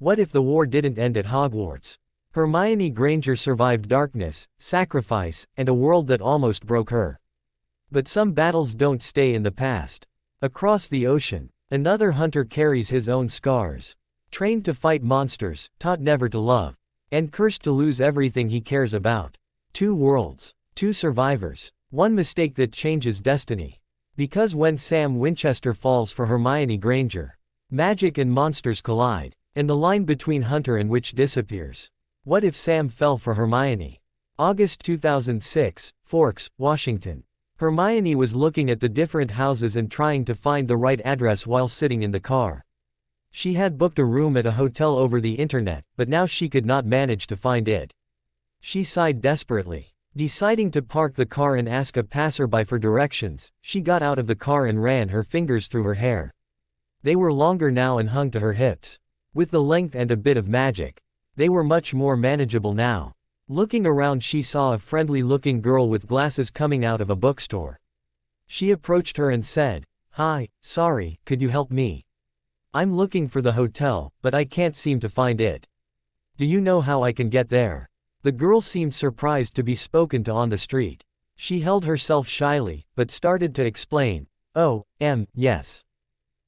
What if the war didn't end at Hogwarts? Hermione Granger survived darkness, sacrifice, and a world that almost broke her. But some battles don't stay in the past. Across the ocean, another hunter carries his own scars. Trained to fight monsters, taught never to love, and cursed to lose everything he cares about. Two worlds, two survivors, one mistake that changes destiny. Because when Sam Winchester falls for Hermione Granger, magic and monsters collide, and the line between hunter and witch disappears. What if Sam fell for Hermione? August 2006, Forks, Washington. Hermione was looking at the different houses and trying to find the right address while sitting in the car. She had booked a room at a hotel over the internet, but now she could not manage to find it. She sighed desperately. Deciding to park the car and ask a passerby for directions, she got out of the car and ran her fingers through her hair. They were longer now and hung to her hips. With the length and a bit of magic, they were much more manageable now. Looking around, she saw a friendly-looking girl with glasses coming out of a bookstore. She approached her and said, "Hi, sorry, could you help me? I'm looking for the hotel, but I can't seem to find it. Do you know how I can get there?" The girl seemed surprised to be spoken to on the street. She held herself shyly, but started to explain. "Oh, yes.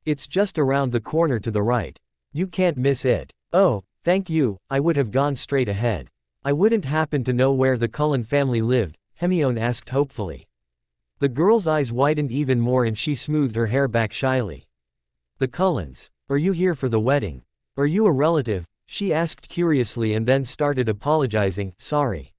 It's just around the corner to the right. You can't miss it." "Oh, thank you, I would have gone straight ahead. I wouldn't happen to know where the Cullen family lived," Hermione asked hopefully. The girl's eyes widened even more and she smoothed her hair back shyly. "The Cullens? Are you here for the wedding? Are you a relative?" she asked curiously and then started apologizing. "Sorry.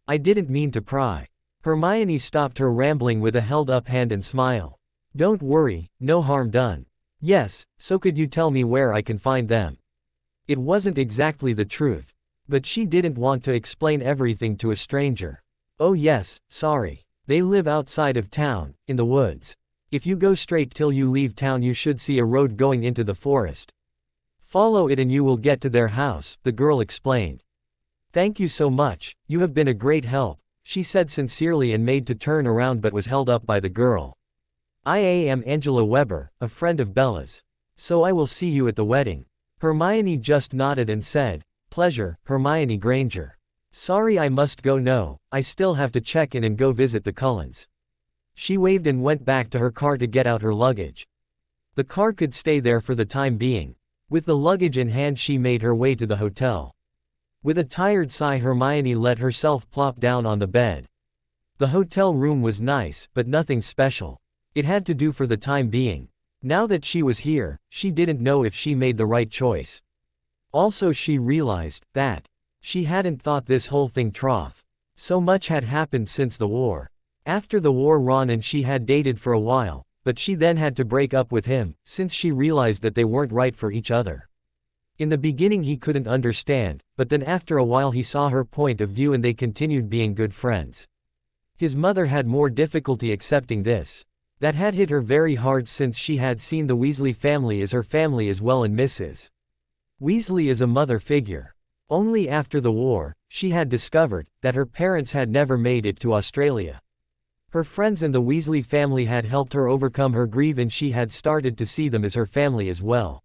I didn't mean to pry." Hermione stopped her rambling with a held-up hand and smile. "Don't worry, no harm done." "Yes, so could you tell me where I can find them?" It wasn't exactly the truth, but she didn't want to explain everything to a stranger. "Oh yes, sorry. They live outside of town, in the woods. If you go straight till you leave town you should see a road going into the forest. Follow it and you will get to their house," the girl explained. "Thank you so much, you have been a great help," she said sincerely and made to turn around but was held up by the girl. "I am Angela Weber, a friend of Bella's. So I will see you at the wedding." Hermione just nodded and said, "Pleasure, Hermione Granger. Sorry I must go. No, I still have to check in and go visit the Cullens." She waved and went back to her car to get out her luggage. The car could stay there for the time being. With the luggage in hand she made her way to the hotel. With a tired sigh Hermione let herself plop down on the bed. The hotel room was nice, but nothing special. It had to do for the time being. Now that she was here, she didn't know if she made the right choice. Also she realized that she hadn't thought this whole thing trough. So much had happened since the war. After the war Ron and she had dated for a while, but she then had to break up with him, since she realized that they weren't right for each other. In the beginning he couldn't understand, but then after a while he saw her point of view and they continued being good friends. His mother had more difficulty accepting this. That had hit her very hard since she had seen the Weasley family as her family as well, and Mrs. Weasley is a mother figure. Only after the war, she had discovered that her parents had never made it to Australia. Her friends and the Weasley family had helped her overcome her grief and she had started to see them as her family as well.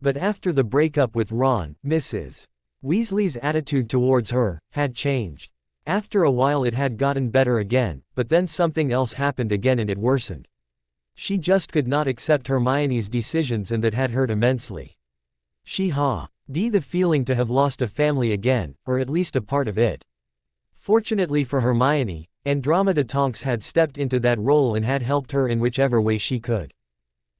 But after the breakup with Ron, Mrs. Weasley's attitude towards her had changed. After a while it had gotten better again, but then something else happened again and it worsened. She just could not accept Hermione's decisions and that had hurt immensely. She had the feeling to have lost a family again, or at least a part of it. Fortunately for Hermione, Andromeda Tonks had stepped into that role and had helped her in whichever way she could.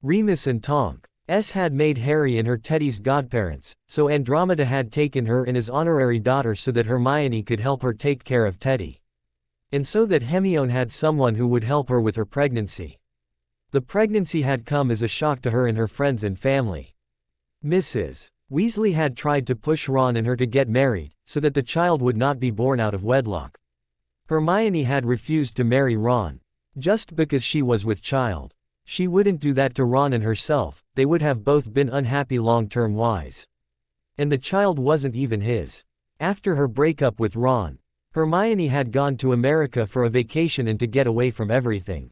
Remus and Tonks had made Harry and her Teddy's godparents, so Andromeda had taken her in as honorary daughter so that Hermione could help her take care of Teddy. And so that Hermione had someone who would help her with her pregnancy. The pregnancy had come as a shock to her and her friends and family. Mrs. Weasley had tried to push Ron and her to get married, so that the child would not be born out of wedlock. Hermione had refused to marry Ron, just because she was with child. She wouldn't do that to Ron and herself, they would have both been unhappy long-term wise. And the child wasn't even his. After her breakup with Ron, Hermione had gone to America for a vacation and to get away from everything.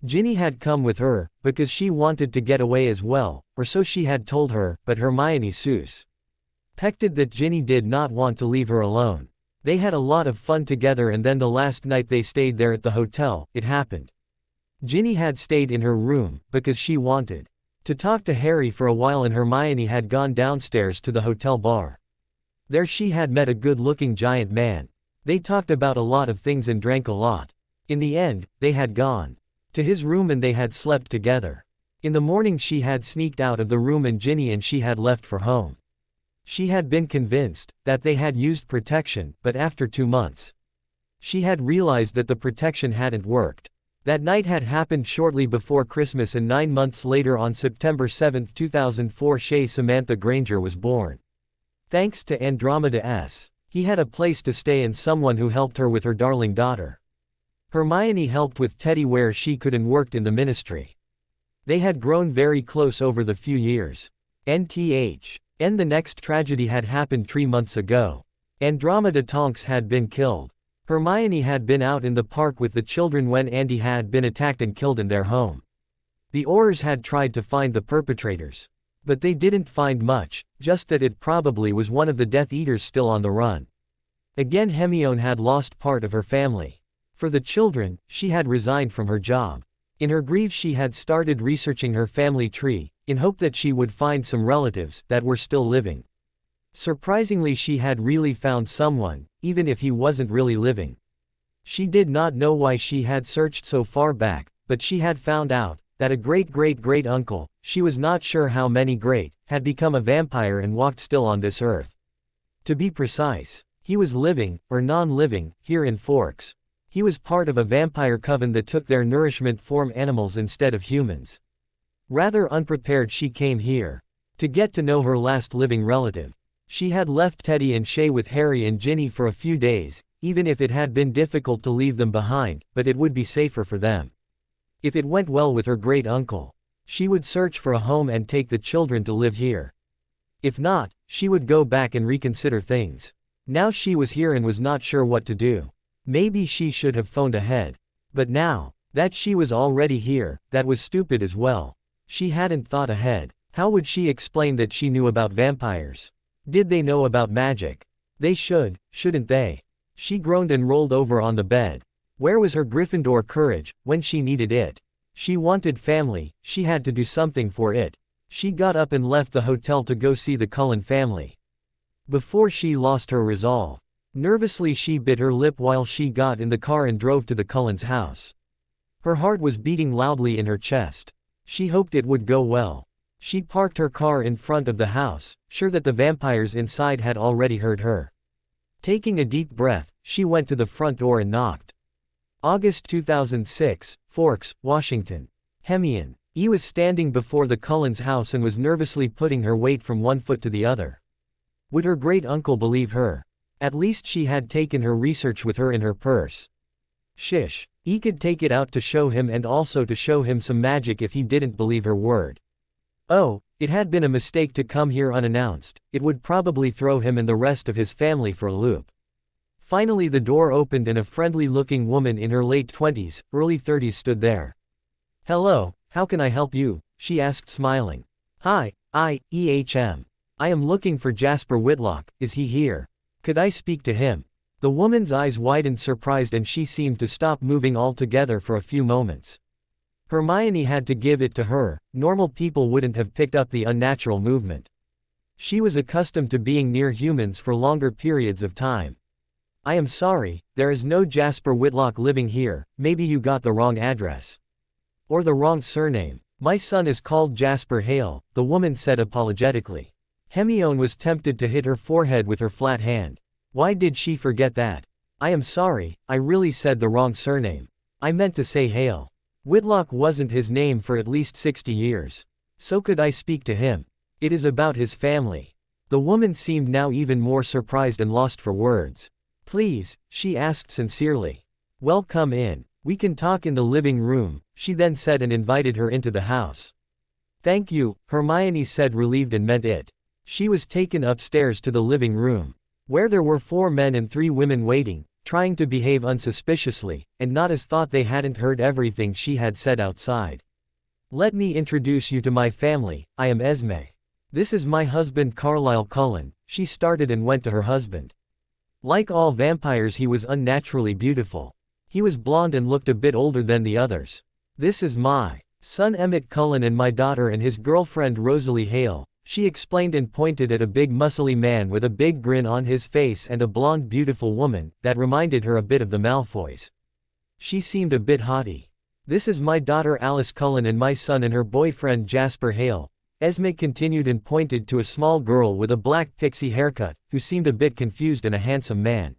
Ginny had come with her, because she wanted to get away as well, or so she had told her, but Hermione Seuss Pected that Ginny did not want to leave her alone. They had a lot of fun together, and then the last night they stayed there at the hotel, it happened. Ginny had stayed in her room, because she wanted to talk to Harry for a while, and Hermione had gone downstairs to the hotel bar. There she had met a good-looking giant man. They talked about a lot of things and drank a lot. In the end, they had gone to his room and they had slept together. In the morning she had sneaked out of the room, and Ginny and she had left for home. She had been convinced that they had used protection, but after 2 months, she had realized that the protection hadn't worked. That night had happened shortly before Christmas, and 9 months later, on September 7, 2004, Samantha Granger was born. Thanks to Andromeda S. He had a place to stay and someone who helped her with her darling daughter. Hermione helped with Teddy where she could and worked in the ministry. They had grown very close over the few years. The next tragedy had happened 3 months ago. Andromeda Tonks had been killed. Hermione had been out in the park with the children when Andy had been attacked and killed in their home. The Aurors had tried to find the perpetrators. But they didn't find much, just that it probably was one of the Death Eaters still on the run. Again, Hermione had lost part of her family. For the children, she had resigned from her job. In her grief she had started researching her family tree, in hope that she would find some relatives that were still living. Surprisingly, she had really found someone, even if he wasn't really living. She did not know why she had searched so far back, but she had found out that a great-great-great-uncle, she was not sure how many great, had become a vampire and walked still on this earth. To be precise, he was living, or non-living, here in Forks. He was part of a vampire coven that took their nourishment from animals instead of humans. Rather unprepared, she came here to get to know her last living relative. She had left Teddy and Shay with Harry and Ginny for a few days, even if it had been difficult to leave them behind, but it would be safer for them. If it went well with her great-uncle, she would search for a home and take the children to live here. If not, she would go back and reconsider things. Now she was here and was not sure what to do. Maybe she should have phoned ahead. But now that she was already here, that was stupid as well. She hadn't thought ahead. How would she explain that she knew about vampires? Did they know about magic? They should, shouldn't they? She groaned and rolled over on the bed. Where was her Gryffindor courage when she needed it? She wanted family, she had to do something for it. She got up and left the hotel to go see the Cullen family. Before she lost her resolve, nervously she bit her lip while she got in the car and drove to the Cullens' house. Her heart was beating loudly in her chest. She hoped it would go well. She parked her car in front of the house, sure that the vampires inside had already heard her. Taking a deep breath, she went to the front door and knocked. August 2006, Forks, Washington. Hermione was standing before the Cullens' house and was nervously putting her weight from one foot to the other. Would her great-uncle believe her? At least she had taken her research with her in her purse. Shish. He could take it out to show him and also to show him some magic if he didn't believe her word. Oh, it had been a mistake to come here unannounced. It would probably throw him and the rest of his family for a loop. Finally the door opened and a friendly-looking woman in her late 20s, early 30s stood there. "Hello, how can I help you?" she asked, smiling. "Hi, I am looking for Jasper Whitlock. Is he here? Could I speak to him?" The woman's eyes widened surprised and she seemed to stop moving altogether for a few moments. Hermione had to give it to her, normal people wouldn't have picked up the unnatural movement. She was accustomed to being near humans for longer periods of time. "I am sorry, there is no Jasper Whitlock living here. Maybe you got the wrong address. Or the wrong surname. My son is called Jasper Hale," the woman said apologetically. Hermione was tempted to hit her forehead with her flat hand. Why did she forget that? "I am sorry, I really said the wrong surname. I meant to say Hale. Whitlock wasn't his name for at least 60 years. So could I speak to him? It is about his family." The woman seemed now even more surprised and lost for words. "Please," she asked sincerely. "Well, come in. We can talk in the living room," she then said and invited her into the house. "Thank you," Hermione said, relieved and meant it. She was taken upstairs to the living room, where there were 4 men and 3 women waiting, trying to behave unsuspiciously, and not as thought they hadn't heard everything she had said outside. "Let me introduce you to my family. I am Esme. This is my husband Carlisle Cullen, she started and went to her husband. Like all vampires, he was unnaturally beautiful. He was blonde and looked a bit older than the others. "This is my son Emmett Cullen and my daughter and his girlfriend Rosalie Hale," she explained and pointed at a big muscly man with a big grin on his face and a blonde beautiful woman that reminded her a bit of the Malfoys. She seemed a bit haughty. "This is my daughter Alice Cullen and my son and her boyfriend Jasper Hale," Esme continued and pointed to a small girl with a black pixie haircut, who seemed a bit confused and a handsome man.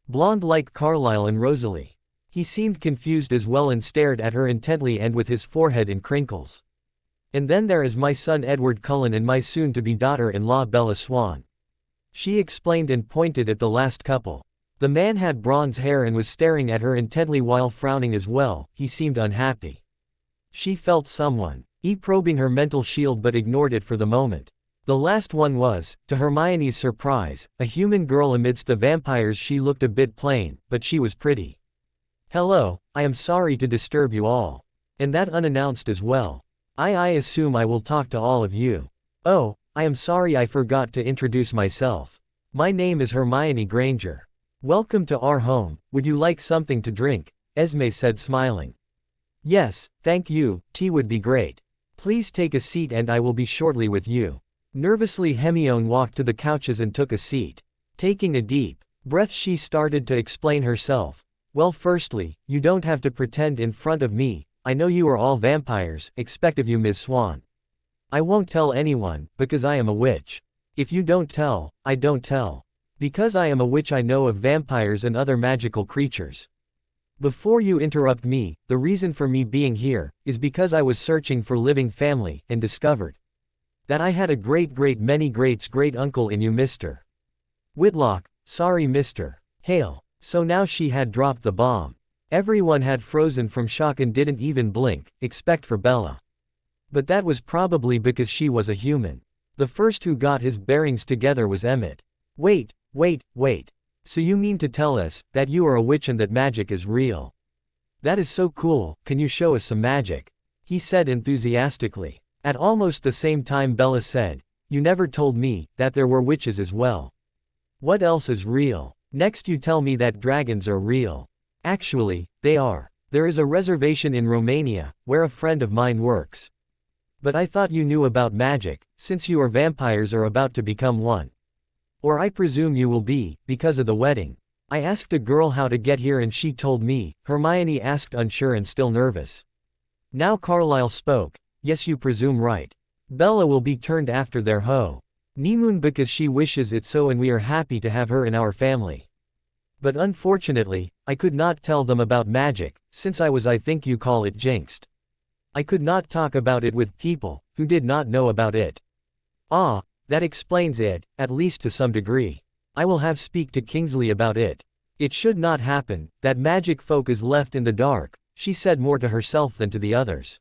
Blonde like Carlisle and Rosalie. He seemed confused as well and stared at her intently and with his forehead in crinkles. "And then there is my son Edward Cullen and my soon-to-be daughter-in-law Bella Swan," she explained and pointed at the last couple. The man had bronze hair and was staring at her intently while frowning as well. He seemed unhappy. She felt someone probing her mental shield but ignored it for the moment. The last one was, to Hermione's surprise, a human girl amidst the vampires. She looked a bit plain, but she was pretty. "Hello, I am sorry to disturb you all. And that unannounced as well. I assume I will talk to all of you. Oh, I am sorry I forgot to introduce myself. My name is Hermione Granger. Welcome to our home. Would you like something to drink?" Esme said, smiling. "Yes, thank you, tea would be great. Please take a seat and I will be shortly with you." Nervously Hermione walked to the couches and took a seat. Taking a deep breath she started to explain herself. "Well, firstly, you don't have to pretend in front of me. I know you are all vampires, expect of you Ms. Swan. I won't tell anyone, because I am a witch. If you don't tell, I don't tell. Because I am a witch I know of vampires and other magical creatures. Before you interrupt me, the reason for me being here is because I was searching for living family and discovered that I had a many great uncle in you Mr. Whitlock, sorry Mr. Hale." So now she had dropped the bomb. Everyone had frozen from shock and didn't even blink, except for Bella. But that was probably because she was a human. The first who got his bearings together was Emmett. Wait. So you mean to tell us that you are a witch and that magic is real? That is so cool, can you show us some magic?" he said enthusiastically. At almost the same time Bella said, "You never told me that there were witches as well. What else is real? Next you tell me that dragons are real. Actually, they are. There is a reservation in Romania, where a friend of mine works. But I thought you knew about magic, since you are vampires or about to become one. Or I presume you will be, because of the wedding. I asked a girl how to get here and she told me," Hermione asked unsure and still nervous. Now Carlisle spoke. "Yes, you presume right. Bella will be turned after their honeymoon because she wishes it so and we are happy to have her in our family. But unfortunately, I could not tell them about magic, since I think you call it jinxed. I could not talk about it with people who did not know about it." "Ah, that explains it, at least to some degree. I will have speak to Kingsley about it. It should not happen, that magic folk is left in the dark," she said more to herself than to the others.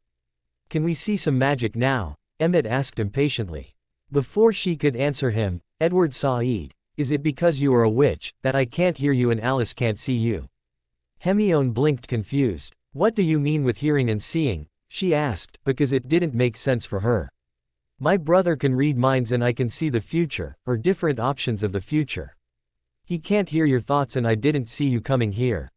"Can we see some magic now?" Emmett asked impatiently. Before she could answer him, Edward sighed. "Is it because you are a witch, that I can't hear you and Alice can't see you?" Hermione blinked confused. "What do you mean with hearing and seeing?" she asked, because it didn't make sense for her. "My brother can read minds and I can see the future, or different options of the future. He can't hear your thoughts and I didn't see you coming here.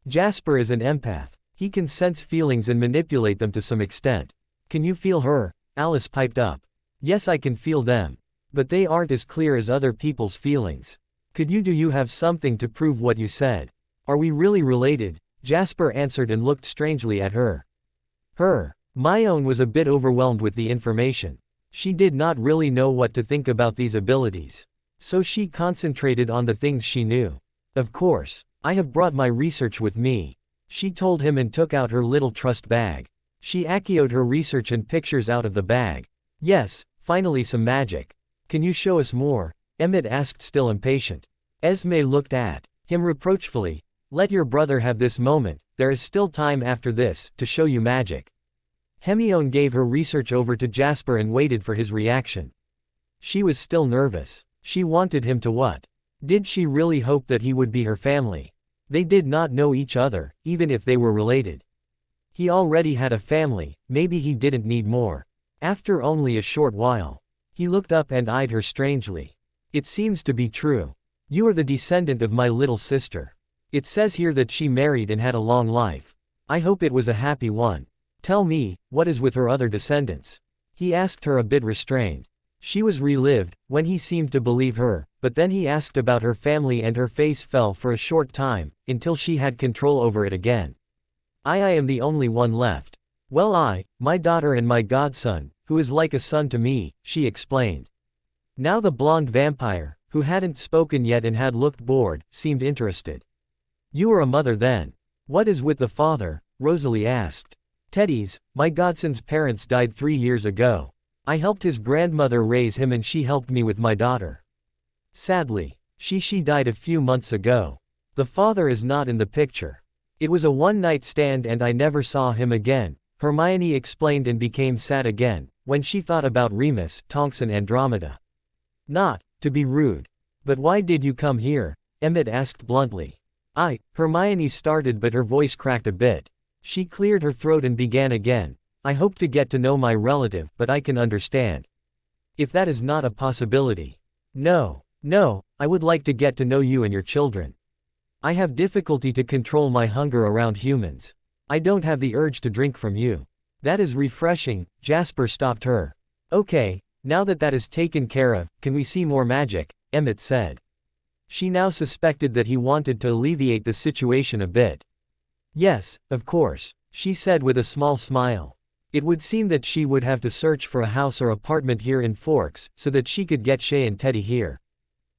Jasper is an empath. He can sense feelings and manipulate them to some extent. Can you feel her?" Alice piped up. "Yes, I can feel them. But they aren't as clear as other people's feelings. Do you have something to prove what you said? Are we really related?" Jasper answered and looked strangely at her. Hermione was a bit overwhelmed with the information. She did not really know what to think about these abilities. So she concentrated on the things she knew. "Of course, I have brought my research with me," she told him and took out her little trust bag. She acioed her research and pictures out of the bag. "Yes, finally some magic. Can you show us more?" Emmett asked, still impatient. Esme looked at him reproachfully. "Let your brother have this moment, there is still time after this, to show you magic." Hermione gave her research over to Jasper and waited for his reaction. She was still nervous. She wanted him to what? Did she really hope that he would be her family? They did not know each other, even if they were related. He already had a family, maybe he didn't need more. After only a short while, he looked up and eyed her strangely. It seems to be true. You are the descendant of my little sister. It says here that she married and had a long life. I hope it was a happy one. Tell me, what is with her other descendants? He asked her a bit restrained. She was relieved, when he seemed to believe her, but then he asked about her family and her face fell for a short time, until she had control over it again. I am the only one left. Well, my daughter and my godson, who is like a son to me, she explained. Now the blonde vampire, who hadn't spoken yet and had looked bored, seemed interested. You are a mother then. What is with the father? Rosalie asked. Teddy's, my godson's parents died 3 years ago. I helped his grandmother raise him and she helped me with my daughter. Sadly, she died a few months ago. The father is not in the picture. It was a one-night stand and I never saw him again, Hermione explained and became sad again, when she thought about Remus, Tonks and Andromeda. Not, to be rude. But why did you come here? Emmett asked bluntly. Hermione started but her voice cracked a bit. She cleared her throat and began again. I hope to get to know my relative, but I can understand if that is not a possibility. No, I would like to get to know you and your children. I have difficulty to control my hunger around humans. I don't have the urge to drink from you. That is refreshing. Jasper stopped her. Okay, now that is taken care of, can we see more magic? Emmett said. She now suspected that he wanted to alleviate the situation a bit. Yes, of course, she said with a small smile. It would seem that she would have to search for a house or apartment here in Forks, so that she could get Shay and Teddy here.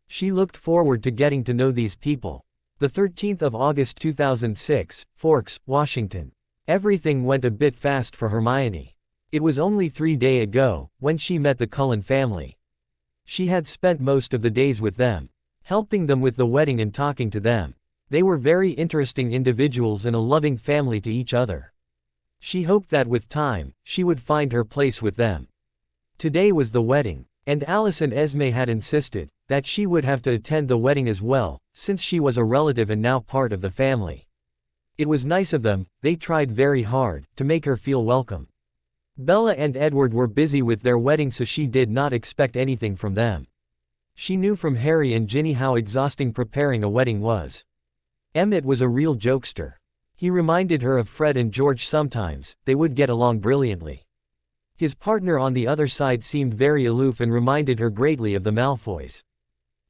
She looked forward to getting to know these people. The 13th of August 2006, Forks, Washington. Everything went a bit fast for Hermione. It was only 3 days ago, when she met the Cullen family. She had spent most of the days with them, helping them with the wedding and talking to them. They were very interesting individuals and a loving family to each other. She hoped that with time, she would find her place with them. Today was the wedding, and Alice and Esme had insisted that she would have to attend the wedding as well, since she was a relative and now part of the family. It was nice of them, they tried very hard to make her feel welcome. Bella and Edward were busy with their wedding, so she did not expect anything from them. She knew from Harry and Ginny how exhausting preparing a wedding was. Emmett was a real jokester. He reminded her of Fred and George sometimes. They would get along brilliantly. His partner on the other side seemed very aloof and reminded her greatly of the Malfoys.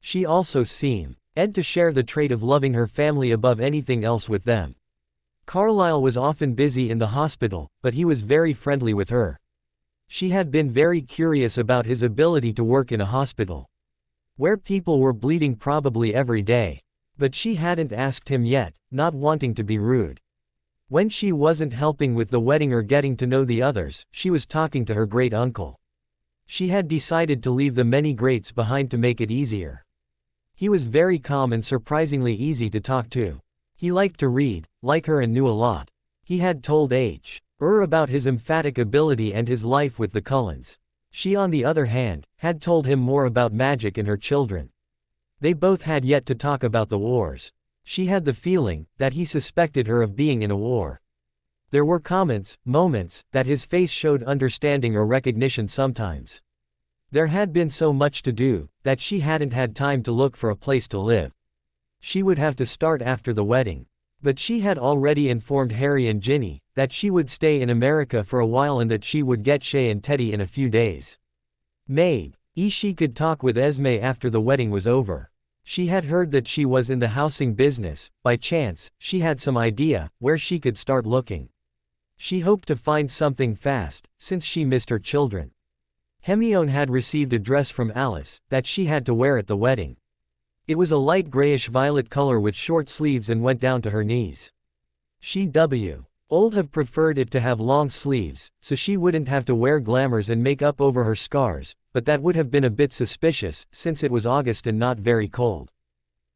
She also seemed to share the trait of loving her family above anything else with them. Carlisle was often busy in the hospital, but he was very friendly with her. She had been very curious about his ability to work in a hospital, where people were bleeding probably every day. But she hadn't asked him yet, not wanting to be rude. When she wasn't helping with the wedding or getting to know the others, she was talking to her great-uncle. She had decided to leave the many greats behind to make it easier. He was very calm and surprisingly easy to talk to. He liked to read, like her, and knew a lot. He had told H.R. about his emphatic ability and his life with the Cullens. She, on the other hand, had told him more about magic and her children. They both had yet to talk about the wars. She had the feeling that he suspected her of being in a war. There were moments, that his face showed understanding or recognition sometimes. There had been so much to do, that she hadn't had time to look for a place to live. She would have to start after the wedding. But she had already informed Harry and Ginny that she would stay in America for a while and that she would get Shay and Teddy in a few days. Maybe she could talk with Esme after the wedding was over. She had heard that she was in the housing business. By chance, she had some idea where she could start looking. She hoped to find something fast, since she missed her children. Hermione had received a dress from Alice that she had to wear at the wedding. It was a light grayish-violet color with short sleeves and went down to her knees. She would have preferred it to have long sleeves, so she wouldn't have to wear glamours and makeup over her scars, but that would have been a bit suspicious, since it was August and not very cold.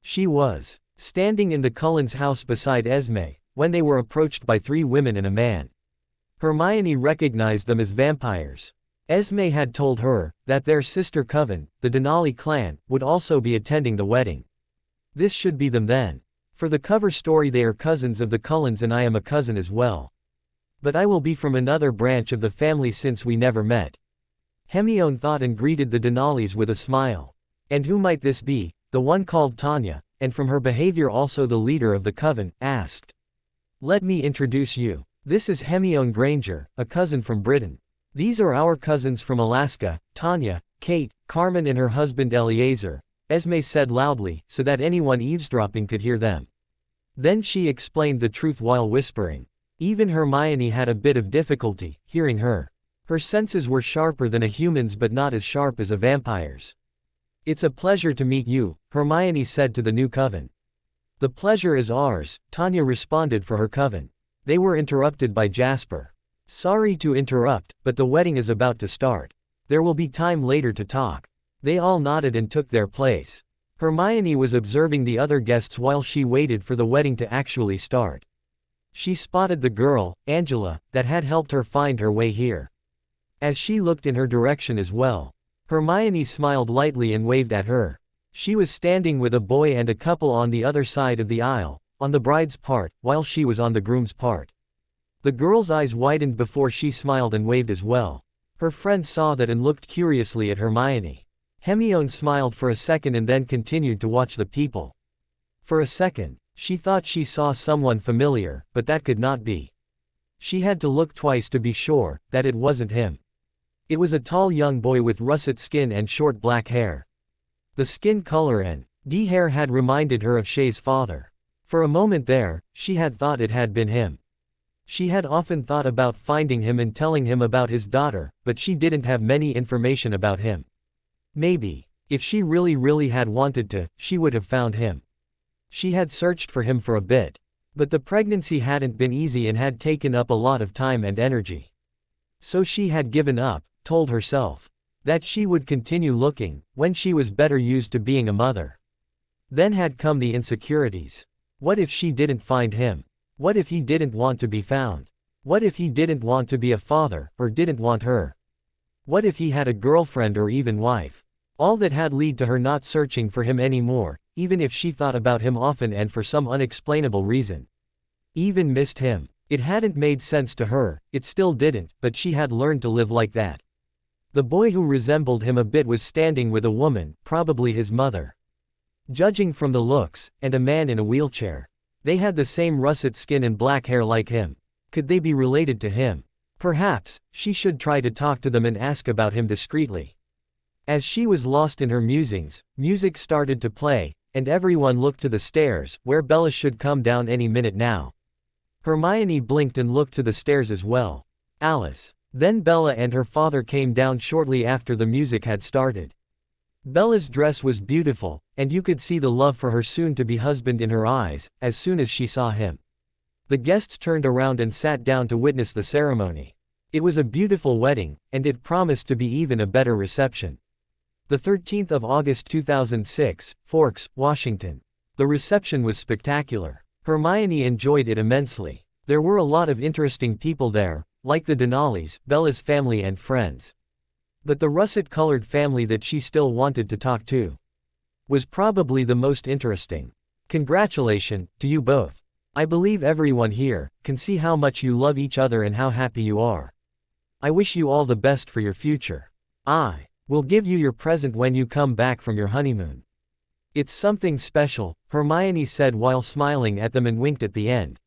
She was standing in the Cullens' house beside Esme, when they were approached by 3 women and a man. Hermione recognized them as vampires. Esme had told her that their sister coven, the Denali clan, would also be attending the wedding. This should be them then. For the cover story, they are cousins of the Cullens and I am a cousin as well. But I will be from another branch of the family since we never met. Hermione thought and greeted the Denalis with a smile. And who might this be? The one called Tanya, and from her behavior also the leader of the coven, asked. Let me introduce you. This is Hermione Granger, a cousin from Britain. These are our cousins from Alaska, Tanya, Kate, Carmen and her husband Eleazar, Esme said loudly, so that anyone eavesdropping could hear them. Then she explained the truth while whispering. Even Hermione had a bit of difficulty hearing her. Her senses were sharper than a human's but not as sharp as a vampire's. It's a pleasure to meet you, Hermione said to the new coven. The pleasure is ours, Tanya responded for her coven. They were interrupted by Jasper. Sorry to interrupt, but the wedding is about to start. There will be time later to talk. They all nodded and took their place. Hermione was observing the other guests while she waited for the wedding to actually start. She spotted the girl, Angela, that had helped her find her way here. As she looked in her direction as well, Hermione smiled lightly and waved at her. She was standing with a boy and a couple on the other side of the aisle, on the bride's part, while she was on the groom's part. The girl's eyes widened before she smiled and waved as well. Her friend saw that and looked curiously at Hermione. Hermione smiled for a second and then continued to watch the people. For a second, she thought she saw someone familiar, but that could not be. She had to look twice to be sure that it wasn't him. It was a tall young boy with russet skin and short black hair. The skin color and hair had reminded her of Shay's father. For a moment there, she had thought it had been him. She had often thought about finding him and telling him about his daughter, but she didn't have many information about him. Maybe, if she really had wanted to, she would have found him. She had searched for him for a bit. But the pregnancy hadn't been easy and had taken up a lot of time and energy. So she had given up, told herself. That she would continue looking, when she was better used to being a mother. Then had come the insecurities. What if she didn't find him? What if he didn't want to be found? What if he didn't want to be a father, or didn't want her? What if he had a girlfriend or even wife? All that had led to her not searching for him anymore, even if she thought about him often and for some unexplainable reason. Even missed him. It hadn't made sense to her, it still didn't, but she had learned to live like that. The boy who resembled him a bit was standing with a woman, probably his mother. Judging from the looks, and a man in a wheelchair. They had the same russet skin and black hair like him. Could they be related to him? Perhaps, she should try to talk to them and ask about him discreetly. As she was lost in her musings, music started to play, and everyone looked to the stairs, where Bella should come down any minute now. Hermione blinked and looked to the stairs as well. Alice. Then Bella and her father came down shortly after the music had started. Bella's dress was beautiful, and you could see the love for her soon-to-be husband in her eyes, as soon as she saw him. The guests turned around and sat down to witness the ceremony. It was a beautiful wedding, and it promised to be even a better reception. The 13th of August 2006, Forks, Washington. The reception was spectacular. Hermione enjoyed it immensely. There were a lot of interesting people there, like the Denalys, Bella's family and friends. But the russet-colored family that she still wanted to talk to was probably the most interesting. Congratulations to you both. I believe everyone here can see how much you love each other and how happy you are. I wish you all the best for your future. I will give you your present when you come back from your honeymoon. It's something special, Hermione said while smiling at them and winked at the end.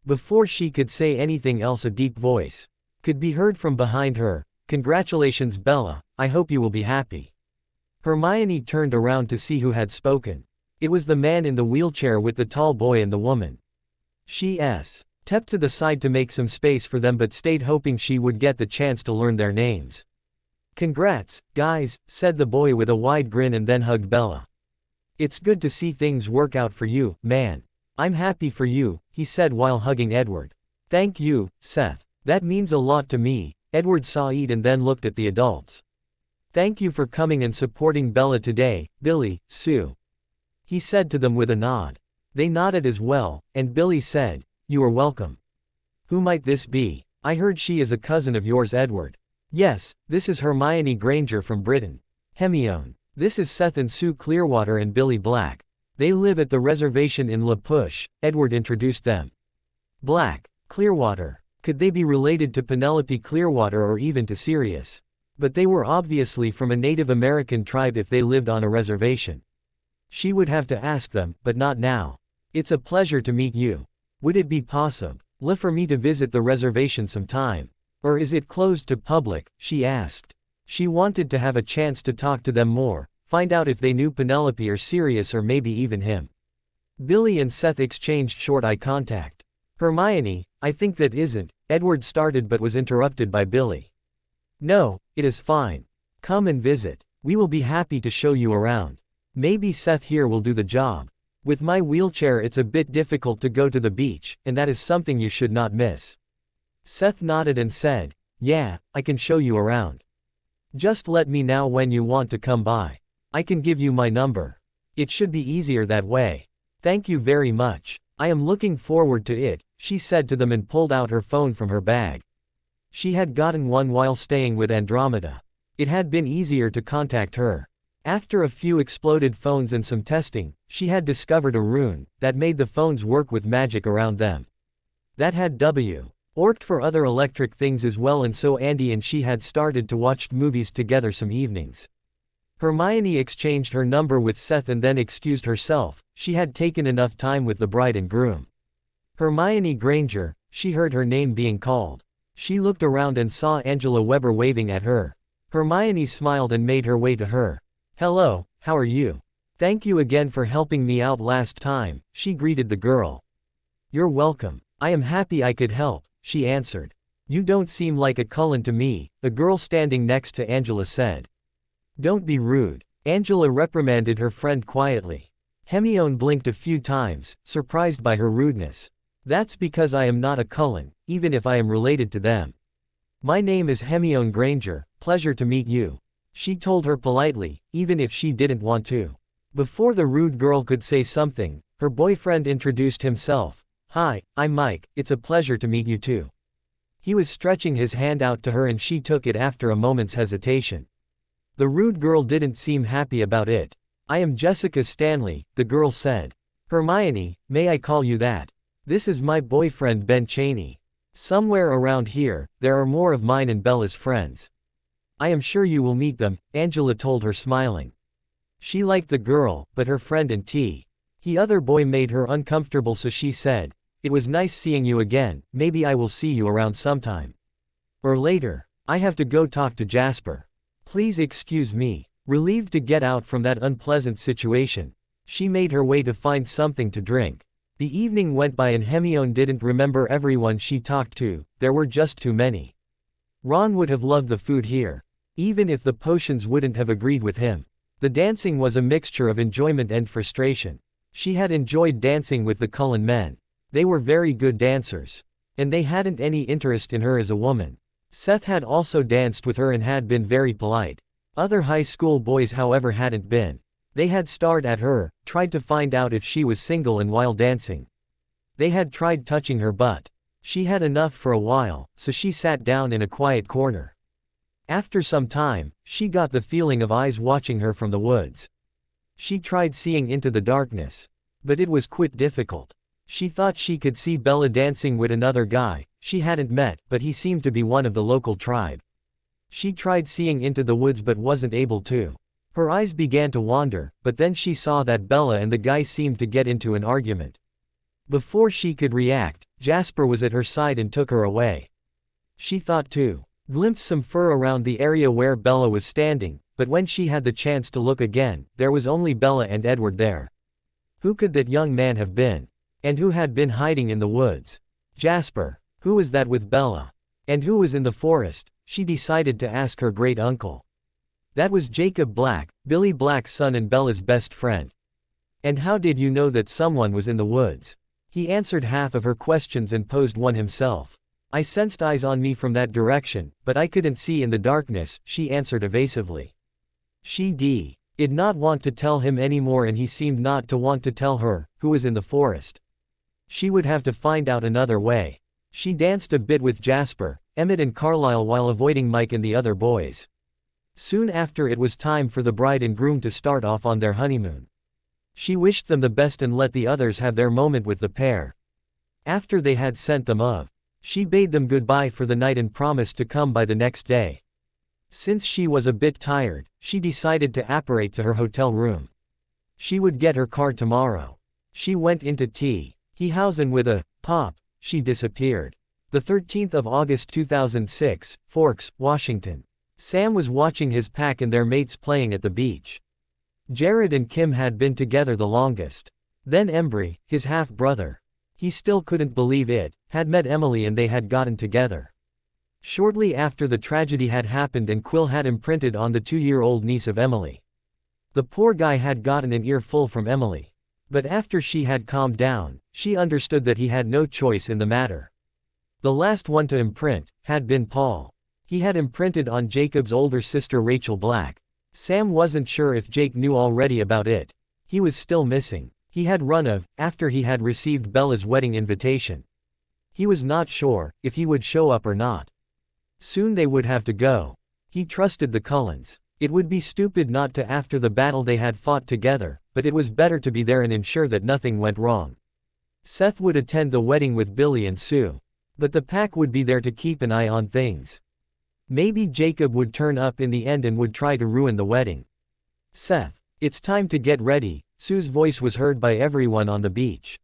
Before she could say anything else, a deep voice could be heard from behind her. Congratulations, Bella, I hope you will be happy. Hermione turned around to see who had spoken. It was the man in the wheelchair with the tall boy and the woman. She stepped to the side to make some space for them but stayed hoping she would get the chance to learn their names. Congrats, guys, said the boy with a wide grin and then hugged Bella. It's good to see things work out for you, man. I'm happy for you, he said while hugging Edward. Thank you, Seth. That means a lot to me. Edward saw it and then looked at the adults. Thank you for coming and supporting Bella today, Billy, Sue. He said to them with a nod. They nodded as well, and Billy said, You are welcome. Who might this be? I heard she is a cousin of yours, Edward. Yes, this is Hermione Granger from Britain. Hermione. This is Seth and Sue Clearwater and Billy Black. They live at the reservation in La Push, Edward introduced them. Black, Clearwater. Could they be related to Penelope Clearwater or even to Sirius But they were obviously from a Native American tribe if they lived on a reservation. She would have to ask them, but not now. It's a pleasure to meet you. Would it be possible for me to visit the reservation sometime? Or is it closed to public? She asked. She wanted to have a chance to talk to them more, find out if they knew Penelope or Sirius or maybe even him. Billy and Seth exchanged short eye contact. Hermione, I think that isn't, Edward started but was interrupted by Billy. No, it is fine. Come and visit. We will be happy to show you around. Maybe Seth here will do the job. With my wheelchair it's a bit difficult to go to the beach, and that is something you should not miss. Seth nodded and said, yeah, I can show you around. Just let me know when you want to come by. I can give you my number. It should be easier that way. Thank you very much. I am looking forward to it, she said to them and pulled out her phone from her bag. She had gotten one while staying with Andromeda. It had been easier to contact her. After a few exploded phones and some testing, she had discovered a rune that made the phones work with magic around them. That had worked for other electric things as well, and so Andy and she had started to watch movies together some evenings. Hermione exchanged her number with Seth and then excused herself. She had taken enough time with the bride and groom. Hermione Granger, she heard her name being called. She looked around and saw Angela Weber waving at her. Hermione smiled and made her way to her. Hello, how are you? Thank you again for helping me out last time, she greeted the girl. You're welcome. I am happy I could help, she answered. You don't seem like a Cullen to me, the girl standing next to Angela said. Don't be rude. Angela reprimanded her friend quietly. Hermione blinked a few times, surprised by her rudeness. That's because I am not a Cullen, even if I am related to them. My name is Hermione Granger, pleasure to meet you. She told her politely, even if she didn't want to. Before the rude girl could say something, her boyfriend introduced himself. Hi, I'm Mike, it's a pleasure to meet you too. He was stretching his hand out to her and she took it after a moment's hesitation. The rude girl didn't seem happy about it. I am Jessica Stanley, the girl said. Hermione, may I call you that? This is my boyfriend Ben Chaney. Somewhere around here, there are more of mine and Bella's friends. I am sure you will meet them, Angela told her smiling. She liked the girl, but her friend and the other boy made her uncomfortable, so she said, it was nice seeing you again, maybe I will see you around sometime. Or later. I have to go talk to Jasper. Please excuse me. Relieved to get out from that unpleasant situation, she made her way to find something to drink. The evening went by and Hermione didn't remember everyone she talked to, there were just too many. Ron would have loved the food here. Even if the potions wouldn't have agreed with him. The dancing was a mixture of enjoyment and frustration. She had enjoyed dancing with the Cullen men. They were very good dancers. And they hadn't any interest in her as a woman. Seth had also danced with her and had been very polite. Other high school boys however hadn't been. They had stared at her, tried to find out if she was single, and while dancing. They had tried touching her butt. She had enough for a while, so she sat down in a quiet corner. After some time, she got the feeling of eyes watching her from the woods. She tried seeing into the darkness. But it was quite difficult. She thought she could see Bella dancing with another guy she hadn't met, but he seemed to be one of the local tribe. She tried seeing into the woods but wasn't able to. Her eyes began to wander, but then she saw that Bella and the guy seemed to get into an argument. Before she could react, Jasper was at her side and took her away. She thought to glimpse some fur around the area where Bella was standing, but when she had the chance to look again, there was only Bella and Edward there. Who could that young man have been? And who had been hiding in the woods? Jasper. Who was that with Bella? And who was in the forest? She decided to ask her great uncle. That was Jacob Black, Billy Black's son and Bella's best friend. And how did you know that someone was in the woods? He answered half of her questions and posed one himself. I sensed eyes on me from that direction, but I couldn't see in the darkness, she answered evasively. She did not want to tell him anymore, and he seemed not to want to tell her, who was in the forest. She would have to find out another way. She danced a bit with Jasper, Emmett and Carlisle while avoiding Mike and the other boys. Soon after it was time for the bride and groom to start off on their honeymoon. She wished them the best and let the others have their moment with the pair. After they had sent them off, she bade them goodbye for the night and promised to come by the next day. Since she was a bit tired, she decided to apparate to her hotel room. She would get her card tomorrow. She went into Hausen with a pop. She disappeared. The 13th of August 2006, Forks, Washington. Sam was watching his pack and their mates playing at the beach. Jared and Kim had been together the longest. Then Embry, his half-brother. He still couldn't believe it, had met Emily and they had gotten together. Shortly after the tragedy had happened and Quill had imprinted on the 2-year-old niece of Emily. The poor guy had gotten an earful from Emily. But after she had calmed down, she understood that he had no choice in the matter. The last one to imprint had been Paul. He had imprinted on Jacob's older sister Rachel Black. Sam wasn't sure if Jake knew already about it. He was still missing. He had run after he had received Bella's wedding invitation. He was not sure if he would show up or not. Soon they would have to go. He trusted the Cullens. It would be stupid not to after the battle they had fought together, but it was better to be there and ensure that nothing went wrong. Seth would attend the wedding with Billy and Sue. But the pack would be there to keep an eye on things. Maybe Jacob would turn up in the end and would try to ruin the wedding. Seth, it's time to get ready, Sue's voice was heard by everyone on the beach.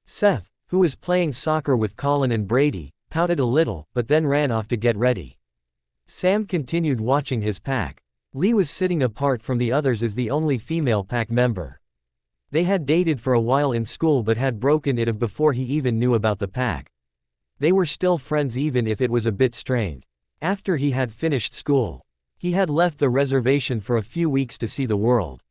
Seth, who was playing soccer with Colin and Brady, pouted a little, but then ran off to get ready. Sam continued watching his pack. Lee was sitting apart from the others as the only female pack member. They had dated for a while in school but had broken it before he even knew about the pack. They were still friends even if it was a bit strained. After he had finished school, he had left the reservation for a few weeks to see the world.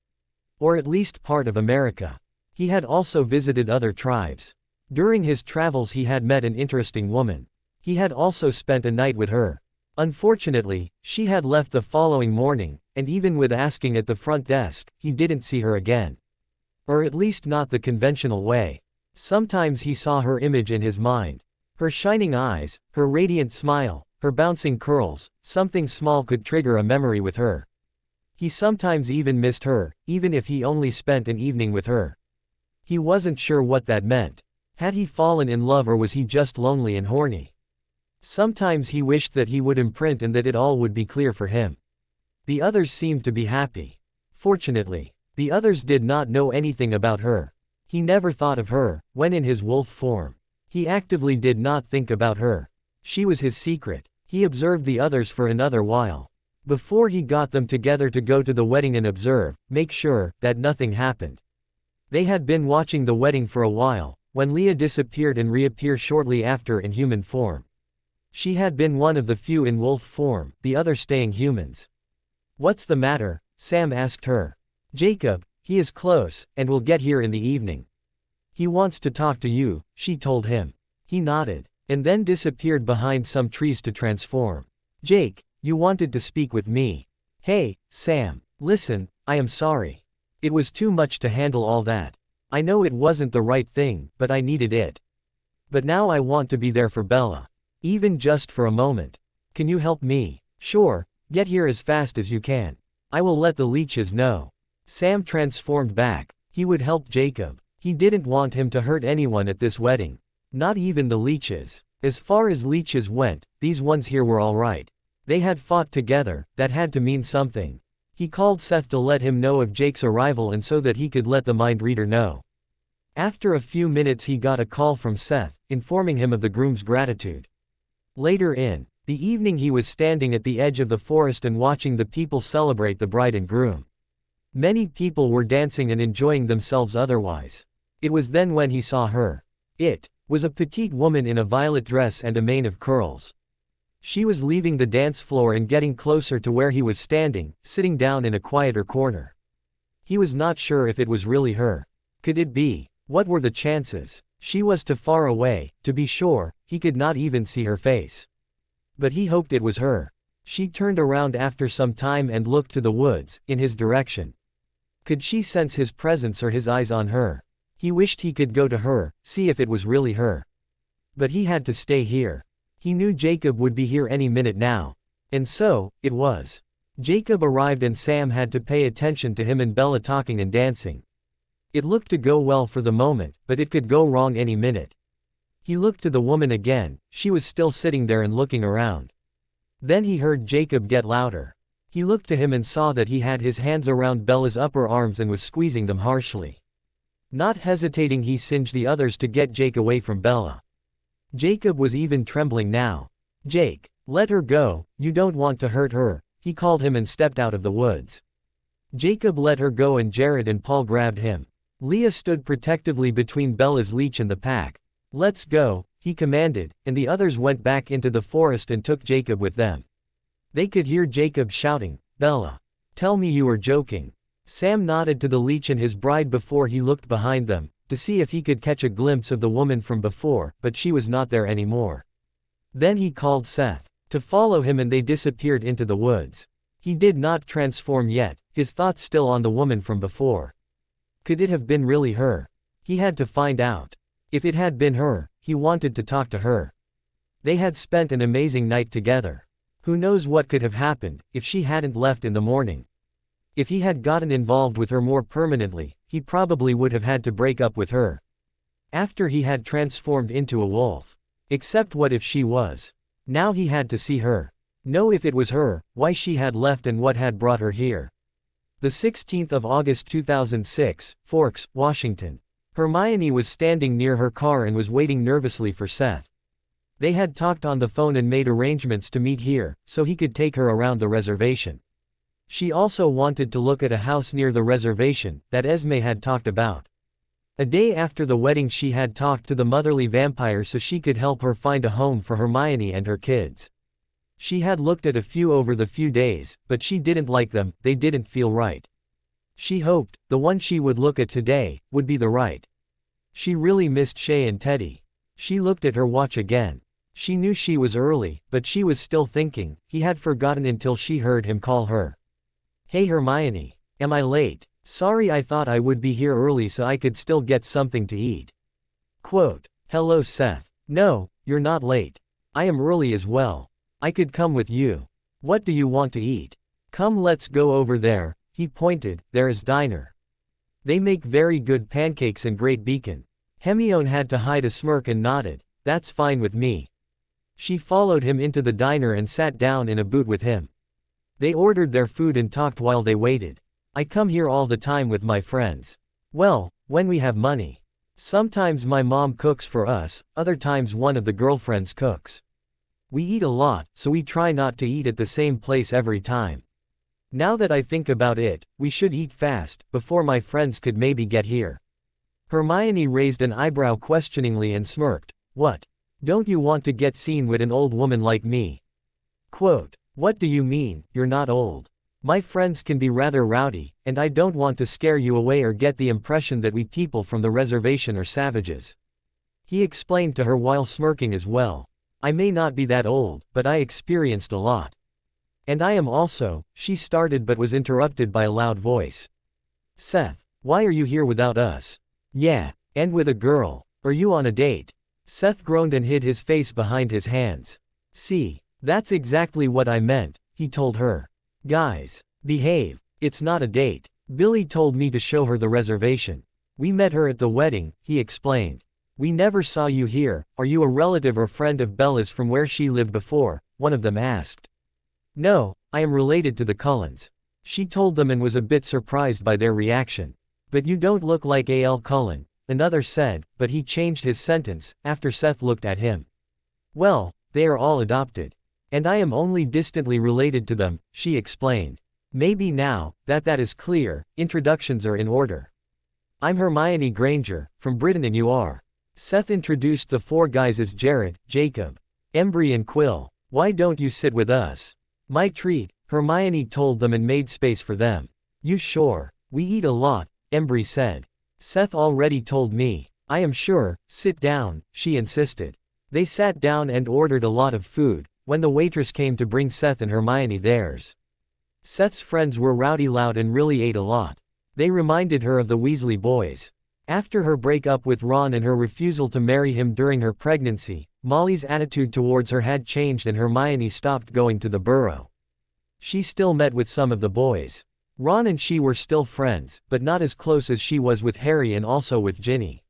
Or at least part of America. He had also visited other tribes. During his travels he had met an interesting woman. He had also spent a night with her. Unfortunately, she had left the following morning, and even with asking at the front desk, he didn't see her again. Or at least not the conventional way. Sometimes he saw her image in his mind. Her shining eyes, her radiant smile, her bouncing curls, something small could trigger a memory with her. He sometimes even missed her, even if he only spent an evening with her. He wasn't sure what that meant. Had he fallen in love or was he just lonely and horny? Sometimes he wished that he would imprint and that it all would be clear for him. The others seemed to be happy. Fortunately, the others did not know anything about her. He never thought of her, when in his wolf form. He actively did not think about her. She was his secret. He observed the others for another while. Before he got them together to go to the wedding and observe, make sure, that nothing happened. They had been watching the wedding for a while, when Leah disappeared and reappeared shortly after in human form. She had been one of the few in wolf form, the other staying humans. "What's the matter?" Sam asked her. "Jacob, he is close, and will get here in the evening. He wants to talk to you," she told him. He nodded, and then disappeared behind some trees to transform. "Jake, you wanted to speak with me." "Hey, Sam, listen, I am sorry. It was too much to handle all that. I know it wasn't the right thing, but I needed it. But now I want to be there for Bella. Even just for a moment. Can you help me?" "Sure, get here as fast as you can. I will let the leeches know." Sam transformed back. He would help Jacob. He didn't want him to hurt anyone at this wedding. Not even the leeches. As far as leeches went, these ones here were alright. They had fought together, that had to mean something. He called Seth to let him know of Jake's arrival and so that he could let the mind reader know. After a few minutes he got a call from Seth, informing him of the groom's gratitude. Later in the evening he was standing at the edge of the forest and watching the people celebrate the bride and groom. Many people were dancing and enjoying themselves otherwise. It was then when he saw her. It was a petite woman in a violet dress and a mane of curls. She was leaving the dance floor and getting closer to where he was standing, sitting down in a quieter corner. He was not sure if it was really her. Could it be? What were the chances? She was too far away, to be sure, he could not even see her face. But he hoped it was her. She turned around after some time and looked to the woods, in his direction. Could she sense his presence or his eyes on her? He wished he could go to her, see if it was really her. But he had to stay here. He knew Jacob would be here any minute now. And so, it was. Jacob arrived and Sam had to pay attention to him and Bella talking and dancing. It looked to go well for the moment, but it could go wrong any minute. He looked to the woman again, she was still sitting there and looking around. Then he heard Jacob get louder. He looked to him and saw that he had his hands around Bella's upper arms and was squeezing them harshly. Not hesitating, he singed the others to get Jake away from Bella. Jacob was even trembling now. "Jake, let her go, you don't want to hurt her," he called him and stepped out of the woods. Jacob let her go and Jared and Paul grabbed him. Leah stood protectively between Bella's leech and the pack. "Let's go," he commanded, and the others went back into the forest and took Jacob with them. They could hear Jacob shouting, "Bella! Tell me you are joking." Sam nodded to the leech and his bride before he looked behind them, to see if he could catch a glimpse of the woman from before, but she was not there anymore. Then he called Seth to follow him and they disappeared into the woods. He did not transform yet, his thoughts still on the woman from before. Could it have been really her? He had to find out. If it had been her, he wanted to talk to her. They had spent an amazing night together. Who knows what could have happened if she hadn't left in the morning. If he had gotten involved with her more permanently, he probably would have had to break up with her. After he had transformed into a wolf. Except what if she was? Now he had to see her. Know if it was her, why she had left and what had brought her here. The 16th of August 2006, Forks, Washington. Hermione was standing near her car and was waiting nervously for Seth. They had talked on the phone and made arrangements to meet here, so he could take her around the reservation. She also wanted to look at a house near the reservation, that Esme had talked about. A day after the wedding she had talked to the motherly vampire so she could help her find a home for Hermione and her kids. She had looked at a few over the few days, but she didn't like them, they didn't feel right. She hoped, the one she would look at today, would be the right. She really missed Shay and Teddy. She looked at her watch again. She knew she was early, but she was still thinking, he had forgotten until she heard him call her. "Hey Hermione. Am I late? Sorry, I thought I would be here early so I could still get something to eat." Quote, "Hello Seth. No, you're not late. I am early as well. I could come with you. What do you want to eat? Come, let's go over there," he pointed, "there is diner. They make very good pancakes and great bacon." Hermione had to hide a smirk and nodded, "That's fine with me." She followed him into the diner and sat down in a booth with him. They ordered their food and talked while they waited. "I come here all the time with my friends. Well, when we have money. Sometimes my mom cooks for us, other times one of the girlfriends cooks. We eat a lot, so we try not to eat at the same place every time. Now that I think about it, we should eat fast, before my friends could maybe get here." Hermione raised an eyebrow questioningly and smirked, "What? Don't you want to get seen with an old woman like me?" Quote, "What do you mean, you're not old? My friends can be rather rowdy, and I don't want to scare you away or get the impression that we people from the reservation are savages." He explained to her while smirking as well. "I may not be that old, but I experienced a lot. And I am also," she started but was interrupted by a loud voice. "Seth, why are you here without us?" "Yeah, and with a girl. Are you on a date?" Seth groaned and hid his face behind his hands. "See, that's exactly what I meant," he told her. "Guys, behave. It's not a date. Billy told me to show her the reservation. We met her at the wedding," he explained. "We never saw you here. Are you a relative or friend of Bella's from where she lived before?" one of them asked. "No, I am related to the Cullens." She told them and was a bit surprised by their reaction. "But you don't look like A.L. Cullen," another said, but he changed his sentence, after Seth looked at him. "Well, they are all adopted. And I am only distantly related to them," she explained. "Maybe now, that is clear, introductions are in order. I'm Hermione Granger, from Britain and you are." Seth introduced the four guys as Jared, Jacob, Embry and Quill. "Why don't you sit with us?" "My treat," Hermione told them and made space for them. "You sure? We eat a lot," Embry said. "Seth already told me." "I am sure, sit down," she insisted. They sat down and ordered a lot of food, when the waitress came to bring Seth and Hermione theirs. Seth's friends were rowdy loud and really ate a lot. They reminded her of the Weasley boys. After her breakup with Ron and her refusal to marry him during her pregnancy, Molly's attitude towards her had changed and Hermione stopped going to the burrow. She still met with some of the boys. Ron and she were still friends, but not as close as she was with Harry and also with Ginny.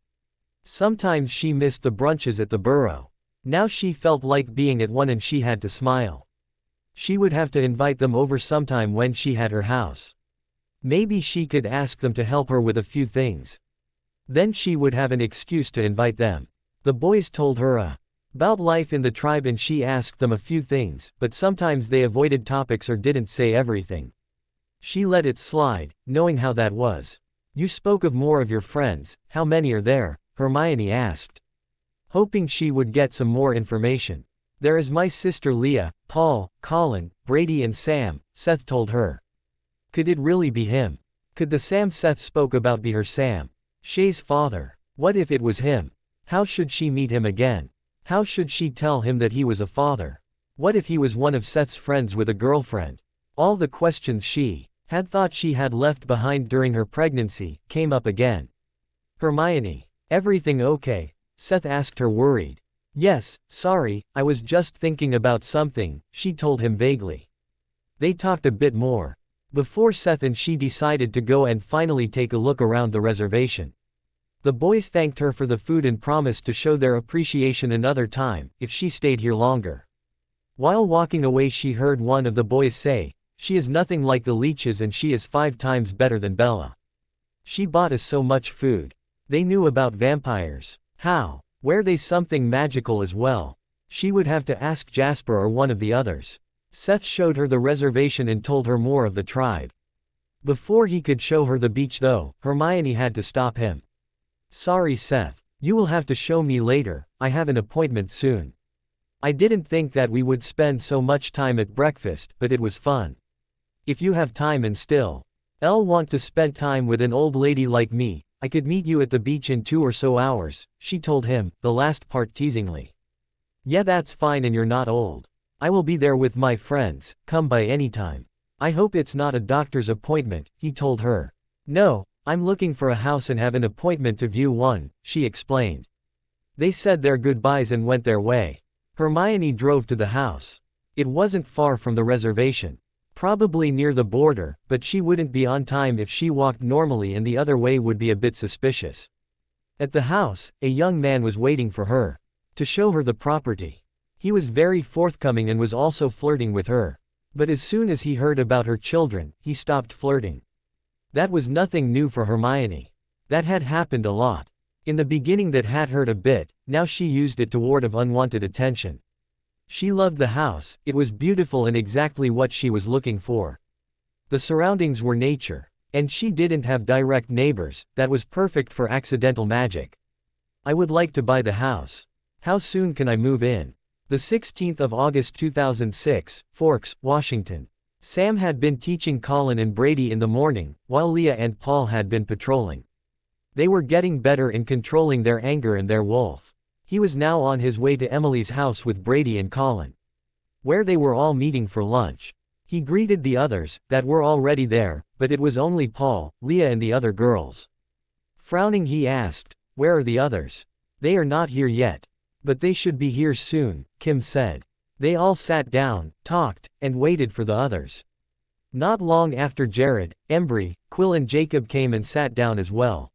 Sometimes she missed the brunches at the burrow. Now she felt like being at one and she had to smile. She would have to invite them over sometime when she had her house. Maybe she could ask them to help her with a few things. Then she would have an excuse to invite them. The boys told her about life in the tribe and she asked them a few things, but sometimes they avoided topics or didn't say everything. She let it slide, knowing how that was. You spoke of more of your friends, how many are there? Hermione asked, hoping she would get some more information. There is my sister Leah, Paul, Colin, Brady and Sam, Seth told her. Could it really be him? Could the Sam Seth spoke about be her Sam? Shay's father. What if it was him? How should she meet him again? How should she tell him that he was a father? What if he was one of Seth's friends with a girlfriend? All the questions she had thought she had left behind during her pregnancy came up again. Hermione, everything okay? Seth asked her worried. Yes, sorry, I was just thinking about something, she told him vaguely. They talked a bit more before Seth and she decided to go and finally take a look around the reservation. The boys thanked her for the food and promised to show their appreciation another time, if she stayed here longer. While walking away she heard one of the boys say, "She is nothing like the leeches and she is 5 times better than Bella. She bought us so much food." They knew about vampires. How? Were they something magical as well? She would have to ask Jasper or one of the others. Seth showed her the reservation and told her more of the tribe. Before he could show her the beach though, Hermione had to stop him. Sorry Seth, you will have to show me later, I have an appointment soon. I didn't think that we would spend so much time at breakfast, but it was fun. If you have time and still want to spend time with an old lady like me, I could meet you at the beach in 2 or so hours, she told him, the last part teasingly. Yeah, that's fine and you're not old. I will be there with my friends, come by anytime. I hope it's not a doctor's appointment, he told her. No, I'm looking for a house and have an appointment to view one, she explained. They said their goodbyes and went their way. Hermione drove to the house. It wasn't far from the reservation. Probably near the border, but she wouldn't be on time if she walked normally and the other way would be a bit suspicious. At the house, a young man was waiting for her to show her the property. He was very forthcoming and was also flirting with her. But as soon as he heard about her children, he stopped flirting. That was nothing new for Hermione. That had happened a lot. In the beginning that had hurt a bit, now she used it to ward off unwanted attention. She loved the house, it was beautiful and exactly what she was looking for. The surroundings were nature. And she didn't have direct neighbors, that was perfect for accidental magic. I would like to buy the house. How soon can I move in? The 16th of August 2006, Forks, Washington. Sam had been teaching Colin and Brady in the morning, while Leah and Paul had been patrolling. They were getting better in controlling their anger and their wolf. He was now on his way to Emily's house with Brady and Colin, where they were all meeting for lunch. He greeted the others, that were already there, but it was only Paul, Leah and the other girls. Frowning he asked, "Where are the others?" "They are not here yet. But they should be here soon," Kim said. They all sat down, talked, and waited for the others. Not long after Jared, Embry, Quill and Jacob came and sat down as well.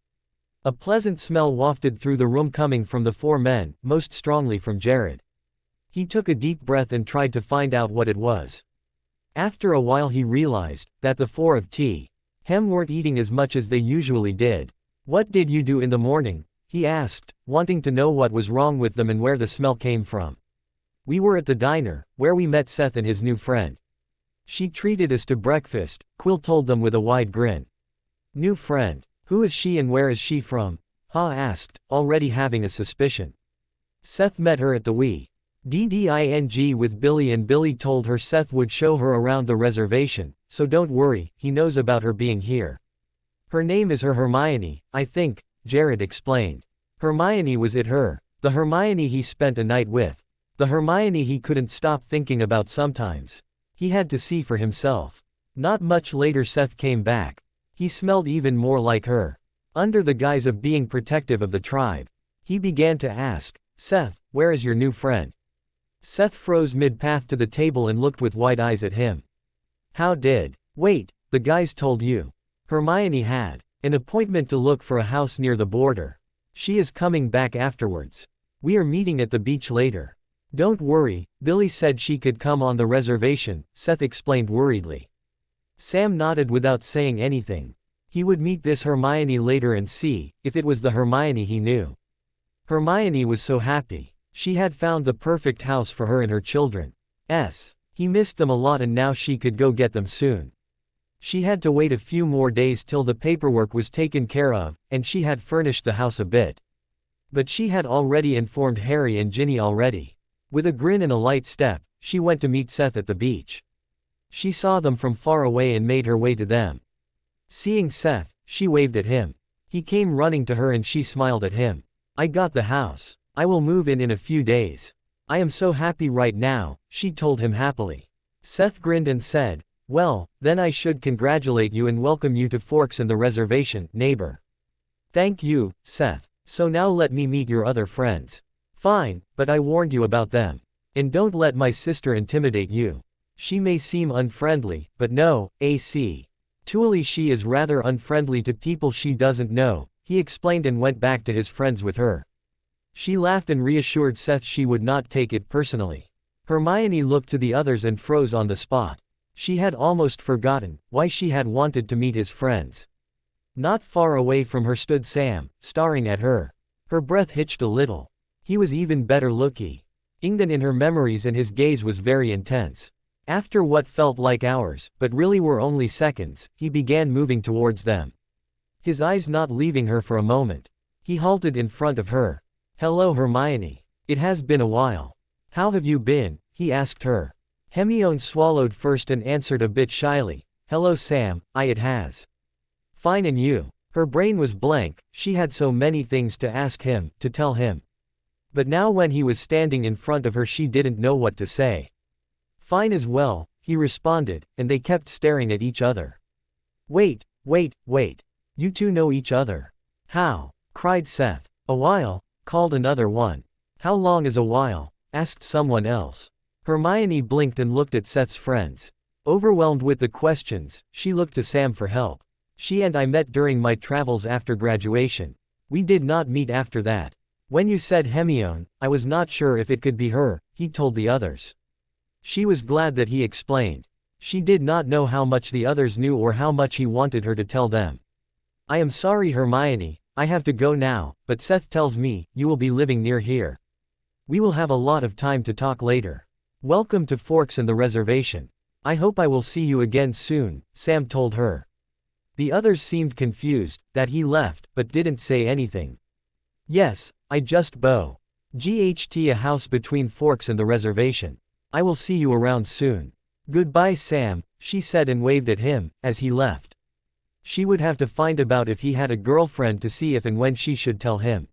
A pleasant smell wafted through the room coming from the 4 men, most strongly from Jared. He took a deep breath and tried to find out what it was. After a while he realized that the 4 of him weren't eating as much as they usually did. "What did you do in the morning?" he asked, wanting to know what was wrong with them and where the smell came from. "We were at the diner, where we met Seth and his new friend. She treated us to breakfast," Quill told them with a wide grin. "New friend? Who is she and where is she from?" Ha asked, already having a suspicion. "Seth met her at the Ding with Billy and Billy told her Seth would show her around the reservation, so don't worry, he knows about her being here. Her name is Hermione, I think," Jared explained. Hermione was the Hermione he spent a night with. The Hermione he couldn't stop thinking about sometimes. He had to see for himself. Not much later Seth came back. He smelled even more like her. Under the guise of being protective of the tribe, he began to ask, "Seth, where is your new friend?" Seth froze mid-path to the table and looked with wide eyes at him. Wait, the guys told you. Hermione had an appointment to look for a house near the border. She is coming back afterwards. We are meeting at the beach later. Don't worry, Billy said she could come on the reservation, Seth explained worriedly. Sam nodded without saying anything. He would meet this Hermione later and see if it was the Hermione he knew. Hermione was so happy. She had found the perfect house for her and her children. He missed them a lot and now she could go get them soon. She had to wait a few more days till the paperwork was taken care of, and she had furnished the house a bit. But she had already informed Harry and Ginny already. With a grin and a light step, she went to meet Seth at the beach. She saw them from far away and made her way to them. Seeing Seth, she waved at him. He came running to her and she smiled at him. I got the house. I will move in a few days. I am so happy right now, she told him happily. Seth grinned and said, well, then I should congratulate you and welcome you to Forks and the reservation, neighbor. Thank you, Seth. So now let me meet your other friends. Fine, but I warned you about them. And don't let my sister intimidate you. She may seem unfriendly, but no, Actually she is rather unfriendly to people she doesn't know, he explained and went back to his friends with her. She laughed and reassured Seth she would not take it personally. Hermione looked to the others and froze on the spot. She had almost forgotten why she had wanted to meet his friends. Not far away from her stood Sam, staring at her. Her breath hitched a little. He was even better looking than in her memories and his gaze was very intense. After what felt like hours, but really were only seconds, he began moving towards them. His eyes not leaving her for a moment. He halted in front of her. Hello Hermione. It has been a while. How have you been? He asked her. Hermione swallowed first and answered a bit shyly. Hello Sam, it has. Fine and you? Her brain was blank, she had so many things to ask him, to tell him. But now when he was standing in front of her she didn't know what to say. Fine as well, he responded, and they kept staring at each other. Wait. You two know each other. How? Cried Seth. A while, called another one. How long is a while? Asked someone else. Hermione blinked and looked at Seth's friends. Overwhelmed with the questions, she looked to Sam for help. She and I met during my travels after graduation. We did not meet after that. When you said Hermione, I was not sure if it could be her, he told the others. She was glad that he explained. She did not know how much the others knew or how much he wanted her to tell them. I am sorry Hermione, I have to go now, but Seth tells me, you will be living near here. We will have a lot of time to talk later. Welcome to Forks and the reservation. I hope I will see you again soon, Sam told her. The others seemed confused, that he left, but didn't say anything. Yes, I just GHT a house between Forks and the reservation. I will see you around soon. Goodbye Sam, she said and waved at him, as he left. She would have to find out if he had a girlfriend to see if and when she should tell him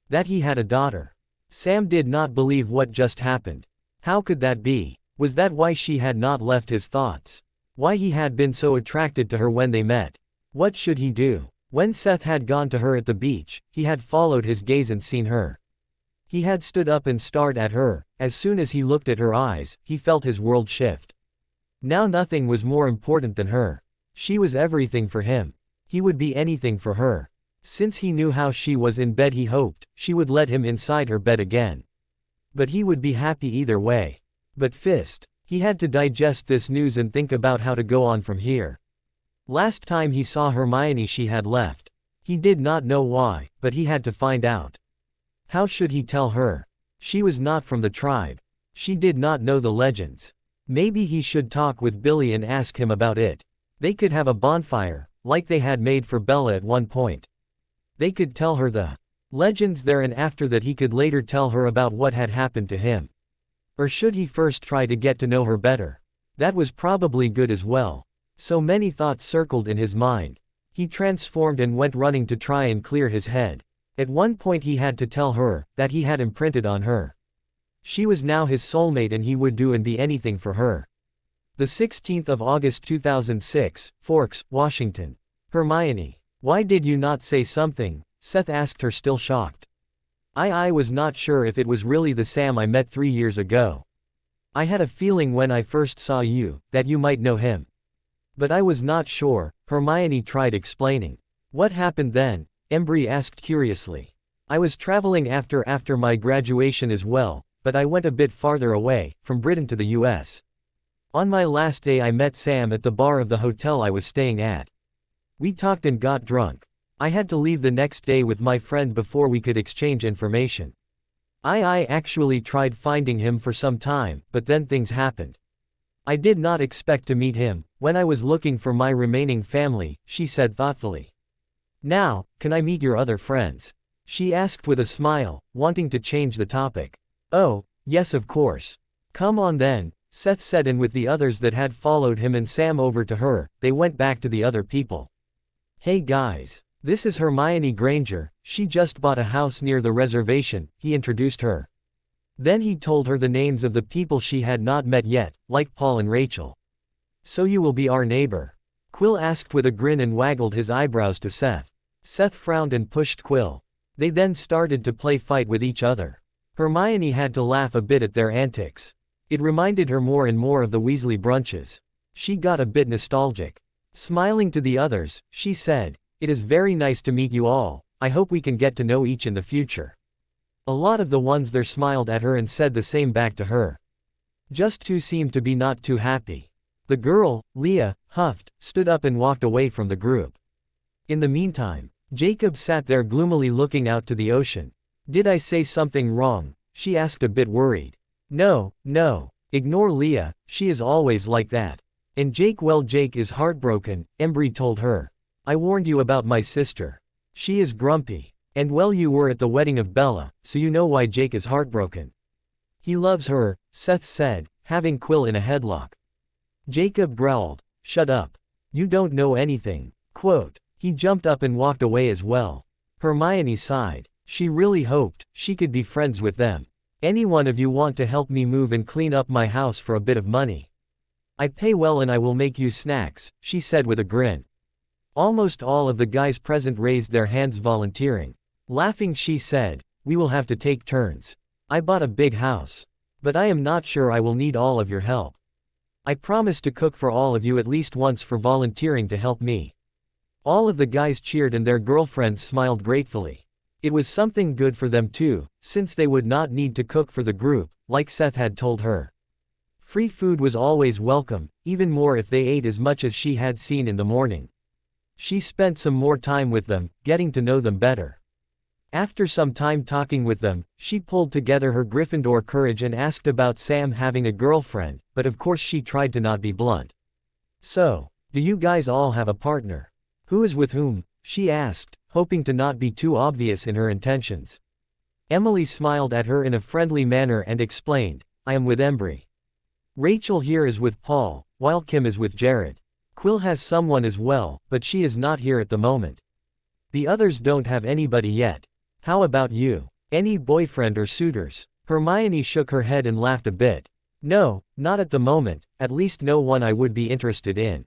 that he had a daughter. Sam did not believe what just happened. How could that be? Was that why she had not left his thoughts? Why he had been so attracted to her when they met? What should he do? When Seth had gone to her at the beach, he had followed his gaze and seen her. He had stood up and stared at her. As soon as he looked at her eyes, he felt his world shift. Now nothing was more important than her. She was everything for him. He would be anything for her. Since he knew how she was in bed he hoped she would let him inside her bed again. But he would be happy either way. But he had to digest this news and think about how to go on from here. Last time he saw Hermione she had left. He did not know why, but he had to find out. How should he tell her? She was not from the tribe. She did not know the legends. Maybe he should talk with Billy and ask him about it. They could have a bonfire, like they had made for Bella at one point. They could tell her the legends there and after that he could later tell her about what had happened to him. Or should he first try to get to know her better? That was probably good as well. So many thoughts circled in his mind. He transformed and went running to try and clear his head. At one point he had to tell her that he had imprinted on her. She was now his soulmate and he would do and be anything for her. The 16th of August 2006, Forks, Washington. Hermione. Why did you not say something? Seth asked her still shocked. I was not sure if it was really the Sam I met 3 years ago. I had a feeling when I first saw you, that you might know him. But I was not sure, Hermione tried explaining. What happened then? Embry asked curiously. I was traveling after my graduation as well, but I went a bit farther away, from Britain to the US. On my last day I met Sam at the bar of the hotel I was staying at. We talked and got drunk. I had to leave the next day with my friend before we could exchange information. I actually tried finding him for some time, but then things happened. I did not expect to meet him, when I was looking for my remaining family, she said thoughtfully. Now, can I meet your other friends? She asked with a smile, wanting to change the topic. Oh, yes of course. Come on then, Seth said, and with the others that had followed him and Sam over to her, they went back to the other people. Hey guys. This is Hermione Granger, she just bought a house near the reservation, he introduced her. Then he told her the names of the people she had not met yet, like Paul and Rachel. So you will be our neighbor? Quill asked with a grin and waggled his eyebrows to Seth. Seth frowned and pushed Quill. They then started to play fight with each other. Hermione had to laugh a bit at their antics. It reminded her more and more of the Weasley brunches. She got a bit nostalgic. Smiling to the others, she said, "It is very nice to meet you all, I hope we can get to know each in the future." A lot of the ones there smiled at her and said the same back to her. Just two seemed to be not too happy. The girl, Leah, huffed, stood up and walked away from the group. In the meantime, Jacob sat there gloomily looking out to the ocean. "Did I say something wrong?" she asked a bit worried. No, ignore Leah, she is always like that. And Jake is heartbroken, Embry told her. "I warned you about my sister. She is grumpy. And you were at the wedding of Bella, so you know why Jake is heartbroken." "He loves her," Seth said, having Quill in a headlock. Jacob growled, "Shut up. You don't know anything." He jumped up and walked away as well. Hermione sighed. She really hoped she could be friends with them. "Any one of you want to help me move and clean up my house for a bit of money? I pay well and I will make you snacks," she said with a grin. Almost all of the guys present raised their hands volunteering. Laughing she said, "We will have to take turns. I bought a big house. But I am not sure I will need all of your help. I promise to cook for all of you at least once for volunteering to help me." All of the guys cheered and their girlfriends smiled gratefully. It was something good for them too, since they would not need to cook for the group, like Seth had told her. Free food was always welcome, even more if they ate as much as she had seen in the morning. She spent some more time with them, getting to know them better. After some time talking with them, she pulled together her Gryffindor courage and asked about Sam having a girlfriend, but of course she tried to not be blunt. "So, do you guys all have a partner? Who is with whom?" she asked, hoping to not be too obvious in her intentions. Emily smiled at her in a friendly manner and explained, "I am with Embry. Rachel here is with Paul, while Kim is with Jared. Quill has someone as well, but she is not here at the moment. The others don't have anybody yet. How about you? Any boyfriend or suitors?" Hermione shook her head and laughed a bit. "No, not at the moment, at least no one I would be interested in.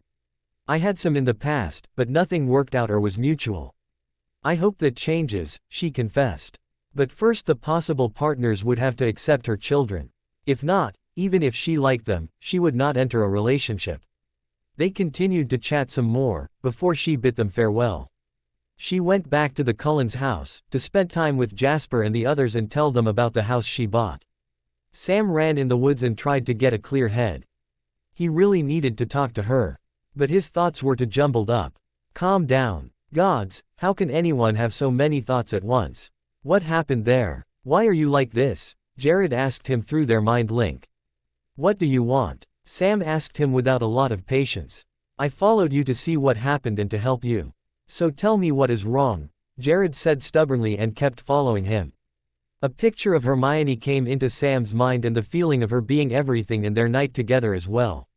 I had some in the past, but nothing worked out or was mutual. I hope that changes," she confessed. But first the possible partners would have to accept her children. If not, even if she liked them, she would not enter a relationship. They continued to chat some more, before she bid them farewell. She went back to the Cullens' house, to spend time with Jasper and the others and tell them about the house she bought. Sam ran in the woods and tried to get a clear head. He really needed to talk to her. But his thoughts were too jumbled up. "Calm down. Gods, how can anyone have so many thoughts at once? What happened there? Why are you like this?" Jared asked him through their mind link. "What do you want?" Sam asked him without a lot of patience. "I followed you to see what happened and to help you. So tell me what is wrong," Jared said stubbornly and kept following him. A picture of Hermione came into Sam's mind and the feeling of her being everything in their night together as well.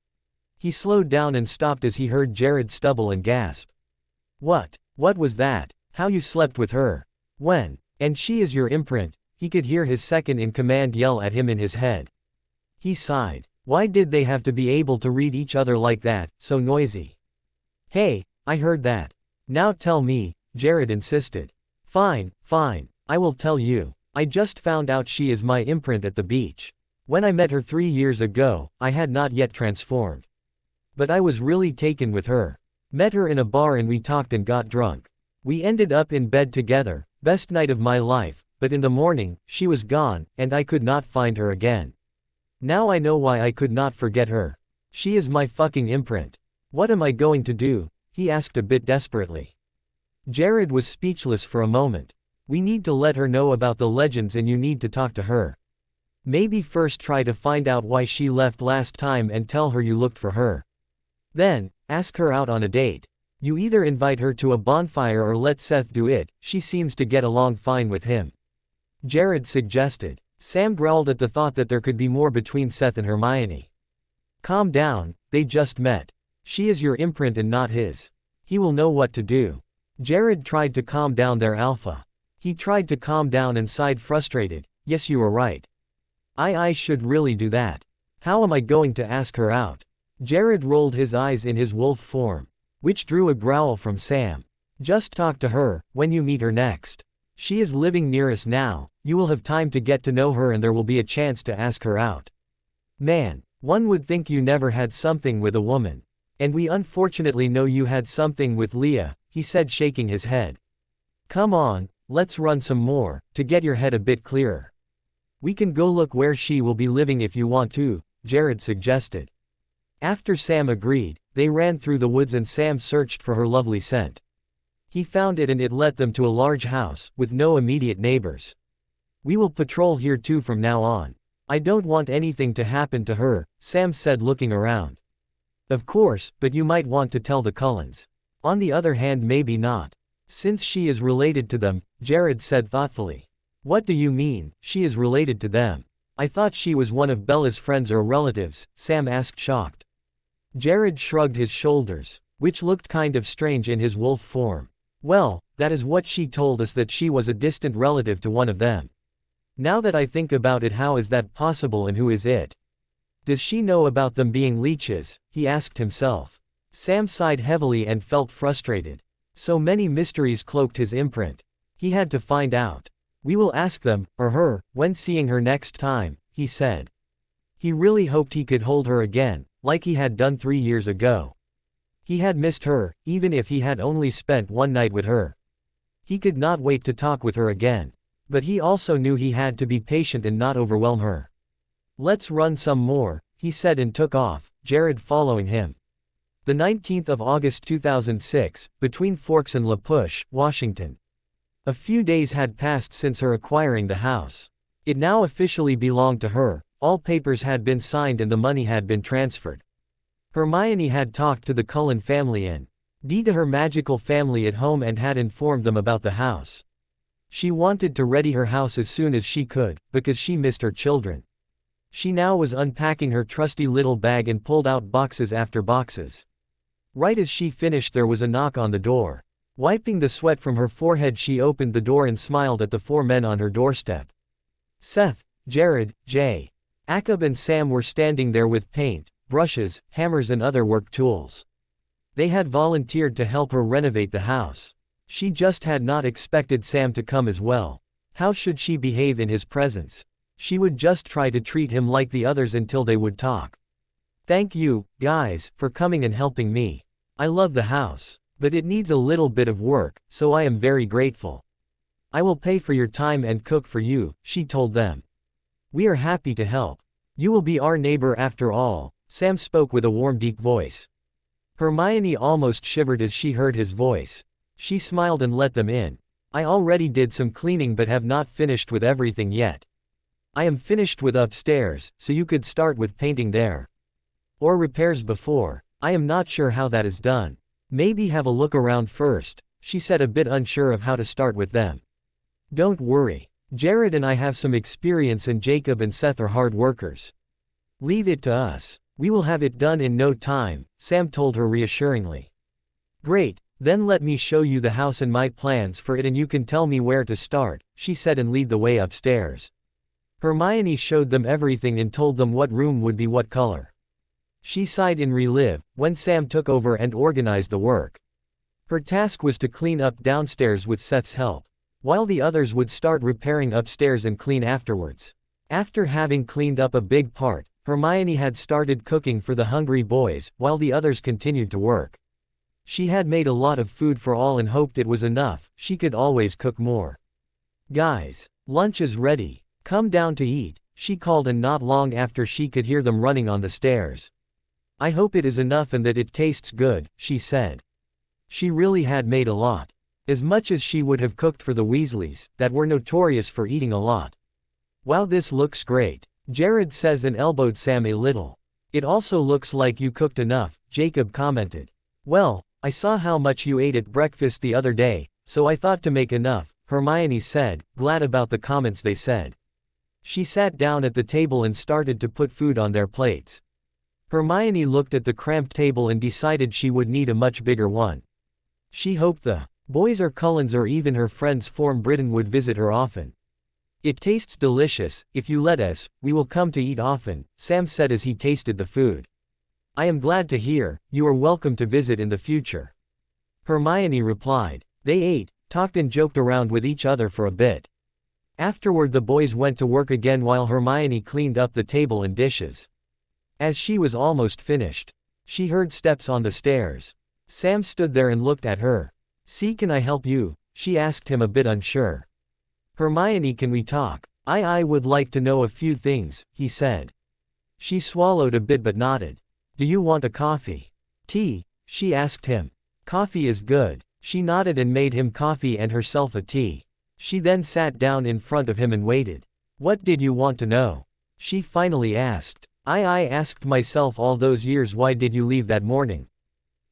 He slowed down and stopped as he heard Jared stumble and gasp. What was that? How you slept with her? When? And she is your imprint," he could hear his second-in-command yell at him in his head. He sighed. Why did they have to be able to read each other like that, so noisy? "Hey, I heard that. Now tell me," Jared insisted. Fine, I will tell you. I just found out she is my imprint at the beach. When I met her 3 years ago, I had not yet transformed. But I was really taken with her. Met her in a bar and we talked and got drunk. We ended up in bed together, best night of my life, but in the morning, she was gone, and I could not find her again. Now I know why I could not forget her. She is my fucking imprint. What am I going to do? He asked a bit desperately. Jared was speechless for a moment. We need to let her know about the legends and you need to talk to her. Maybe first try to find out why she left last time and tell her you looked for her. Then, ask her out on a date. You either invite her to a bonfire or let Seth do it, she seems to get along fine with him. Jared suggested. Sam growled at the thought that there could be more between Seth and Hermione. Calm down, they just met. She is your imprint and not his. He will know what to do. Jared tried to calm down their alpha. He tried to calm down and sighed frustrated. Yes, you are right. I should really do that. How am I going to ask her out? Jared rolled his eyes in his wolf form, which drew a growl from Sam. Just talk to her, when you meet her next. She is living near us now, you will have time to get to know her and there will be a chance to ask her out. Man, one would think you never had something with a woman. And we unfortunately know you had something with Leah, he said shaking his head. Come on, let's run some more, to get your head a bit clearer. We can go look where she will be living if you want to, Jared suggested. After Sam agreed, they ran through the woods and Sam searched for her lovely scent. He found it and it led them to a large house, with no immediate neighbors. We will patrol here too from now on. I don't want anything to happen to her, Sam said looking around. Of course, but you might want to tell the Cullens. On the other hand maybe not. Since she is related to them, Jared said thoughtfully. What do you mean, she is related to them? I thought she was one of Bella's friends or relatives, Sam asked shocked. Jared shrugged his shoulders, which looked kind of strange in his wolf form. Well, that is what she told us, that she was a distant relative to one of them. Now that I think about it, how is that possible and who is it? Does she know about them being leeches? He asked himself. Sam sighed heavily and felt frustrated. So many mysteries cloaked his imprint. He had to find out. We will ask them, or her, when seeing her next time, he said. He really hoped he could hold her again, like he had done 3 years ago. He had missed her, even if he had only spent one night with her. He could not wait to talk with her again. But he also knew he had to be patient and not overwhelm her. Let's run some more, he said and took off, Jared following him. The 19th of August 2006, between Forks and La Push, Washington. A few days had passed since her acquiring the house. It now officially belonged to her, all papers had been signed and the money had been transferred. Hermione had talked to the Cullen family and to her magical family at home and had informed them about the house. She wanted to ready her house as soon as she could, because she missed her children. She now was unpacking her trusty little bag and pulled out boxes after boxes. Right as she finished there was a knock on the door. Wiping the sweat from her forehead she opened the door and smiled at the 4 men on her doorstep. Seth, Jared, Jay, Akab and Sam were standing there with paint, brushes, hammers and other work tools. They had volunteered to help her renovate the house. She just had not expected Sam to come as well. How should she behave in his presence? She would just try to treat him like the others until they would talk. Thank you, guys, for coming and helping me. I love the house. But it needs a little bit of work, so I am very grateful. I will pay for your time and cook for you, she told them. We are happy to help. You will be our neighbor after all, Sam spoke with a warm deep voice. Hermione almost shivered as she heard his voice. She smiled and let them in. I already did some cleaning but have not finished with everything yet. I am finished with upstairs, so you could start with painting there. Or repairs before. I am not sure how that is done. Maybe have a look around first, she said a bit unsure of how to start with them. Don't worry. Jared and I have some experience and Jacob and Seth are hard workers. Leave it to us. We will have it done in no time, Sam told her reassuringly. Great, then let me show you the house and my plans for it and you can tell me where to start, she said and lead the way upstairs. Hermione showed them everything and told them what room would be what color. She sighed in relief when Sam took over and organized the work. Her task was to clean up downstairs with Seth's help, while the others would start repairing upstairs and clean afterwards. After having cleaned up a big part, Hermione had started cooking for the hungry boys, while the others continued to work. She had made a lot of food for all and hoped it was enough, she could always cook more. Guys, Lunch is ready. Come down to eat, she called, and not long after she could hear them running on the stairs. I hope it is enough and that it tastes good, she said. She really had made a lot. As much as she would have cooked for the Weasleys, that were notorious for eating a lot. Wow, this looks great, Jared says and elbowed Sam a little. It also looks like you cooked enough, Jacob commented. Well, I saw how much you ate at breakfast the other day, so I thought to make enough, Hermione said, glad about the comments they said. She sat down at the table and started to put food on their plates. Hermione looked at the cramped table and decided she would need a much bigger one. She hoped the boys or Cullens or even her friends from Britain would visit her often. It tastes delicious, if you let us, we will come to eat often, Sam said as he tasted the food. I am glad to hear, you are welcome to visit in the future. Hermione replied. They ate, talked and joked around with each other for a bit. Afterward the boys went to work again while Hermione cleaned up the table and dishes. As she was almost finished, she heard steps on the stairs. Sam stood there and looked at her. See, can I help you? She asked him, a bit unsure. Hermione, can we talk? I would like to know a few things, he said. She swallowed a bit but nodded. Do you want a coffee? Tea? She asked him. Coffee is good. She nodded and made him coffee and herself a tea. She then sat down in front of him and waited. What did you want to know? She finally asked. I asked myself all those years, why did you leave that morning?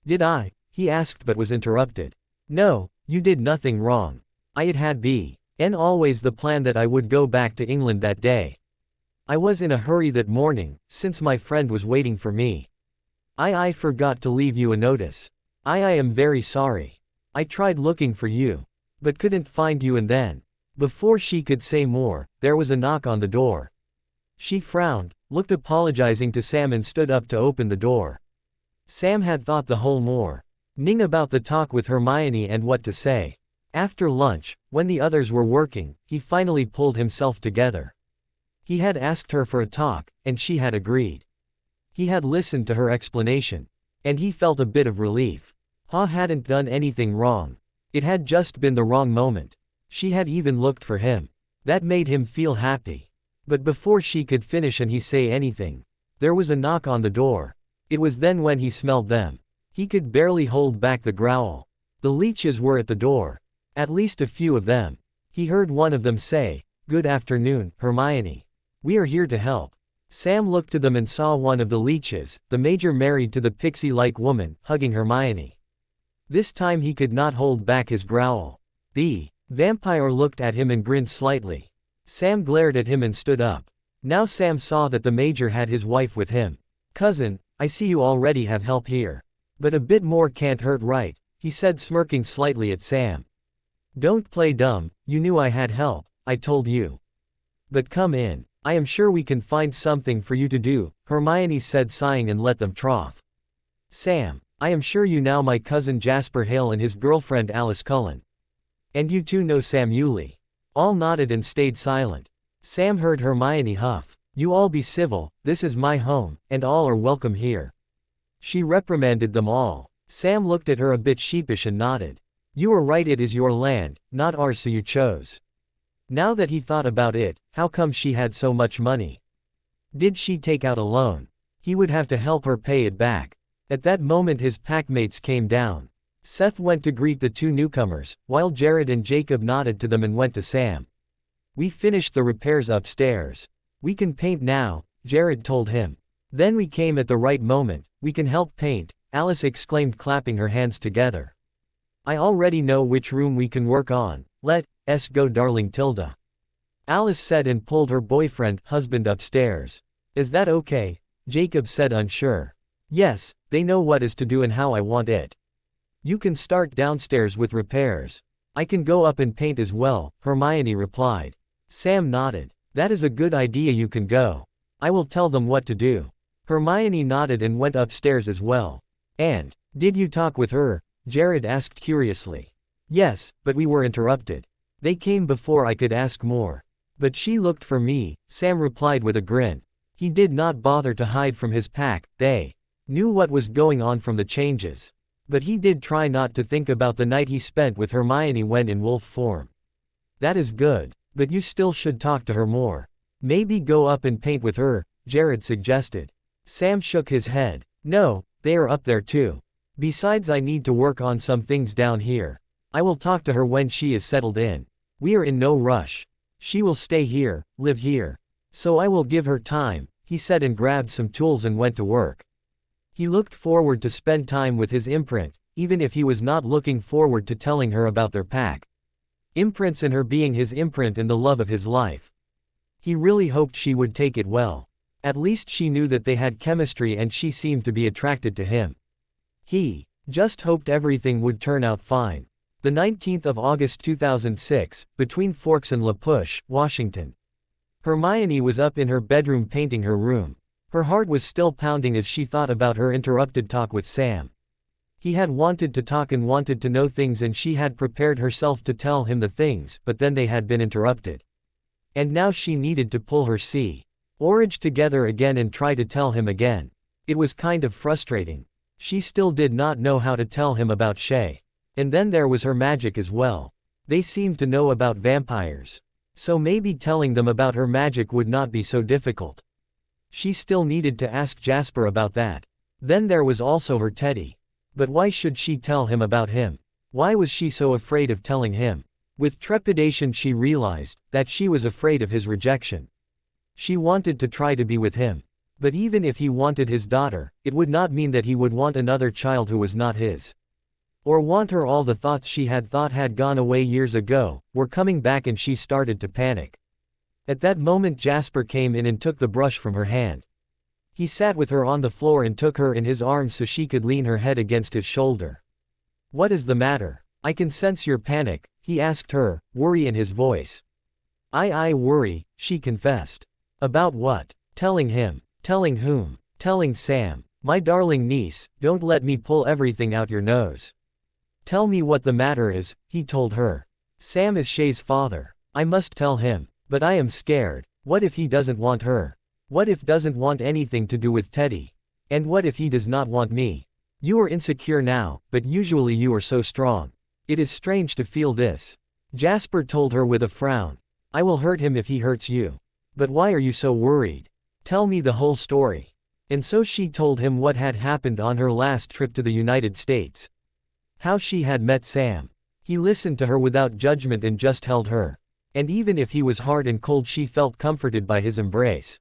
Did I? He asked but was interrupted. No, you did nothing wrong. It had been always the plan that I would go back to England that day. I was in a hurry that morning, since my friend was waiting for me. I forgot to leave you a notice. I am very sorry. I tried looking for you, but couldn't find you, and then, before she could say more, there was a knock on the door. She frowned, looked apologizing to Sam and stood up to open the door. Sam had thought the whole morning about the talk with Hermione and what to say. After lunch, when the others were working, he finally pulled himself together. He had asked her for a talk, and she had agreed. He had listened to her explanation, and he felt a bit of relief. Ha hadn't done anything wrong. It had just been the wrong moment. She had even looked for him. That made him feel happy. But before she could finish and he say anything, there was a knock on the door. It was then when he smelled them. He could barely hold back the growl. The leeches were at the door. At least a few of them. He heard one of them say, "Good afternoon, Hermione. We are here to help." Sam looked to them and saw one of the leeches, the major married to the pixie-like woman, hugging Hermione. This time he could not hold back his growl. The vampire looked at him and grinned slightly. Sam glared at him and stood up. Now Sam saw that the major had his wife with him. "Cousin, I see you already have help here. But a bit more can't hurt, right?" he said, smirking slightly at Sam. "Don't play dumb, you knew I had help, I told you. But come in. I am sure we can find something for you to do," Hermione said, sighing, and let them trough. "Sam, I am sure you know my cousin Jasper Hale and his girlfriend Alice Cullen. And you too know Sam Yulee." All nodded and stayed silent. Sam heard Hermione huff. "You all be civil, this is my home, and all are welcome here." She reprimanded them all. Sam looked at her a bit sheepish and nodded. "You are right, it is your land, not ours, so you chose." Now that he thought about it, how come she had so much money? Did she take out a loan? He would have to help her pay it back. At that moment his packmates came down. Seth went to greet the two newcomers, while Jared and Jacob nodded to them and went to Sam. "We finished the repairs upstairs. We can paint now," Jared told him. "Then we came at the right moment, we can help paint," Alice exclaimed, clapping her hands together. "I already know which room we can work on. Let's go, darling Tilda," Alice said, and pulled her husband upstairs. "Is that okay?" Jacob said, unsure. "Yes, they know what is to do and how I want it. You can start downstairs with repairs. I can go up and paint as well," Hermione replied. Sam nodded. "That is a good idea, you can go. I will tell them what to do." Hermione nodded and went upstairs as well. "And, did you talk with her?" Jared asked curiously. "Yes, but we were interrupted. They came before I could ask more. But she looked for me," Sam replied with a grin. He did not bother to hide from his pack. They knew what was going on from the changes. But he did try not to think about the night he spent with Hermione when in wolf form. "That is good. But you still should talk to her more. Maybe go up and paint with her, Jared suggested. Sam shook his head. No, they are up there too. Besides, I need to work on some things down here. I will talk to her when she is settled in. We are in no rush. She will stay here, live here. So I will give her time, he said, and grabbed some tools and went to work. He looked forward to spend time with his imprint, even if he was not looking forward to telling her about their pack. Imprints and her being his imprint and the love of his life. He really hoped she would take it well. At least she knew that they had chemistry and she seemed to be attracted to him. He just hoped everything would turn out fine. The 19th of August 2006, between Forks and La Push, Washington. Hermione was up in her bedroom painting her room. Her heart was still pounding as she thought about her interrupted talk with Sam. He had wanted to talk and wanted to know things, and she had prepared herself to tell him the things, but then they had been interrupted. And now she needed to pull her courage together again and try to tell him again. It was kind of frustrating. She still did not know how to tell him about Shay. And then there was her magic as well. They seemed to know about vampires. So maybe telling them about her magic would not be so difficult. She still needed to ask Jasper about that. Then there was also her Teddy. But why should she tell him about him? Why was she so afraid of telling him? With trepidation she realized that she was afraid of his rejection. She wanted to try to be with him. But even if he wanted his daughter, it would not mean that he would want another child who was not his. Or want her. All the thoughts she had thought had gone away years ago were coming back, and she started to panic. At that moment Jasper came in and took the brush from her hand. He sat with her on the floor and took her in his arms so she could lean her head against his shoulder. What is the matter? I can sense your panic, he asked her, worry in his voice. I worry, she confessed. About what? Telling him. Telling whom? Telling Sam. My darling niece, don't let me pull everything out your nose. Tell me what the matter is, he told her. Sam is Shay's father. I must tell him. But I am scared. What if he doesn't want her? What if doesn't want anything to do with Teddy? And what if he does not want me? You are insecure now, but usually you are so strong. It is strange to feel this. Jasper told her with a frown. I will hurt him if he hurts you. But why are you so worried? Tell me the whole story. And so she told him what had happened on her last trip to the United States. How she had met Sam. He listened to her without judgment and just held her. And even if he was hard and cold, she felt comforted by his embrace.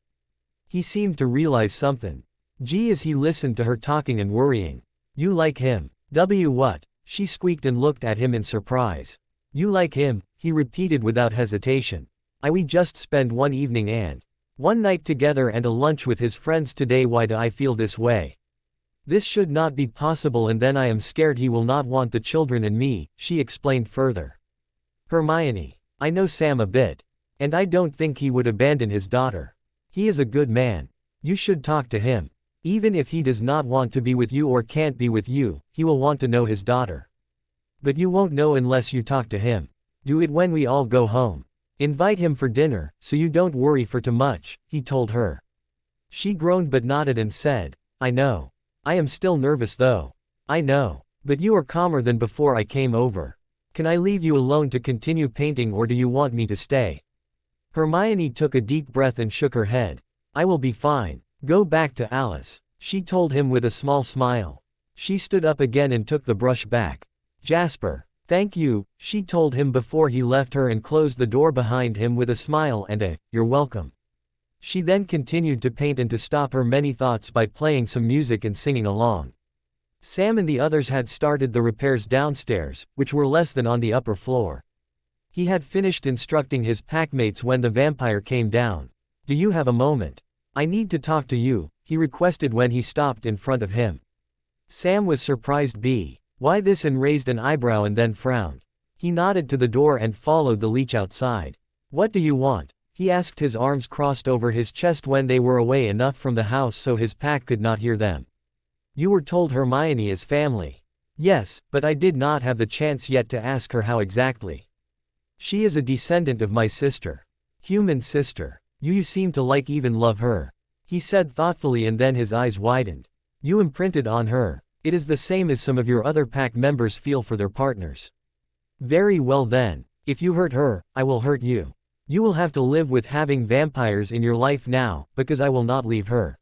He seemed to realize something. Gee, as he listened to her talking and worrying. You like him? What? She squeaked and looked at him in surprise. You like him? He repeated without hesitation. We just spent one evening and one night together and a lunch with his friends today. Why do I feel this way? This should not be possible, and then I am scared he will not want the children and me, she explained further. Hermione, I know Sam a bit. And I don't think he would abandon his daughter. He is a good man. You should talk to him. Even if he does not want to be with you or can't be with you, he will want to know his daughter. But you won't know unless you talk to him. Do it when we all go home. Invite him for dinner, so you don't worry for too much, he told her. She groaned but nodded and said, I know. I am still nervous though. I know. But you are calmer than before I came over. Can I leave you alone to continue painting, or do you want me to stay? Hermione took a deep breath and shook her head. I will be fine. Go back to Alice, she told him with a small smile. She stood up again and took the brush back. Jasper, thank you, she told him before he left her and closed the door behind him with a smile and a, you're welcome. She then continued to paint and to stop her many thoughts by playing some music and singing along. Sam and the others had started the repairs downstairs, which were less than on the upper floor. He had finished instructing his packmates when the vampire came down. Do you have a moment? I need to talk to you, he requested when he stopped in front of him. Sam was surprised. Why this, and raised an eyebrow and then frowned. He nodded to the door and followed the leech outside. What do you want? He asked, his arms crossed over his chest when they were away enough from the house so his pack could not hear them. You were told Hermione is family. Yes, but I did not have the chance yet to ask her how exactly. She is a descendant of my sister. Human sister. You seem to like, even love her. He said thoughtfully, and then his eyes widened. You imprinted on her. It is the same as some of your other pack members feel for their partners. Very well then. If you hurt her, I will hurt you. You will have to live with having vampires in your life now, because I will not leave her.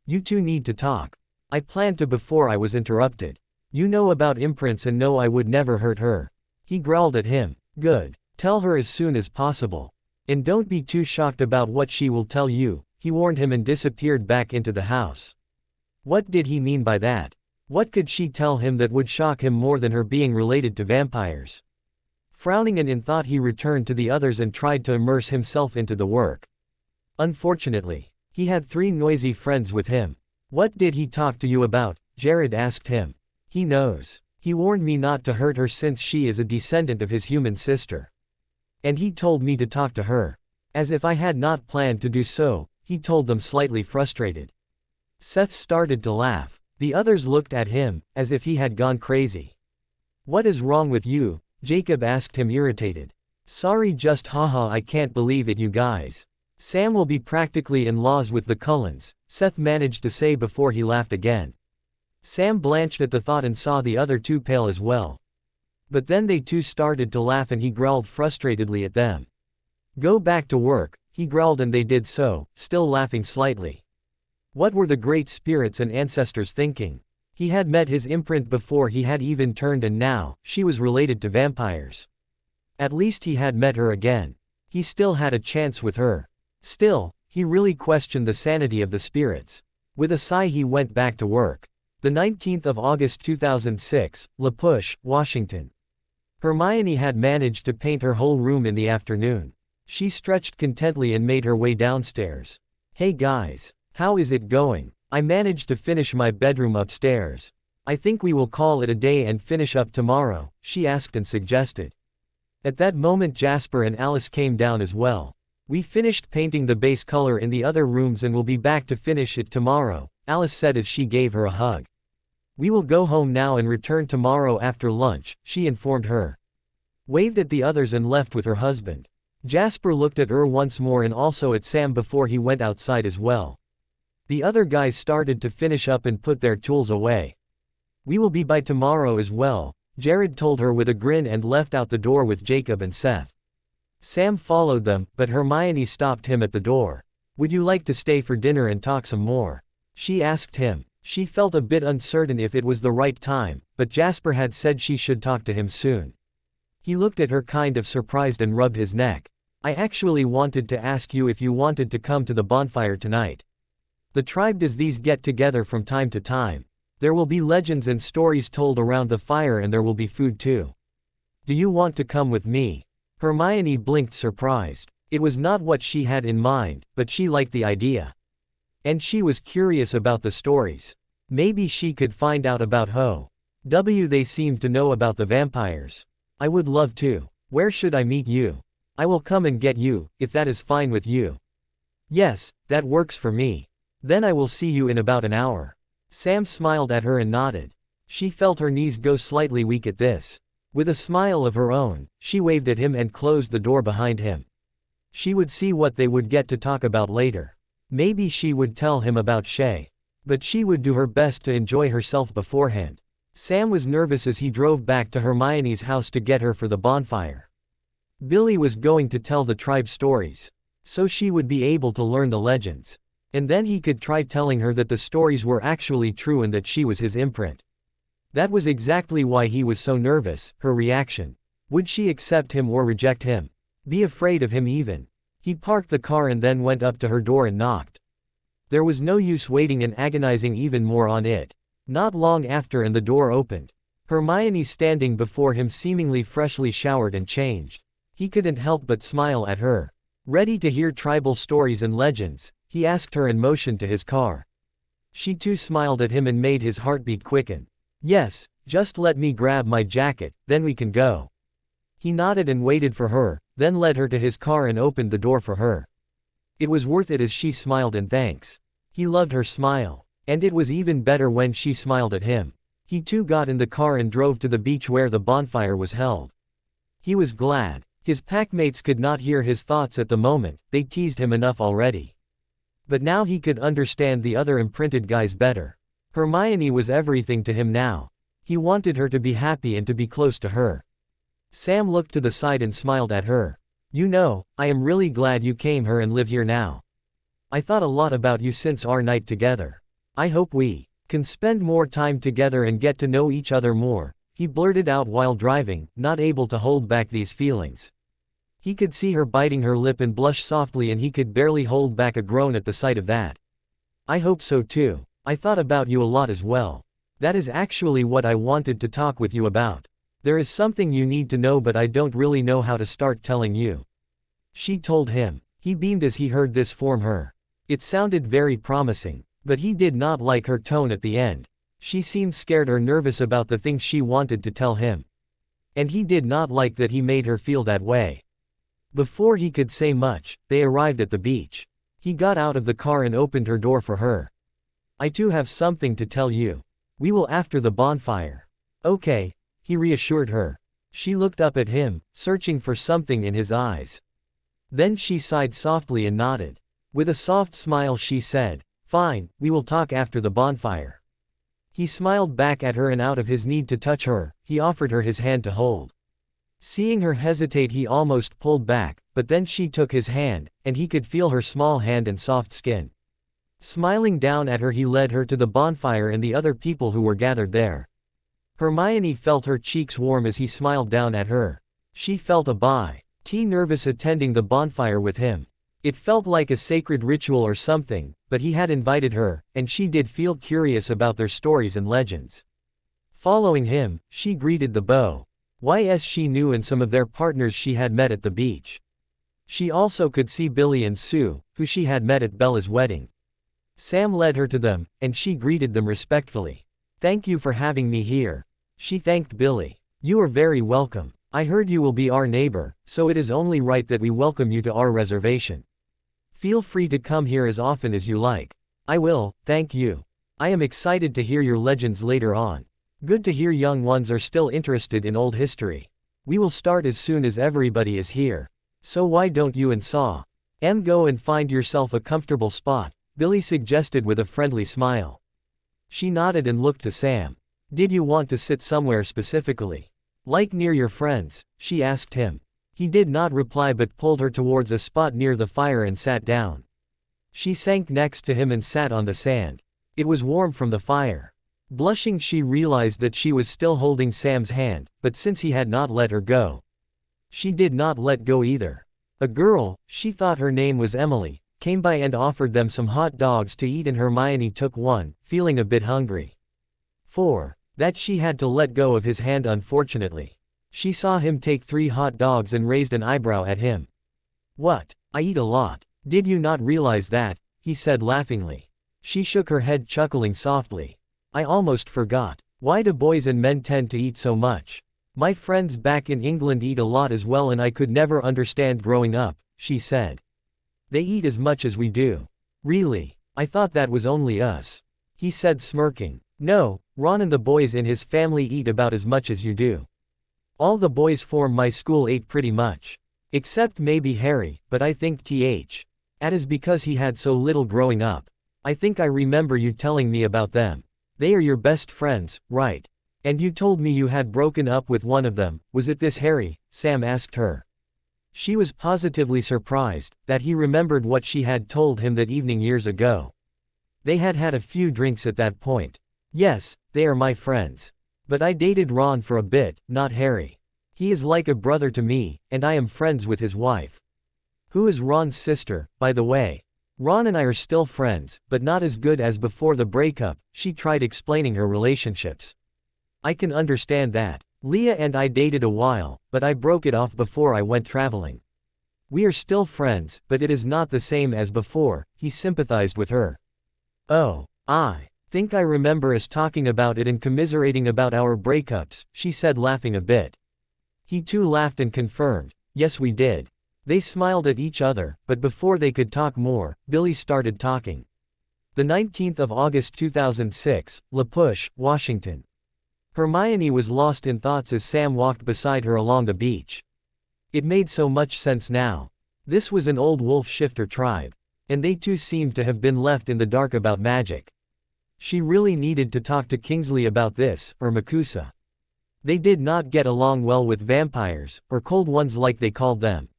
You two need to talk. I planned to before I was interrupted. You know about imprints and know I would never hurt her. He growled at him. Good. Tell her as soon as possible. And don't be too shocked about what she will tell you, he warned him and disappeared back into the house. What did he mean by that? What could she tell him that would shock him more than her being related to vampires? Frowning and in thought, he returned to the others and tried to immerse himself into the work. Unfortunately, he had 3 noisy friends with him. What did he talk to you about? Jared asked him. He knows. He warned me not to hurt her since she is a descendant of his human sister. And he told me to talk to her. As if I had not planned to do so, he told them, slightly frustrated. Seth started to laugh. The others looked at him, as if he had gone crazy. What is wrong with you? Jacob asked him, irritated. Sorry, just haha, I can't believe it, you guys. Sam will be practically in-laws with the Cullens, Seth managed to say before he laughed again. Sam blanched at the thought and saw the other 2 pale as well. But then they too started to laugh and he growled frustratedly at them. Go back to work, he growled, and they did so, still laughing slightly. What were the great spirits and ancestors thinking? He had met his imprint before he had even turned, and now, she was related to vampires. At least he had met her again. He still had a chance with her. Still, he really questioned the sanity of the spirits. With a sigh, he went back to work. The 19th of August 2006, La Push, Washington. Hermione had managed to paint her whole room in the afternoon. She stretched contentedly and made her way downstairs. Hey guys. How is it going? I managed to finish my bedroom upstairs. I think we will call it a day and finish up tomorrow, she asked and suggested. At that moment Jasper and Alice came down as well. We finished painting the base color in the other rooms and will be back to finish it tomorrow, Alice said as she gave her a hug. We will go home now and return tomorrow after lunch, she informed her. Waved at the others and left with her husband. Jasper looked at her once more and also at Sam before he went outside as well. The other guys started to finish up and put their tools away. We will be by tomorrow as well, Jared told her with a grin and left out the door with Jacob and Seth. Sam followed them, but Hermione stopped him at the door. Would you like to stay for dinner and talk some more? She asked him. She felt a bit uncertain if it was the right time, but Jasper had said she should talk to him soon. He looked at her kind of surprised and rubbed his neck. I actually wanted to ask you if you wanted to come to the bonfire tonight. The tribe does these get together from time to time. There will be legends and stories told around the fire and there will be food too. Do you want to come with me? Hermione blinked, surprised. It was not what she had in mind, but she liked the idea. And she was curious about the stories. Maybe she could find out about they seemed to know about the vampires. I would love to. Where should I meet you? I will come and get you, if that is fine with you. Yes, that works for me. Then I will see you in about an hour. Sam smiled at her and nodded. She felt her knees go slightly weak at this. With a smile of her own, she waved at him and closed the door behind him. She would see what they would get to talk about later. Maybe she would tell him about Shay. But she would do her best to enjoy herself beforehand. Sam was nervous as he drove back to Hermione's house to get her for the bonfire. Billy was going to tell the tribe stories. So she would be able to learn the legends. And then he could try telling her that the stories were actually true and that she was his imprint. That was exactly why he was so nervous, her reaction. Would she accept him or reject him? Be afraid of him even? He parked the car and then went up to her door and knocked. There was no use waiting and agonizing even more on it. Not long after and the door opened. Hermione standing before him seemingly freshly showered and changed. He couldn't help but smile at her. Ready to hear tribal stories and legends, he asked her and motioned to his car. She too smiled at him and made his heartbeat quicken. Yes, just let me grab my jacket, then we can go. He nodded and waited for her, then led her to his car and opened the door for her. It was worth it as she smiled in thanks. He loved her smile. And it was even better when she smiled at him. He too got in the car and drove to the beach where the bonfire was held. He was glad. His packmates could not hear his thoughts at the moment, they teased him enough already. But now he could understand the other imprinted guys better. Hermione was everything to him now. He wanted her to be happy and to be close to her. Sam looked to the side and smiled at her. You know, I am really glad you came here and live here now. I thought a lot about you since our night together. I hope we can spend more time together and get to know each other more, he blurted out while driving, not able to hold back these feelings. He could see her biting her lip and blush softly, and he could barely hold back a groan at the sight of that. I hope so too. I thought about you a lot as well. That is actually what I wanted to talk with you about. There is something you need to know, but I don't really know how to start telling you. She told him. He beamed as he heard this from her. It sounded very promising, but he did not like her tone at the end. She seemed scared or nervous about the things she wanted to tell him. And he did not like that he made her feel that way. Before he could say much, they arrived at the beach. He got out of the car and opened her door for her. I too have something to tell you. We will after the bonfire. Okay, he reassured her. She looked up at him, searching for something in his eyes. Then she sighed softly and nodded. With a soft smile she said, Fine, we will talk after the bonfire. He smiled back at her, and out of his need to touch her, he offered her his hand to hold. Seeing her hesitate, he almost pulled back, but then she took his hand, and he could feel her small hand and soft skin. Smiling down at her, he led her to the bonfire and the other people who were gathered there. Hermione felt her cheeks warm as he smiled down at her. She felt a bit nervous attending the bonfire with him. It felt like a sacred ritual or something, but he had invited her, and she did feel curious about their stories and legends. Following him, she greeted the boys she knew and some of their partners she had met at the beach. She also could see Billy and Sue, who she had met at Bella's wedding. Sam led her to them, and she greeted them respectfully. Thank you for having me here. She thanked Billy. You are very welcome. I heard you will be our neighbor, so it is only right that we welcome you to our reservation. Feel free to come here as often as you like. I will, thank you. I am excited to hear your legends later on. Good to hear young ones are still interested in old history. We will start as soon as everybody is here. So why don't you and Sam go and find yourself a comfortable spot, Billy suggested with a friendly smile. She nodded and looked to Sam. Did you want to sit somewhere specifically? Like near your friends? She asked him. He did not reply but pulled her towards a spot near the fire and sat down. She sank next to him and sat on the sand. It was warm from the fire. Blushing, she realized that she was still holding Sam's hand, but since he had not let her go, she did not let go either. A girl, she thought her name was Emily, came by and offered them some hot dogs to eat, and Hermione took one, feeling a bit hungry. For that she had to let go of his hand unfortunately. She saw him take 3 hot dogs and raised an eyebrow at him. What? I eat a lot. Did you not realize that? He said laughingly. She shook her head, chuckling softly. I almost forgot. Why do boys and men tend to eat so much? My friends back in England eat a lot as well, and I could never understand growing up, she said. They eat as much as we do. Really? I thought that was only us. He said, smirking. No, Ron and the boys in his family eat about as much as you do. All the boys from my school ate pretty much. Except maybe Harry, but I think that is because he had so little growing up. I think I remember you telling me about them. They are your best friends, right? And you told me you had broken up with one of them. Was it this Harry? Sam asked her. She was positively surprised that he remembered what she had told him that evening years ago. They had had a few drinks at that point. Yes, they are my friends. But I dated Ron for a bit, not Harry. He is like a brother to me, and I am friends with his wife. Who is Ron's sister, by the way? Ron and I are still friends, but not as good as before the breakup. She tried explaining her relationships. I can understand that. Leah and I dated a while, but I broke it off before I went traveling. We are still friends, but it is not the same as before, he sympathized with her. Oh, I think I remember us talking about it and commiserating about our breakups, she said, laughing a bit. He too laughed and confirmed, yes we did. They smiled at each other, but before they could talk more, Billy started talking. The 19th of August 2006, La Push, Washington. Hermione was lost in thoughts as Sam walked beside her along the beach. It made so much sense now. This was an old wolf shifter tribe. And they too seemed to have been left in the dark about magic. She really needed to talk to Kingsley about this, or Makusa. They did not get along well with vampires, or cold ones like they called them.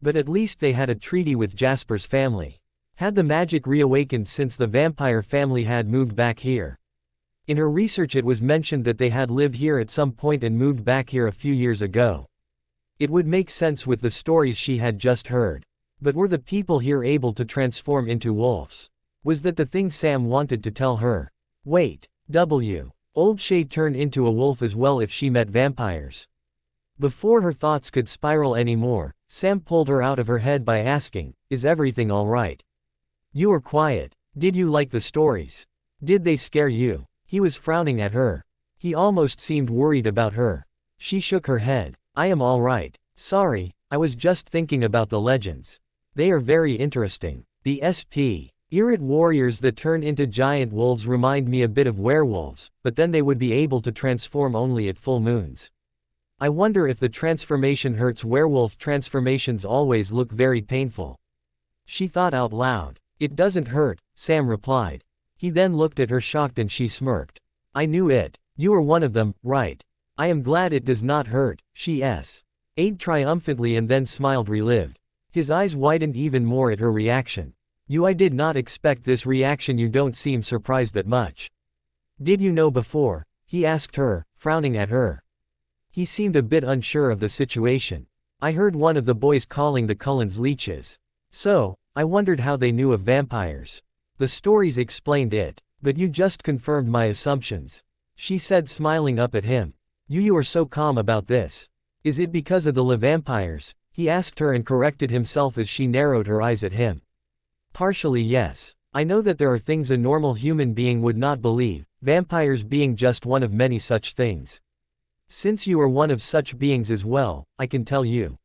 But at least they had a treaty with Jasper's family. Had the magic reawakened since the vampire family had moved back here? In her research it was mentioned that they had lived here at some point and moved back here a few years ago. It would make sense with the stories she had just heard. But were the people here able to transform into wolves? Was that the thing Sam wanted to tell her? Wait. Old Shay turned into a wolf as well if she met vampires. Before her thoughts could spiral anymore, Sam pulled her out of her head by asking, "Is everything alright? You are quiet. Did you like the stories? Did they scare you?" He was frowning at her. He almost seemed worried about her. She shook her head. "I am alright. Sorry, I was just thinking about the legends. They are very interesting. The Irid warriors that turn into giant wolves remind me a bit of werewolves, but then they would be able to transform only at full moons. I wonder if the transformation hurts. Werewolf transformations always look very painful." She thought out loud. "It doesn't hurt," Sam replied. He then looked at her shocked and she smirked. "I knew it. You are one of them, right? I am glad it does not hurt," she said triumphantly and then smiled relieved. His eyes widened even more at her reaction. I did not expect this reaction. You don't seem surprised that much. Did you know before?" he asked her, frowning at her. He seemed a bit unsure of the situation. "I heard one of the boys calling the Cullens leeches. So, I wondered how they knew of vampires. The stories explained it. But you just confirmed my assumptions," she said smiling up at him. You are so calm about this. Is it because of the vampires?" he asked her and corrected himself as she narrowed her eyes at him. "Partially yes. I know that there are things a normal human being would not believe, vampires being just one of many such things. Since you are one of such beings as well, I can tell you.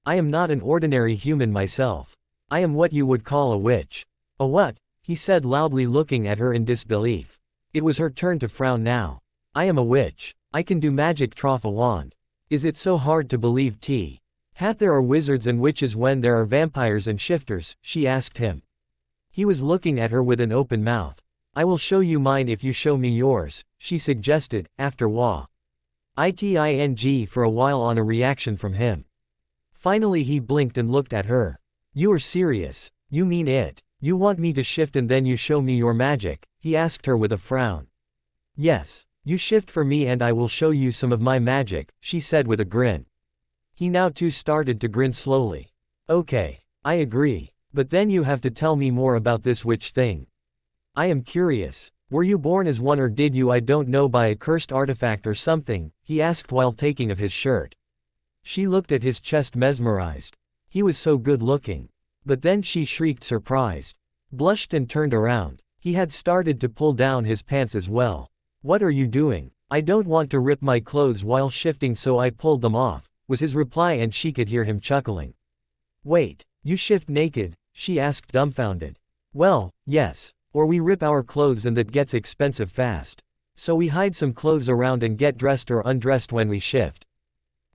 I am not an ordinary human myself. I am what you would call a witch." "A what?" he said loudly looking at her in disbelief. It was her turn to frown now. "I am a witch. I can do magic. Trough a wand. Is it so hard to believe? There are wizards and witches when there are vampires and shifters," she asked him. He was looking at her with an open mouth. "I will show you mine if you show me yours," she suggested, after waiting for a while on a reaction from him. Finally he blinked and looked at her. "You are serious? You mean it? You want me to shift and then you show me your magic?" he asked her with a frown. "Yes. You shift for me and I will show you some of my magic," she said with a grin. He now too started to grin slowly. "Okay. I agree. But then you have to tell me more about this witch thing. I am curious. Were you born as one or did you I don't know by a cursed artifact or something?" he asked while taking of his shirt. She looked at his chest mesmerized. He was so good looking. But then she shrieked surprised. Blushed and turned around. He had started to pull down his pants as well. "What are you doing?" "I don't want to rip my clothes while shifting so I pulled them off," was his reply and she could hear him chuckling. "Wait, you shift naked?" she asked dumbfounded. "Well, yes. Or we rip our clothes and that gets expensive fast. So we hide some clothes around and get dressed or undressed when we shift."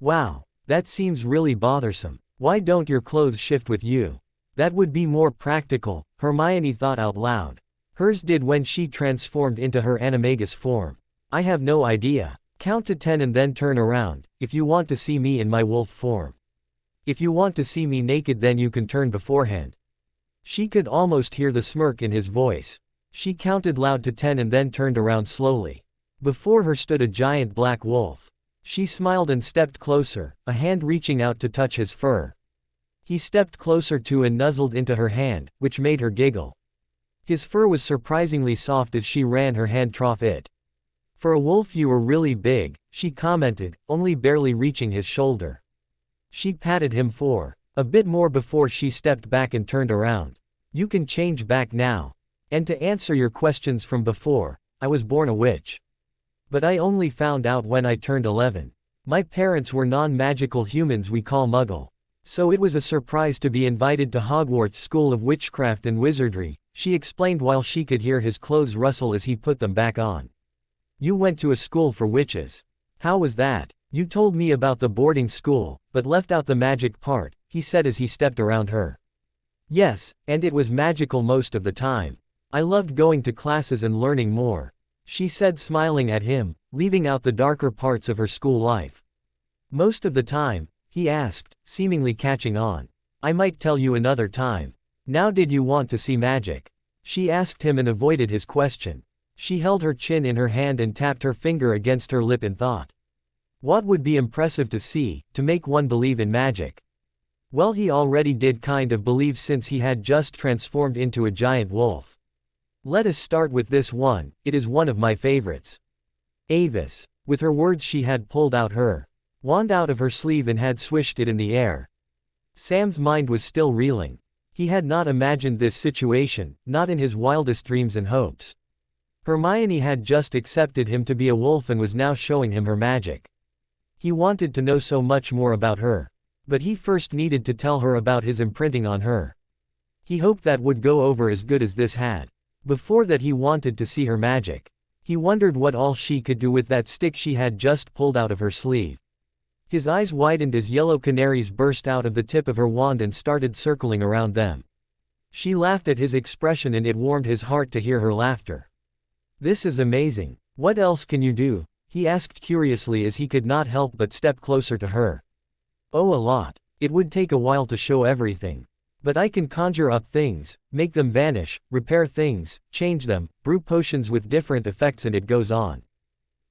"Wow, that seems really bothersome. Why don't your clothes shift with you? That would be more practical," Hermione thought out loud. Hers did when she transformed into her animagus form. "I have no idea. Count to 10 and then turn around, if you want to see me in my wolf form. If you want to see me naked then you can turn beforehand." She could almost hear the smirk in his voice. She counted loud to 10 and then turned around slowly. Before her stood a giant black wolf. She smiled and stepped closer, a hand reaching out to touch his fur. He stepped closer too and nuzzled into her hand, which made her giggle. His fur was surprisingly soft as she ran her hand through it. "For a wolf you were really big," she commented, only barely reaching his shoulder. She patted him for a bit more before she stepped back and turned around. "You can change back now. And to answer your questions from before, I was born a witch. But I only found out when I turned 11. My parents were non-magical humans we call Muggle. So it was a surprise to be invited to Hogwarts School of Witchcraft and Wizardry," she explained while she could hear his clothes rustle as he put them back on. "You went to a school for witches. How was that?" "You told me about the boarding school, but left out the magic part," he said as he stepped around her. "Yes, and it was magical most of the time. I loved going to classes and learning more," she said smiling at him, leaving out the darker parts of her school life. "Most of the time?" he asked, seemingly catching on. I might tell you another time. Now did you want to see magic? She asked him and avoided his question. She held her chin in her hand and tapped her finger against her lip in thought. What would be impressive to see, to make one believe in magic? Well, he already did kind of believe since he had just transformed into a giant wolf. Let us start with this one, it is one of my favorites. Avis. With her words she had pulled out her wand out of her sleeve and had swished it in the air. Sam's mind was still reeling. He had not imagined this situation, not in his wildest dreams and hopes. Hermione had just accepted him to be a wolf and was now showing him her magic. He wanted to know so much more about her. But he first needed to tell her about his imprinting on her. He hoped that would go over as good as this had. Before that he wanted to see her magic. He wondered what all she could do with that stick she had just pulled out of her sleeve. His eyes widened as yellow canaries burst out of the tip of her wand and started circling around them. She laughed at his expression and it warmed his heart to hear her laughter. This is amazing. What else can you do? He asked curiously as he could not help but step closer to her. Oh, a lot. It would take a while to show everything. But I can conjure up things, make them vanish, repair things, change them, brew potions with different effects, and it goes on.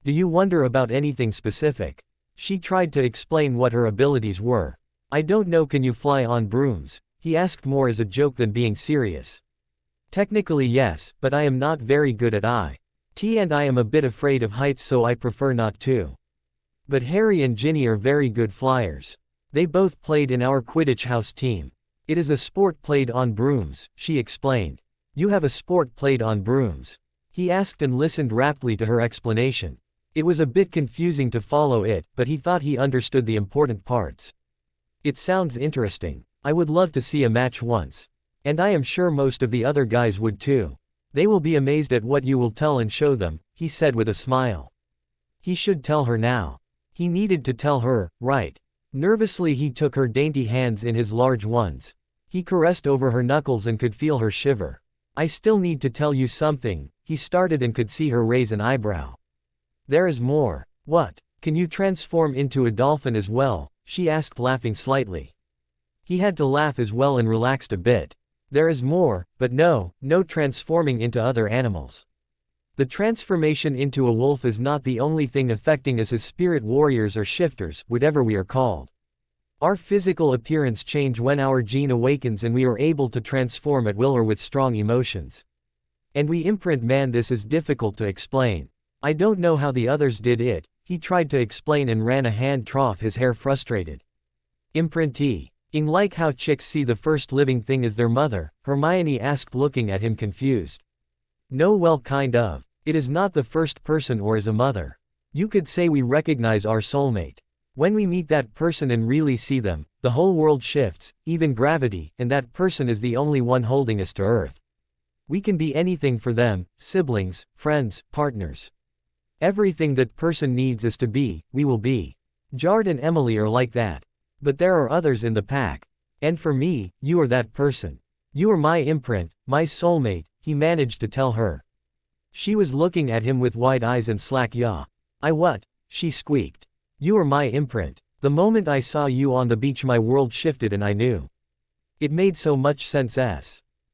Do you wonder about anything specific? She tried to explain what her abilities were. I don't know. Can you fly on brooms? He asked more as a joke than being serious. Technically yes, but I am not very good at it, and I am a bit afraid of heights, so I prefer not to. But Harry and Ginny are very good flyers. They both played in our Quidditch house team. It is a sport played on brooms, she explained. You have a sport played on brooms? He asked and listened raptly to her explanation. It was a bit confusing to follow it, but he thought he understood the important parts. It sounds interesting. I would love to see a match once. And I am sure most of the other guys would too. They will be amazed at what you will tell and show them, he said with a smile. He should tell her now. He needed to tell her, right? Nervously he took her dainty hands in his large ones. He caressed over her knuckles and could feel her shiver. I still need to tell you something, he started and could see her raise an eyebrow. There is more. What? Can you transform into a dolphin as well? She asked, laughing slightly. He had to laugh as well and relaxed a bit. There is more, but no transforming into other animals. The transformation into a wolf is not the only thing affecting us as spirit warriors or shifters, whatever we are called. Our physical appearance change when our gene awakens and we are able to transform at will or with strong emotions. And we imprint. Man, this is difficult to explain. I don't know how the others did it, he tried to explain and ran a hand trough his hair frustrated. Imprintee. Like how chicks see the first living thing as their mother, Hermione asked, looking at him confused. No, well, kind of. It is not the first person or as a mother. You could say we recognize our soulmate. When we meet that person and really see them, the whole world shifts, even gravity, and that person is the only one holding us to Earth. We can be anything for them, siblings, friends, partners. Everything that person needs us to be, we will be. Jard and Emily are like that. But there are others in the pack. And for me, you are that person. You are my imprint, my soulmate, he managed to tell her. She was looking at him with wide eyes and slack yaw. I what? She squeaked. You are my imprint. The moment I saw you on the beach my world shifted and I knew. It made so much sense.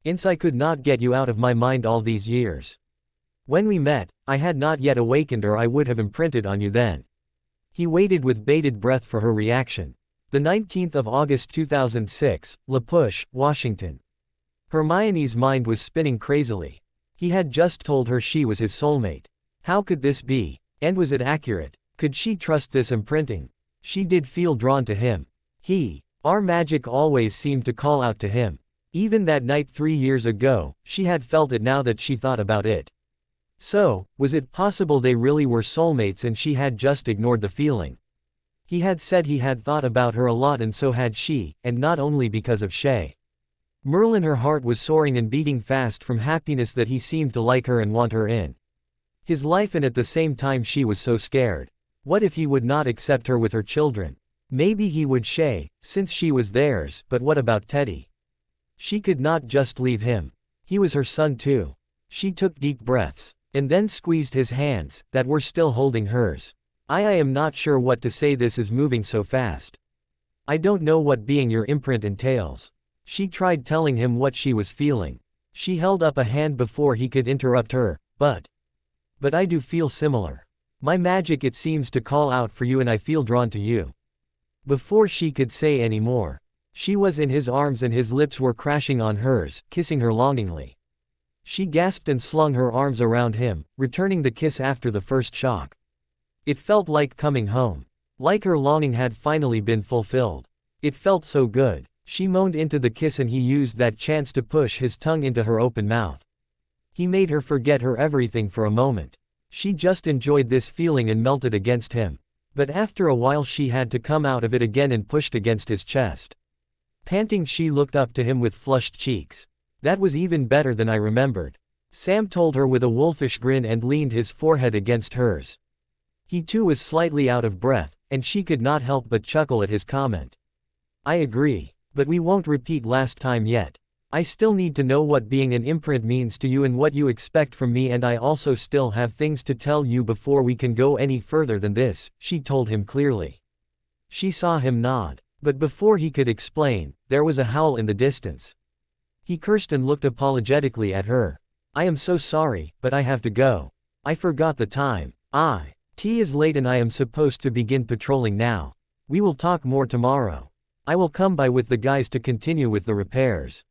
Since I could not get you out of my mind all these years. When we met, I had not yet awakened or I would have imprinted on you then. He waited with bated breath for her reaction. The 19th of August 2006, La Push, Washington. Hermione's mind was spinning crazily. He had just told her she was his soulmate. How could this be? And was it accurate? Could she trust this imprinting? She did feel drawn to him. Our magic always seemed to call out to him. Even that night 3 years ago, she had felt it now that she thought about it. So, was it possible they really were soulmates and she had just ignored the feeling? He had said he had thought about her a lot and so had she, and not only because of Shay. Merlin, her heart was soaring and beating fast from happiness that he seemed to like her and want her in his life, and at the same time she was so scared. What if he would not accept her with her children? Maybe he would Shay, since she was theirs, but what about Teddy? She could not just leave him. He was her son too. She took deep breaths, and then squeezed his hands, that were still holding hers. I am not sure what to say, this is moving so fast. I don't know what being your imprint entails. She tried telling him what she was feeling. She held up a hand before he could interrupt her, but I do feel similar. My magic, it seems to call out for you, and I feel drawn to you. Before she could say any more, she was in his arms and his lips were crashing on hers, kissing her longingly. She gasped and slung her arms around him, returning the kiss after the first shock. It felt like coming home. Like her longing had finally been fulfilled. It felt so good. She moaned into the kiss and he used that chance to push his tongue into her open mouth. He made her forget her everything for a moment. She just enjoyed this feeling and melted against him. But after a while she had to come out of it again and pushed against his chest. Panting, she looked up to him with flushed cheeks. That was even better than I remembered, Sam told her with a wolfish grin and leaned his forehead against hers. He too was slightly out of breath, and she could not help but chuckle at his comment. I agree, but we won't repeat last time yet. I still need to know what being an imprint means to you and what you expect from me, and I also still have things to tell you before we can go any further than this, she told him clearly. She saw him nod. But before he could explain, there was a howl in the distance. He cursed and looked apologetically at her. I am so sorry, but I have to go. I forgot the time. It is late and I am supposed to begin patrolling now. We will talk more tomorrow. I will come by with the guys to continue with the repairs.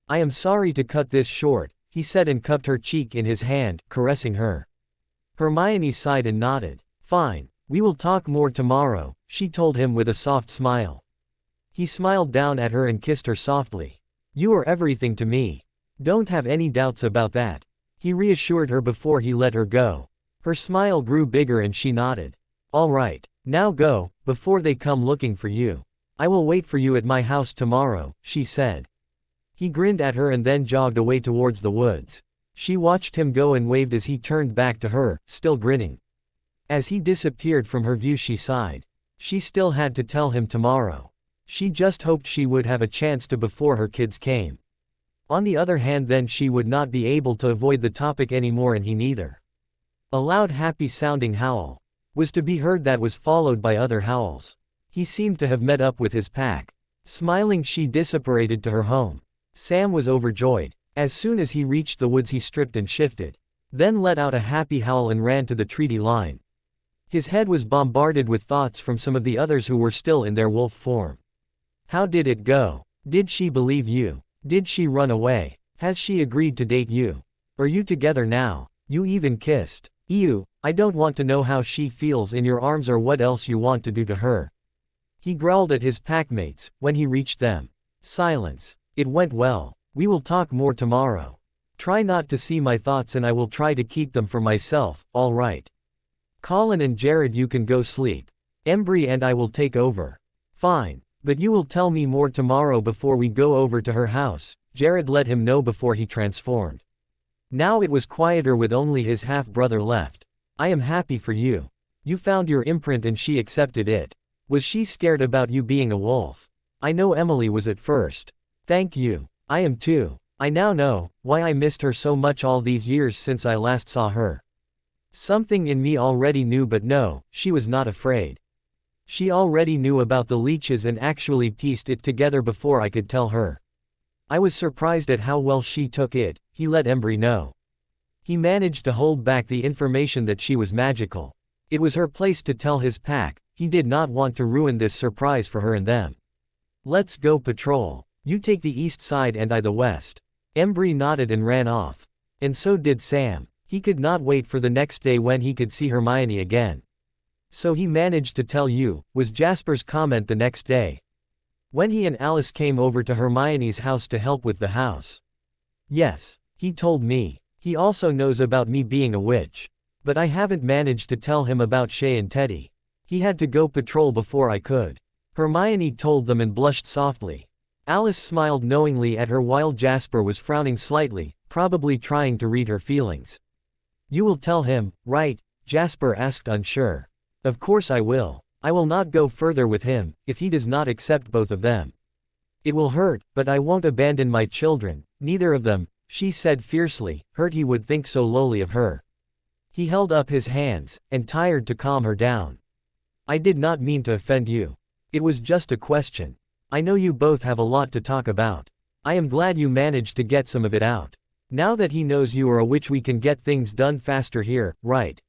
I am sorry to cut this short, he said and cupped her cheek in his hand, caressing her. Hermione sighed and nodded. Fine. We will talk more tomorrow, she told him with a soft smile. He smiled down at her and kissed her softly. You are everything to me. Don't have any doubts about that. He reassured her before he let her go. Her smile grew bigger and she nodded. All right. Now go, before they come looking for you. I will wait for you at my house tomorrow, she said. He grinned at her and then jogged away towards the woods. She watched him go and waved as he turned back to her, still grinning. As he disappeared from her view, she sighed. She still had to tell him tomorrow. She just hoped she would have a chance to before her kids came. On the other hand, then she would not be able to avoid the topic anymore, and he neither. A loud, happy-sounding howl was to be heard that was followed by other howls. He seemed to have met up with his pack. Smiling, she disapparated to her home. Sam was overjoyed. As soon as he reached the woods, he stripped and shifted, then let out a happy howl and ran to the treaty line. His head was bombarded with thoughts from some of the others who were still in their wolf form. How did it go? Did she believe you? Did she run away? Has she agreed to date you? Are you together now? You even kissed. Ew, I don't want to know how she feels in your arms or what else you want to do to her. He growled at his packmates when he reached them. Silence. It went well. We will talk more tomorrow. Try not to see my thoughts and I will try to keep them for myself, all right? Colin and Jared, you can go sleep. Embry and I will take over. Fine. But you will tell me more tomorrow before we go over to her house, Jared let him know before he transformed. Now it was quieter with only his half-brother left. I am happy for you. You found your imprint and she accepted it. Was she scared about you being a wolf? I know Emily was at first. Thank you. I am too. I now know why I missed her so much all these years since I last saw her. Something in me already knew, but no, she was not afraid. She already knew about the leeches and actually pieced it together before I could tell her. I was surprised at how well she took it, he let Embry know. He managed to hold back the information that she was magical. It was her place to tell his pack. He did not want to ruin this surprise for her and them. Let's go patrol. You take the east side and I the west. Embry nodded and ran off. And so did Sam. He could not wait for the next day when he could see Hermione again. So he managed to tell you, was Jasper's comment the next day, when he and Alice came over to Hermione's house to help with the house. Yes, he told me. He also knows about me being a witch. But I haven't managed to tell him about Shay and Teddy. He had to go patrol before I could. Hermione told them and blushed softly. Alice smiled knowingly at her while Jasper was frowning slightly, probably trying to read her feelings. You will tell him, right? Jasper asked, unsure. Of course I will. I will not go further with him, if he does not accept both of them. It will hurt, but I won't abandon my children, neither of them, she said fiercely, hurt he would think so lowly of her. He held up his hands, and tired to calm her down. I did not mean to offend you. It was just a question. I know you both have a lot to talk about. I am glad you managed to get some of it out. Now that he knows you are a witch, we can get things done faster here, right?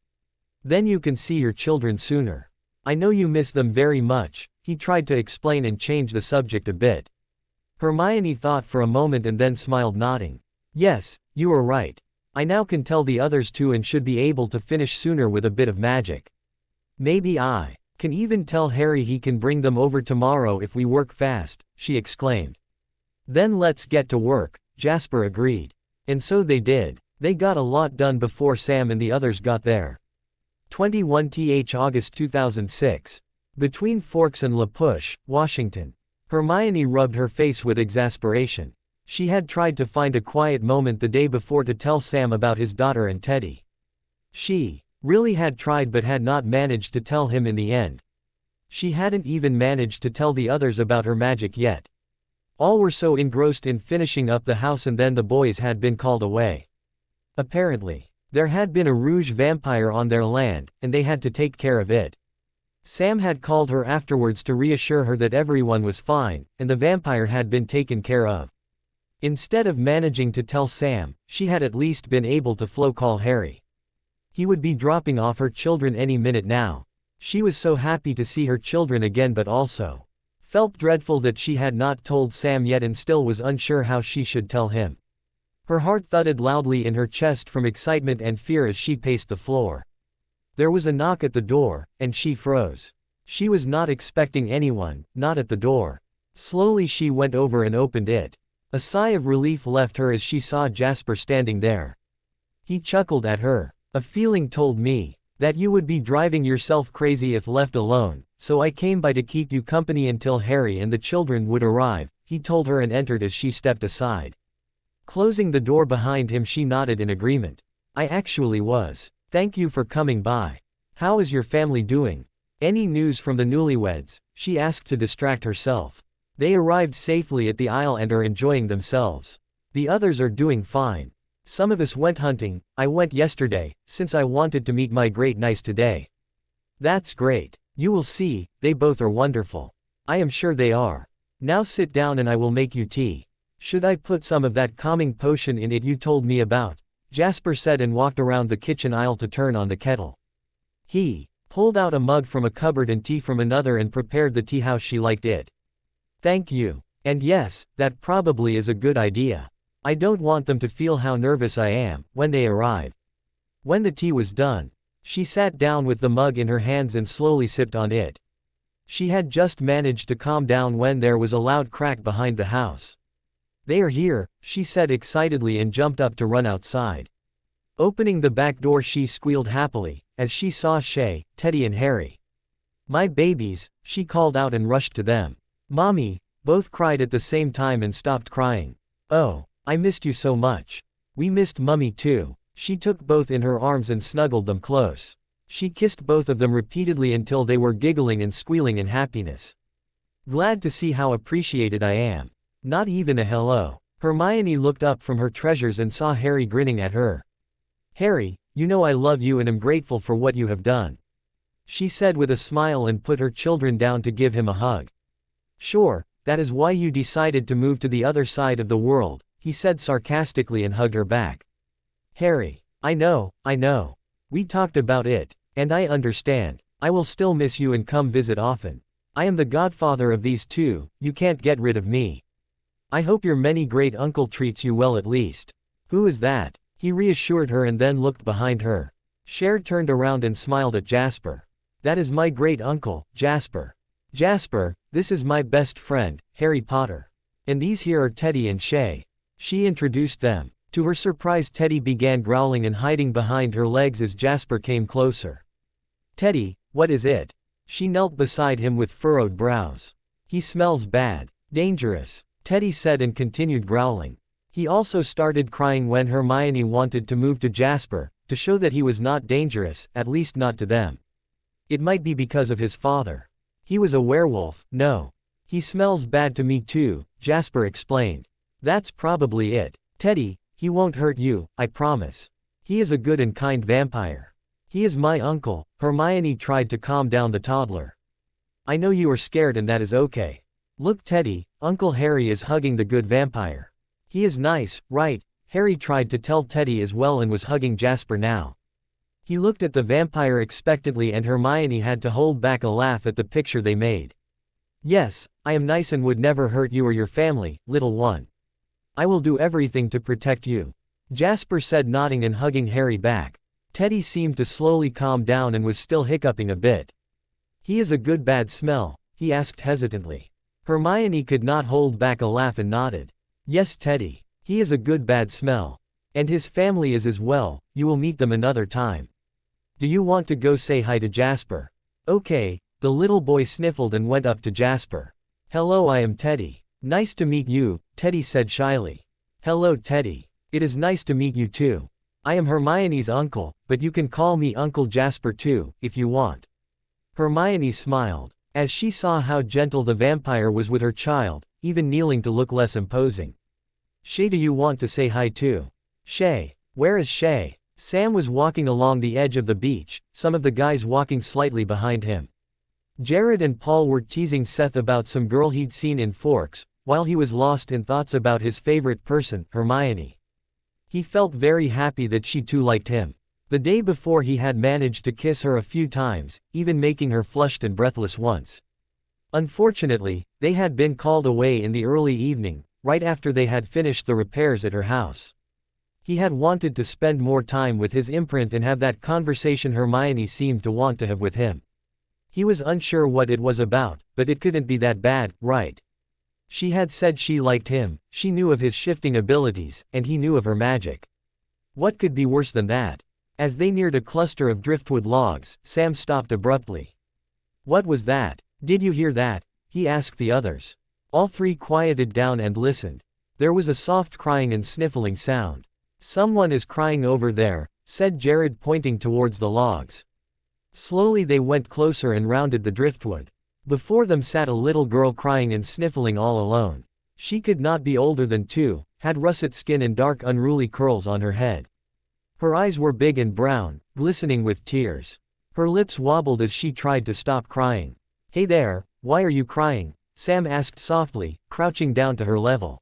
Then you can see your children sooner. I know you miss them very much." He tried to explain and change the subject a bit. Hermione thought for a moment and then smiled, nodding. "Yes, you are right. I now can tell the others too and should be able to finish sooner with a bit of magic. Maybe I can even tell Harry he can bring them over tomorrow if we work fast," she exclaimed. "Then let's get to work," Jasper agreed. And so they did. They got a lot done before Sam and the others got there. 21th August 2006. Between Forks and La Push, Washington. Hermione rubbed her face with exasperation. She had tried to find a quiet moment the day before to tell Sam about his daughter and Teddy. She really had tried but had not managed to tell him in the end. She hadn't even managed to tell the others about her magic yet. All were so engrossed in finishing up the house, and then the boys had been called away. Apparently, there had been a rouge vampire on their land, and they had to take care of it. Sam had called her afterwards to reassure her that everyone was fine, and the vampire had been taken care of. Instead of managing to tell Sam, she had at least been able to call Harry. He would be dropping off her children any minute now. She was so happy to see her children again, but also felt dreadful that she had not told Sam yet and still was unsure how she should tell him. Her heart thudded loudly in her chest from excitement and fear as she paced the floor. There was a knock at the door, and she froze. She was not expecting anyone, not at the door. Slowly she went over and opened it. A sigh of relief left her as she saw Jasper standing there. He chuckled at her. "A feeling told me that you would be driving yourself crazy if left alone, so I came by to keep you company until Harry and the children would arrive," he told her and entered as she stepped aside. Closing the door behind him, she nodded in agreement. "I actually was. Thank you for coming by. How is your family doing? Any news from the newlyweds?" she asked to distract herself. "They arrived safely at the Isle and are enjoying themselves. The others are doing fine. Some of us went hunting. I went yesterday, since I wanted to meet my great niece today." "That's great. You will see, they both are wonderful." "I am sure they are. Now sit down and I will make you tea. Should I put some of that calming potion in it you told me about?" Jasper said and walked around the kitchen aisle to turn on the kettle. He pulled out a mug from a cupboard and tea from another and prepared the tea how she liked it. "Thank you. And yes, that probably is a good idea. I don't want them to feel how nervous I am when they arrive." When the tea was done, she sat down with the mug in her hands and slowly sipped on it. She had just managed to calm down when there was a loud crack behind the house. "They are here," she said excitedly and jumped up to run outside. Opening the back door, she squealed happily as she saw Shay, Teddy and Harry. "My babies," she called out and rushed to them. "Mommy," both cried at the same time and stopped crying. "Oh, I missed you so much." "We missed Mummy too." She took both in her arms and snuggled them close. She kissed both of them repeatedly until they were giggling and squealing in happiness. "Glad to see how appreciated I am. Not even a hello." Hermione looked up from her treasures and saw Harry grinning at her. "Harry, you know I love you and am grateful for what you have done," she said with a smile and put her children down to give him a hug. "Sure, that is why you decided to move to the other side of the world," he said sarcastically and hugged her back. "Harry, I know. We talked about it. And I understand. I will still miss you and come visit often. I am the godfather of these two, you can't get rid of me. I hope your many great uncle treats you well at least." "Who is that?" he reassured her and then looked behind her. Cher turned around and smiled at Jasper. "That is my great uncle, Jasper. Jasper, this is my best friend, Harry Potter. And these here are Teddy and Shay." She introduced them. To her surprise, Teddy began growling and hiding behind her legs as Jasper came closer. "Teddy, what is it?" She knelt beside him with furrowed brows. "He smells bad. Dangerous," Teddy said and continued growling. He also started crying when Hermione wanted to move to Jasper, to show that he was not dangerous, at least not to them. It might be because of his father. He was a werewolf. "No. He smells bad to me too," Jasper explained. "That's probably it. Teddy, he won't hurt you, I promise. He is a good and kind vampire. He is my uncle." Hermione tried to calm down the toddler. I know you are scared and that is okay. Look Teddy, Uncle Harry is hugging the good vampire. He is nice, right? Harry tried to tell Teddy as well and was hugging Jasper now. He looked at the vampire expectantly and Hermione had to hold back a laugh at the picture they made. Yes, I am nice and would never hurt you or your family, little one. I will do everything to protect you. Jasper said, nodding and hugging Harry back. Teddy seemed to slowly calm down and was still hiccuping a bit. He is a good bad smell? He asked hesitantly. Hermione could not hold back a laugh and nodded. Yes Teddy. He is a good bad smell. And his family is as well, you will meet them another time. Do you want to go say hi to Jasper? Okay, the little boy sniffled and went up to Jasper. Hello, I am Teddy. Nice to meet you, Teddy said shyly. Hello Teddy. It is nice to meet you too. I am Hermione's uncle, but you can call me Uncle Jasper too, if you want. Hermione smiled, as she saw how gentle the vampire was with her child, even kneeling to look less imposing. Shay, do you want to say hi too? Shay. Where is Shay? Sam was walking along the edge of the beach, some of the guys walking slightly behind him. Jared and Paul were teasing Seth about some girl he'd seen in Forks, while he was lost in thoughts about his favorite person, Hermione. He felt very happy that she too liked him. The day before he had managed to kiss her a few times, even making her flushed and breathless once. Unfortunately, they had been called away in the early evening, right after they had finished the repairs at her house. He had wanted to spend more time with his imprint and have that conversation Hermione seemed to want to have with him. He was unsure what it was about, but it couldn't be that bad, right? She had said she liked him, she knew of his shifting abilities, and he knew of her magic. What could be worse than that? As they neared a cluster of driftwood logs, Sam stopped abruptly. What was that? Did you hear that? He asked the others. All three quieted down and listened. There was a soft crying and sniffling sound. Someone is crying over there, said Jared, pointing towards the logs. Slowly they went closer and rounded the driftwood. Before them sat a little girl crying and sniffling all alone. She could not be older than 2, had russet skin and dark unruly curls on her head. Her eyes were big and brown, glistening with tears. Her lips wobbled as she tried to stop crying. Hey there, why are you crying? Sam asked softly, crouching down to her level.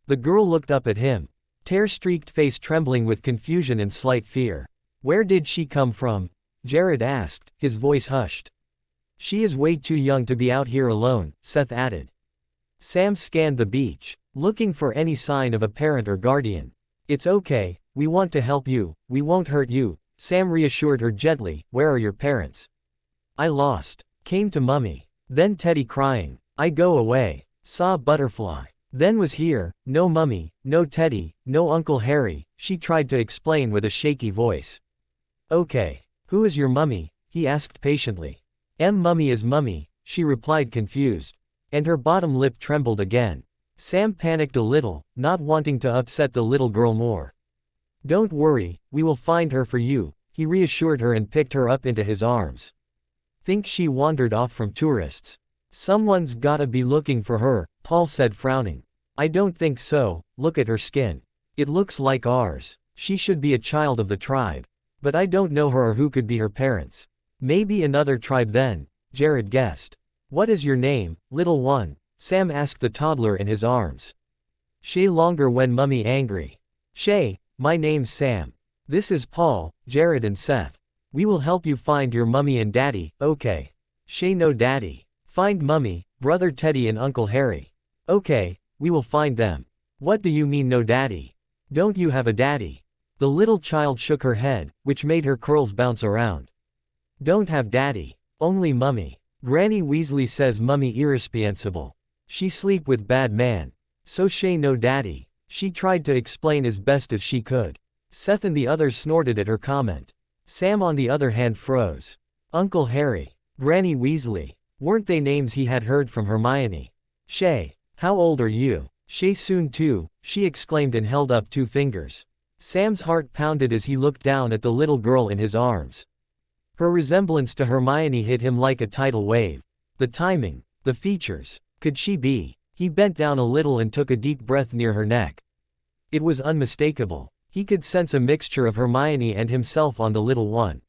The girl looked up at him. Tear-streaked face trembling with confusion and slight fear. Where did she come from? Jared asked, his voice hushed. She is way too young to be out here alone, Seth added. Sam scanned the beach, looking for any sign of a parent or guardian. It's okay, we want to help you, we won't hurt you, Sam reassured her gently. Where are your parents? I lost. Came to Mummy. Then Teddy crying. I go away. Saw a butterfly. Then was here, no Mummy, no Teddy, no Uncle Harry, she tried to explain with a shaky voice. Okay. Who is your mummy? He asked patiently. Mummy is Mummy, she replied confused. And her bottom lip trembled again. Sam panicked a little, not wanting to upset the little girl more. Don't worry, we will find her for you, he reassured her and picked her up into his arms. Think she wandered off from tourists? Someone's gotta be looking for her, Paul said, frowning. I don't think so, look at her skin. It looks like ours. She should be a child of the tribe. But I don't know her or who could be her parents. Maybe another tribe then, Jared guessed. What is your name, little one? Sam asked the toddler in his arms. Shay longer when Mummy angry. Shay, my name's Sam. This is Paul, Jared and Seth. We will help you find your mummy and daddy, okay. Shay no daddy. Find Mummy, brother Teddy and Uncle Harry. Okay, we will find them. What do you mean no daddy? Don't you have a daddy? The little child shook her head, which made her curls bounce around. Don't have daddy. Only Mummy. Granny Weasley says Mummy irresponsible. She sleep with bad man. So Shay no daddy. She tried to explain as best as she could. Seth and the others snorted at her comment. Sam on the other hand froze. Uncle Harry. Granny Weasley. Weren't they names he had heard from Hermione? Shay. How old are you? Shay soon too, she exclaimed and held up 2 fingers. Sam's heart pounded as he looked down at the little girl in his arms. Her resemblance to Hermione hit him like a tidal wave. The timing, the features, could she be? He bent down a little and took a deep breath near her neck. It was unmistakable. He could sense a mixture of Hermione and himself on the little one.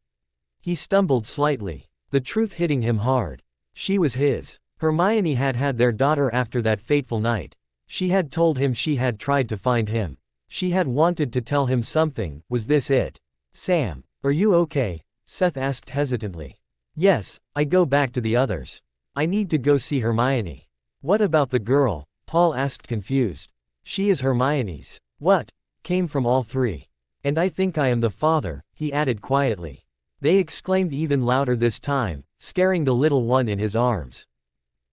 He stumbled slightly, the truth hitting him hard. She was his. Hermione had had their daughter after that fateful night. She had told him she had tried to find him. She had wanted to tell him something. Was this it? Sam, are you okay? Seth asked hesitantly. Yes, I go back to the others. I need to go see Hermione. What about the girl? Paul asked confused. She is Hermione's. What? Came from all three. And I think I am the father, he added quietly. They exclaimed even louder this time, scaring the little one in his arms.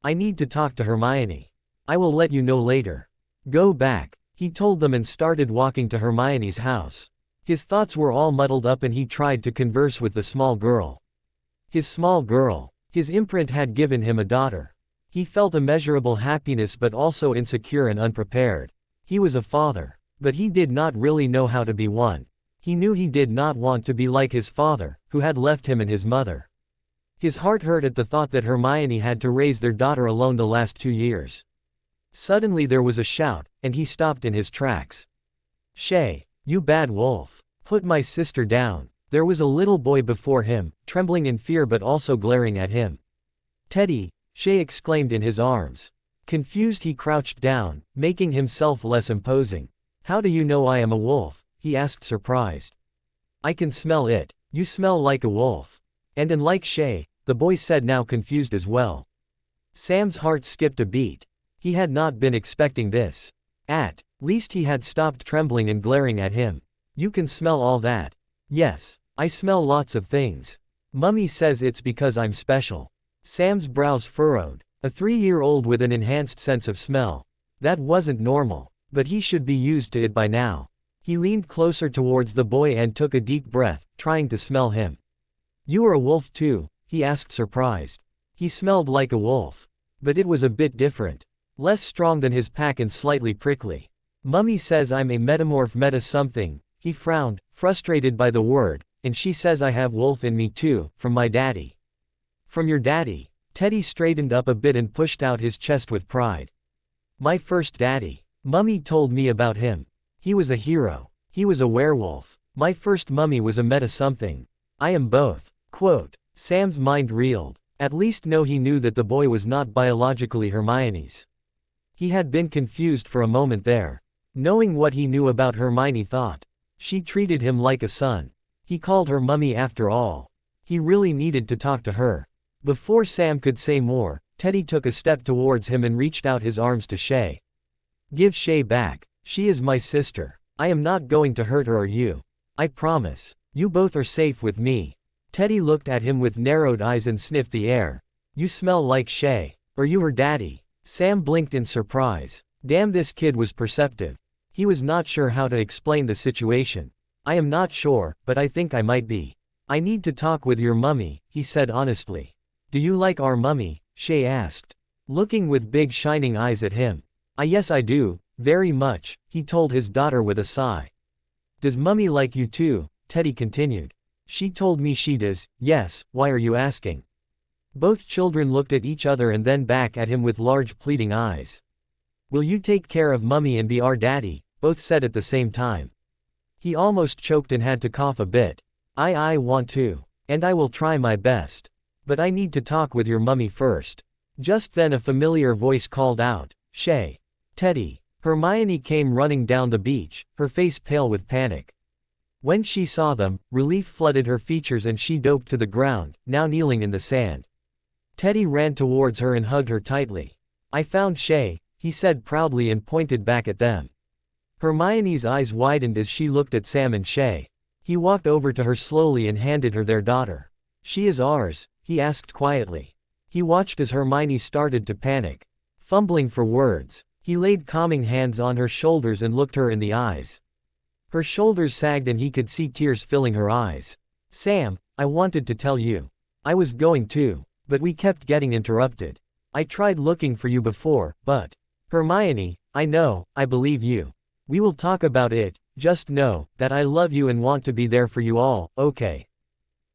I need to talk to Hermione. I will let you know later. Go back, he told them and started walking to Hermione's house. His thoughts were all muddled up and he tried to converse with the small girl. His small girl. His imprint had given him a daughter. He felt immeasurable happiness but also insecure and unprepared. He was a father. But he did not really know how to be one. He knew he did not want to be like his father, who had left him and his mother. His heart hurt at the thought that Hermione had to raise their daughter alone the last 2 years. Suddenly there was a shout, and he stopped in his tracks. Shay, you bad wolf. Put my sister down. There was a little boy before him, trembling in fear but also glaring at him. Teddy, Shay exclaimed in his arms. Confused he crouched down, making himself less imposing. How do you know I am a wolf? He asked surprised. I can smell it. You smell like a wolf. And unlike Shay, the boy said now confused as well. Sam's heart skipped a beat. He had not been expecting this. At least he had stopped trembling and glaring at him. You can smell all that. Yes, I smell lots of things. Mummy says it's because I'm special. Sam's brows furrowed. A 3-year-old with an enhanced sense of smell. That wasn't normal. But he should be used to it by now. He leaned closer towards the boy and took a deep breath, trying to smell him. You are a wolf too? He asked surprised. He smelled like a wolf. But it was a bit different. Less strong than his pack and slightly prickly. Mummy says I'm a metamorph meta something. He frowned, frustrated by the word, and she says I have wolf in me too, from my daddy. From your daddy? Teddy straightened up a bit and pushed out his chest with pride. My first daddy. Mummy told me about him. He was a hero. He was a werewolf. My first mummy was a meta something. I am both. Quote. Sam's mind reeled. At least now he knew that the boy was not biologically Hermione's. He had been confused for a moment there. Knowing what he knew about Hermione thought. She treated him like a son. He called her mummy after all. He really needed to talk to her. Before Sam could say more, Teddy took a step towards him and reached out his arms to Shay. Give Shay back. She is my sister. I am not going to hurt her or you. I promise. You both are safe with me. Teddy looked at him with narrowed eyes and sniffed the air. You smell like Shay. Are you her daddy? Sam blinked in surprise. Damn, this kid was perceptive. He was not sure how to explain the situation. I am not sure, but I think I might be. I need to talk with your mummy, he said honestly. Do you like our mummy? Shay asked. Looking with big shining eyes at him. Yes I do, very much, he told his daughter with a sigh. Does mummy like you too? Teddy continued. She told me she does. Yes, why are you asking? Both children looked at each other and then back at him with large pleading eyes. Will you take care of mummy and be our daddy? Both said at the same time. He almost choked and had to cough a bit. I want to. And I will try my best. But I need to talk with your mummy first. Just then a familiar voice called out, Shay. Teddy. Hermione came running down the beach, her face pale with panic. When she saw them, relief flooded her features and she doped to the ground, now kneeling in the sand. Teddy ran towards her and hugged her tightly. I found Shay, he said proudly and pointed back at them. Hermione's eyes widened as she looked at Sam and Shay. He walked over to her slowly and handed her their daughter. She is ours, he asked quietly. He watched as Hermione started to panic. Fumbling for words, he laid calming hands on her shoulders and looked her in the eyes. Her shoulders sagged and he could see tears filling her eyes. Sam, I wanted to tell you. I was going to, but we kept getting interrupted. I tried looking for you before, but... Hermione, I know, I believe you. We will talk about it, just know that I love you and want to be there for you all, okay?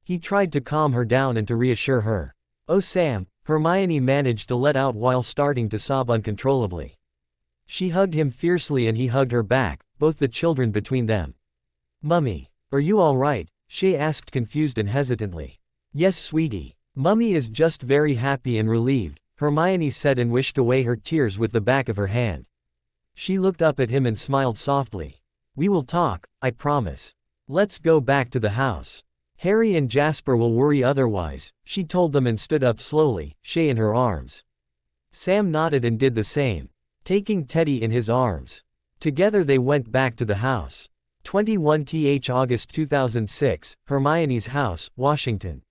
He tried to calm her down and to reassure her. Oh Sam, Hermione managed to let out while starting to sob uncontrollably. She hugged him fiercely and he hugged her back, both the children between them. Mummy, are you all right? Shay asked confused and hesitantly. Yes sweetie. Mummy is just very happy and relieved, Hermione said and wished away her tears with the back of her hand. She looked up at him and smiled softly. We will talk, I promise. Let's go back to the house. Harry and Jasper will worry otherwise, she told them and stood up slowly, Shay in her arms. Sam nodded and did the same, taking Teddy in his arms. Together they went back to the house. 21th August 2006, Hermione's house, Washington.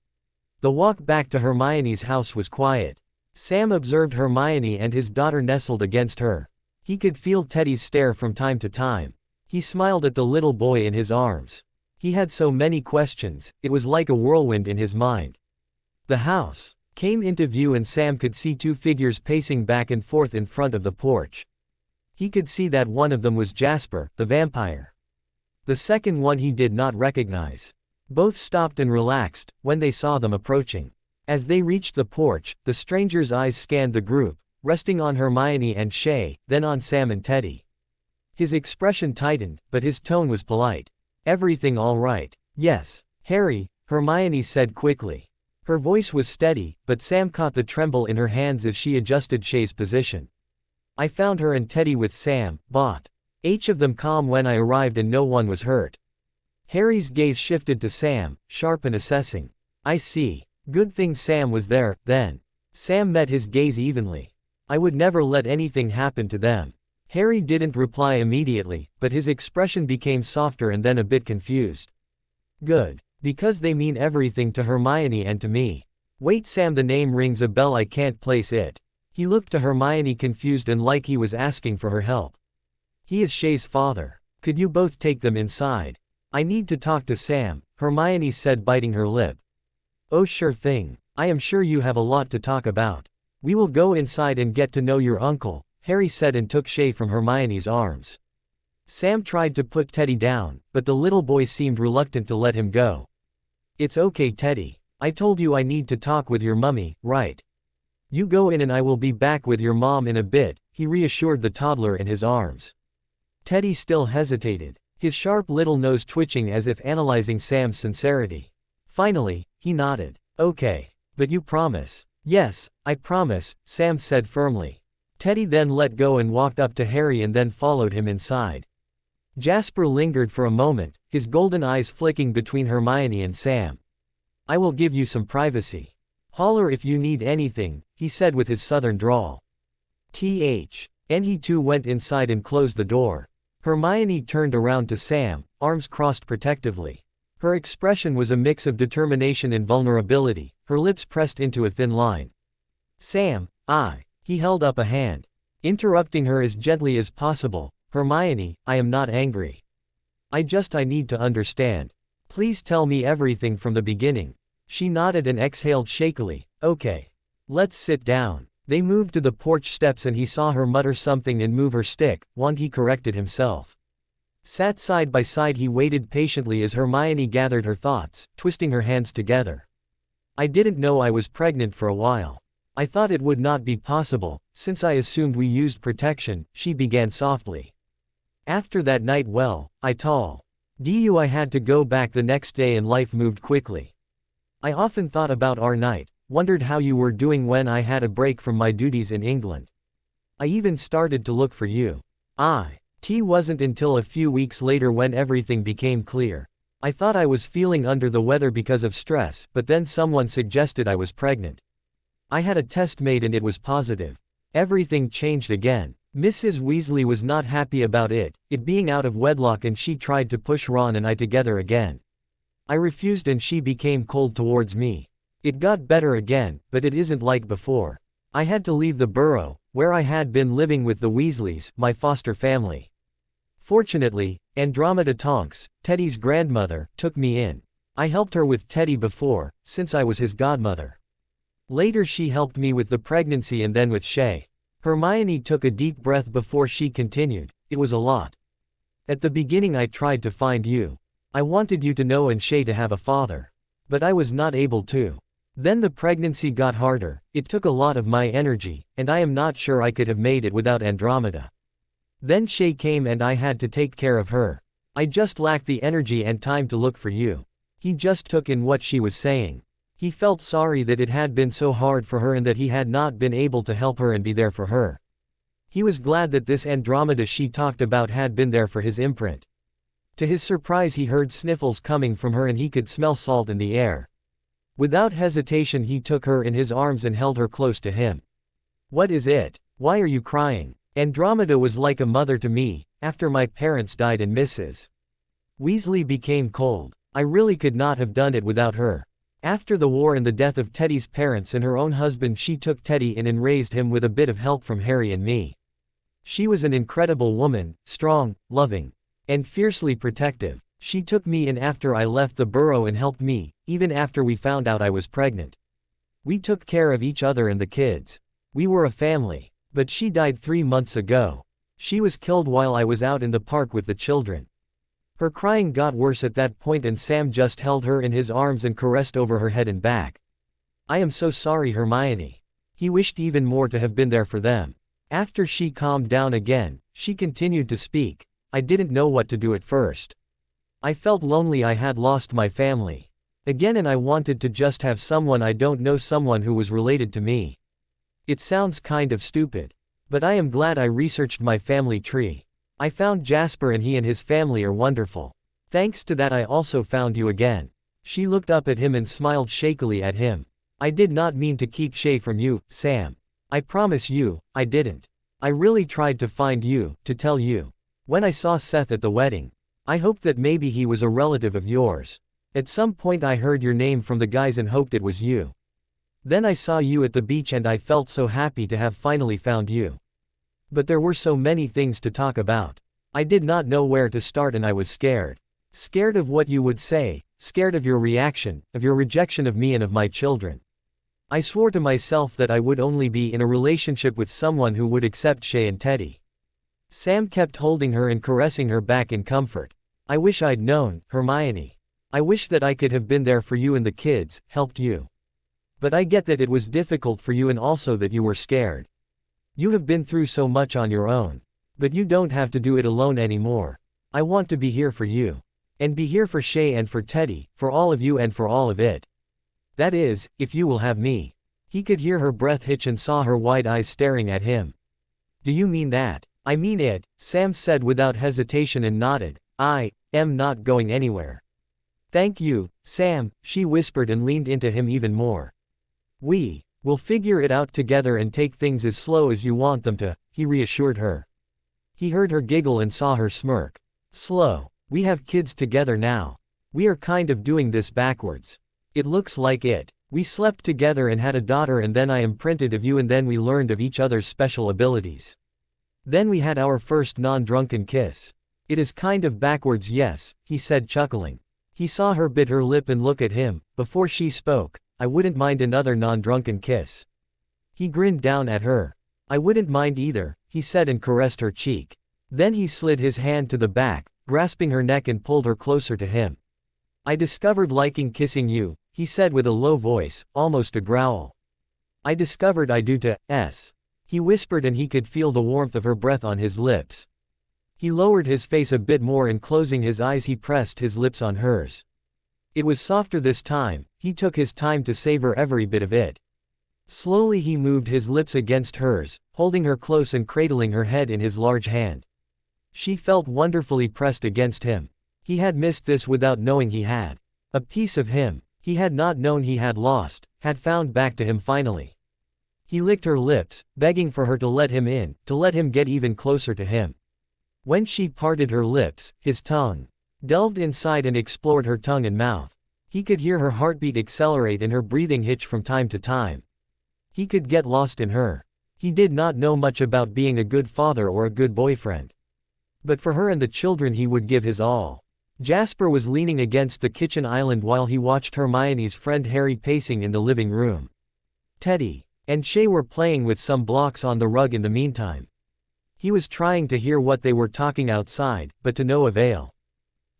The walk back to Hermione's house was quiet. Sam observed Hermione and his daughter nestled against her. He could feel Teddy's stare from time to time. He smiled at the little boy in his arms. He had so many questions, it was like a whirlwind in his mind. The house came into view and Sam could see two figures pacing back and forth in front of the porch. He could see that one of them was Jasper, the vampire. The second one he did not recognize. Both stopped and relaxed when they saw them approaching. As they reached the porch, the stranger's eyes scanned the group, resting on Hermione and Shay, then on Sam and Teddy. His expression tightened, but his tone was polite. Everything all right? Yes. Harry, Hermione said quickly. Her voice was steady, but Sam caught the tremble in her hands as she adjusted Shay's position. I found her and Teddy with Sam, but each of them calm when I arrived and no one was hurt. Harry's gaze shifted to Sam, sharp and assessing. I see. Good thing Sam was there, then. Sam met his gaze evenly. I would never let anything happen to them. Harry didn't reply immediately, but his expression became softer and then a bit confused. Good. Because they mean everything to Hermione and to me. Wait, Sam, the name rings a bell, I can't place it. He looked to Hermione confused and like he was asking for her help. He is Shay's father. Could you both take them inside? I need to talk to Sam, Hermione said, biting her lip. Oh, sure thing. I am sure you have a lot to talk about. We will go inside and get to know your uncle, Harry said and took Shay from Hermione's arms. Sam tried to put Teddy down, but the little boy seemed reluctant to let him go. It's okay, Teddy. I told you I need to talk with your mummy, right? You go in and I will be back with your mom in a bit, he reassured the toddler in his arms. Teddy still hesitated, his sharp little nose twitching as if analyzing Sam's sincerity. Finally, he nodded. Okay. But you promise? Yes, I promise, Sam said firmly. Teddy then let go and walked up to Harry and then followed him inside. Jasper lingered for a moment, his golden eyes flicking between Hermione and Sam. I will give you some privacy. Holler if you need anything, he said with his southern drawl. And he too went inside and closed the door. Hermione turned around to Sam, arms crossed protectively. Her expression was a mix of determination and vulnerability, her lips pressed into a thin line. Sam, he held up a hand. Interrupting her as gently as possible. Hermione, I am not angry. I need to understand. Please tell me everything from the beginning. She nodded and exhaled shakily. Okay. Let's sit down. They moved to the porch steps and he saw her mutter something and move her stick, one he corrected himself. Sat side by side, he waited patiently as Hermione gathered her thoughts, twisting her hands together. I didn't know I was pregnant for a while. I thought it would not be possible, since I assumed we used protection, she began softly. After that night, I had to go back the next day and life moved quickly. I often thought about our night, wondered how you were doing when I had a break from my duties in England. I even started to look for you. Wasn't until a few weeks later when everything became clear. I thought I was feeling under the weather because of stress, but then someone suggested I was pregnant. I had a test made and it was positive. Everything changed again. Mrs. Weasley was not happy about it being out of wedlock, and she tried to push Ron and I together again. I refused and she became cold towards me. It got better again, but it isn't like before. I had to leave the borough, where I had been living with the Weasleys, my foster family. Fortunately, Andromeda Tonks, Teddy's grandmother, took me in. I helped her with Teddy before, since I was his godmother. Later she helped me with the pregnancy and then with Shay. Hermione took a deep breath before she continued. It was a lot. At the beginning I tried to find you. I wanted you to know and Shay to have a father. But I was not able to. Then the pregnancy got harder, it took a lot of my energy, and I am not sure I could have made it without Andromeda. Then Shay came and I had to take care of her. I just lacked the energy and time to look for you. He just took in what she was saying. He felt sorry that it had been so hard for her and that he had not been able to help her and be there for her. He was glad that this Andromeda she talked about had been there for his imprint. To his surprise he heard sniffles coming from her and he could smell salt in the air. Without hesitation he took her in his arms and held her close to him. "What is it? Why are you crying? Andromeda was like a mother to me, after my parents died and Mrs. Weasley became cold. I really could not have done it without her. After the war and the death of Teddy's parents and her own husband, she took Teddy in and raised him with a bit of help from Harry and me. She was an incredible woman, strong, loving, and fiercely protective. She took me in after I left the burrow and helped me, even after we found out I was pregnant. We took care of each other and the kids. We were a family. But she died 3 months ago. She was killed while I was out in the park with the children." Her crying got worse at that point and Sam just held her in his arms and caressed over her head and back. "I am so sorry, Hermione." He wished even more to have been there for them. After she calmed down again, she continued to speak. "I didn't know what to do at first. I felt lonely. I had lost my family again and I wanted to just have someone I don't know, someone who was related to me. It sounds kind of stupid. But I am glad I researched my family tree. I found Jasper and he and his family are wonderful. Thanks to that I also found you again." She looked up at him and smiled shakily at him. "I did not mean to keep Shay from you, Sam. I promise you, I didn't. I really tried to find you, to tell you. When I saw Seth at the wedding, I hoped that maybe he was a relative of yours. At some point I heard your name from the guys and hoped it was you. Then I saw you at the beach and I felt so happy to have finally found you. But there were so many things to talk about. I did not know where to start and I was scared. Scared of what you would say, scared of your reaction, of your rejection of me and of my children. I swore to myself that I would only be in a relationship with someone who would accept Shay and Teddy." Sam kept holding her and caressing her back in comfort. "I wish I'd known, Hermione. I wish that I could have been there for you and the kids, helped you. But I get that it was difficult for you and also that you were scared. You have been through so much on your own. But you don't have to do it alone anymore. I want to be here for you. And be here for Shay and for Teddy, for all of you and for all of it. That is, if you will have me." He could hear her breath hitch and saw her wide eyes staring at him. "Do you mean that?" "I mean it," Sam said without hesitation and nodded. "I am not going anywhere." "Thank you, Sam," she whispered and leaned into him even more. "We will figure it out together and take things as slow as you want them to," he reassured her. He heard her giggle and saw her smirk. "Slow. We have kids together now. We are kind of doing this backwards. It looks like it. We slept together and had a daughter and then I imprinted of you and then we learned of each other's special abilities. Then we had our first non-drunken kiss. It is kind of backwards, yes," he said chuckling. He saw her bit her lip and look at him. Before she spoke, "I wouldn't mind another non-drunken kiss." He grinned down at her. "I wouldn't mind either," he said and caressed her cheek. Then he slid his hand to the back, grasping her neck and pulled her closer to him. "I discovered liking kissing you," he said with a low voice, almost a growl. "I discovered I do too," he whispered and he could feel the warmth of her breath on his lips. He lowered his face a bit more and closing his eyes he pressed his lips on hers. It was softer this time. He took his time to savor every bit of it. Slowly he moved his lips against hers, holding her close and cradling her head in his large hand. She felt wonderfully pressed against him. He had missed this without knowing he had. A piece of him he had not known he had lost, had found back to him finally. He licked her lips, begging for her to let him in, to let him get even closer to him. When she parted her lips, his tongue delved inside and explored her tongue and mouth. He could hear her heartbeat accelerate and her breathing hitch from time to time. He could get lost in her. He did not know much about being a good father or a good boyfriend. But for her and the children he would give his all. Jasper was leaning against the kitchen island while he watched Hermione's friend Harry pacing in the living room. Teddy and Shay were playing with some blocks on the rug in the meantime. He was trying to hear what they were talking outside, but to no avail.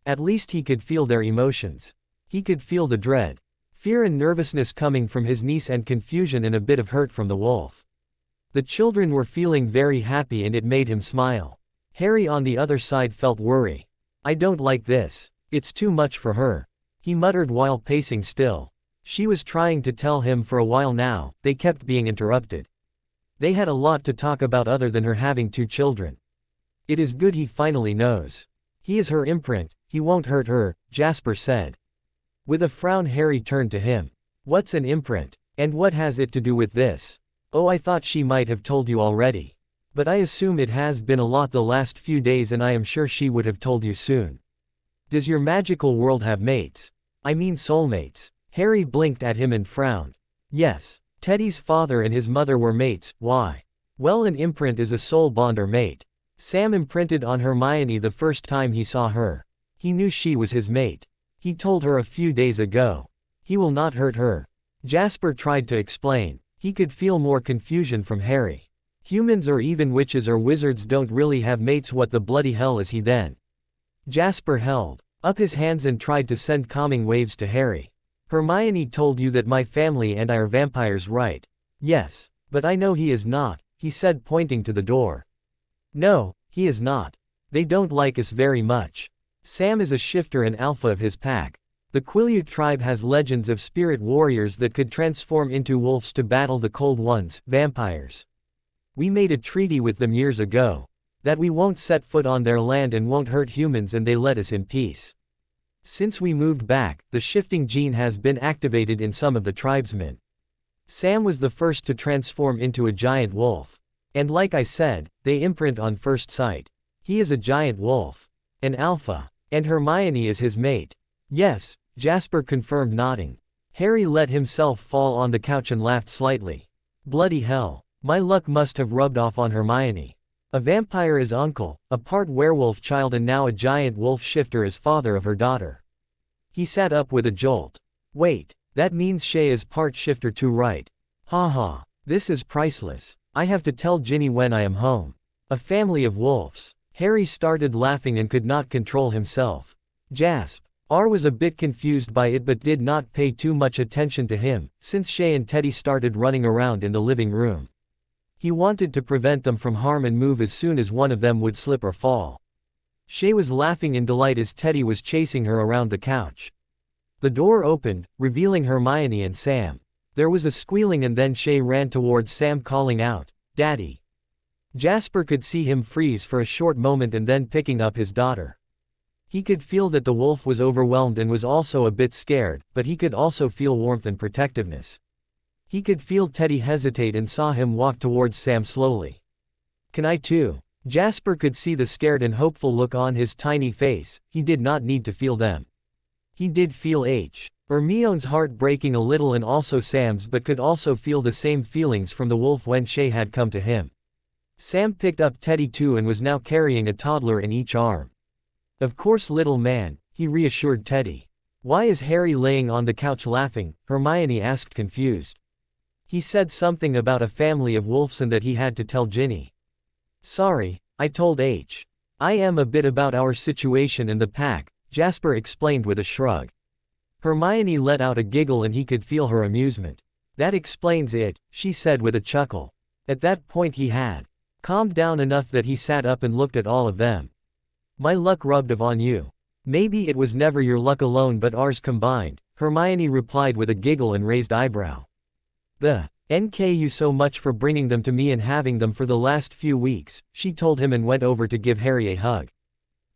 At least he could feel their emotions. He could feel the dread, fear and nervousness coming from his niece and confusion and a bit of hurt from the wolf. The children were feeling very happy and it made him smile. Harry on the other side felt worry. "I don't like this. It's too much for her," he muttered while pacing still. She was trying to tell him for a while now, they kept being interrupted. They had a lot to talk about other than her having 2 children. It is good he finally knows. He is her imprint, he won't hurt her, Jasper said. With a frown Harry turned to him. What's an imprint? And what has it to do with this? Oh, I thought she might have told you already. But I assume it has been a lot the last few days and I am sure she would have told you soon. Does your magical world have mates? I mean soulmates. Harry blinked at him and frowned. Yes. Teddy's father and his mother were mates, why? Well, an imprint is a soul bond or mate. Sam imprinted on Hermione the first time he saw her. He knew she was his mate. He told her a few days ago. He will not hurt her. Jasper tried to explain. He could feel more confusion from Harry. Humans or even witches or wizards don't really have mates. What the bloody hell is he then? Jasper held up his hands and tried to send calming waves to Harry. Hermione told you that my family and I are vampires, right? Yes. But I know he is not, he said, pointing to the door. No, he is not. They don't like us very much. Sam is a shifter and alpha of his pack. The Quileute tribe has legends of spirit warriors that could transform into wolves to battle the cold ones, vampires. We made a treaty with them years ago. That we won't set foot on their land and won't hurt humans, and they let us in peace. Since we moved back, the shifting gene has been activated in some of the tribesmen. Sam was the first to transform into a giant wolf. And like I said, they imprint on first sight. He is a giant wolf. An alpha. And Hermione is his mate. Yes, Jasper confirmed, nodding. Harry let himself fall on the couch and laughed slightly. Bloody hell. My luck must have rubbed off on Hermione. A vampire as uncle, a part werewolf child, and now a giant wolf shifter as father of her daughter. He sat up with a jolt. Wait, that means Shay is part shifter too, right? Ha ha, this is priceless. I have to tell Ginny when I am home. A family of wolves. Harry started laughing and could not control himself. R was a bit confused by it but did not pay too much attention to him, since Shay and Teddy started running around in the living room. He wanted to prevent them from harm and move as soon as one of them would slip or fall. Shay was laughing in delight as Teddy was chasing her around the couch. The door opened, revealing Hermione and Sam. There was a squealing and then Shay ran towards Sam calling out, "Daddy." Jasper could see him freeze for a short moment and then picking up his daughter. He could feel that the wolf was overwhelmed and was also a bit scared, but he could also feel warmth and protectiveness. He could feel Teddy hesitate and saw him walk towards Sam slowly. Can I too? Jasper could see the scared and hopeful look on his tiny face. He did not need to feel them. He did feel Hermione's heart breaking a little and also Sam's, but could also feel the same feelings from the wolf when Shay had come to him. Sam picked up Teddy too and was now carrying a toddler in each arm. Of course, little man, he reassured Teddy. Why is Harry laying on the couch laughing? Hermione asked, confused. He said something about a family of wolves and that he had to tell Ginny. Sorry, I told I am a bit about our situation in the pack, Jasper explained with a shrug. Hermione let out a giggle and he could feel her amusement. That explains it, she said with a chuckle. At that point he had calmed down enough that he sat up and looked at all of them. My luck rubbed off on you. Maybe it was never your luck alone but ours combined, Hermione replied with a giggle and raised eyebrow. Thank you so much for bringing them to me and having them for the last few weeks, she told him and went over to give Harry a hug.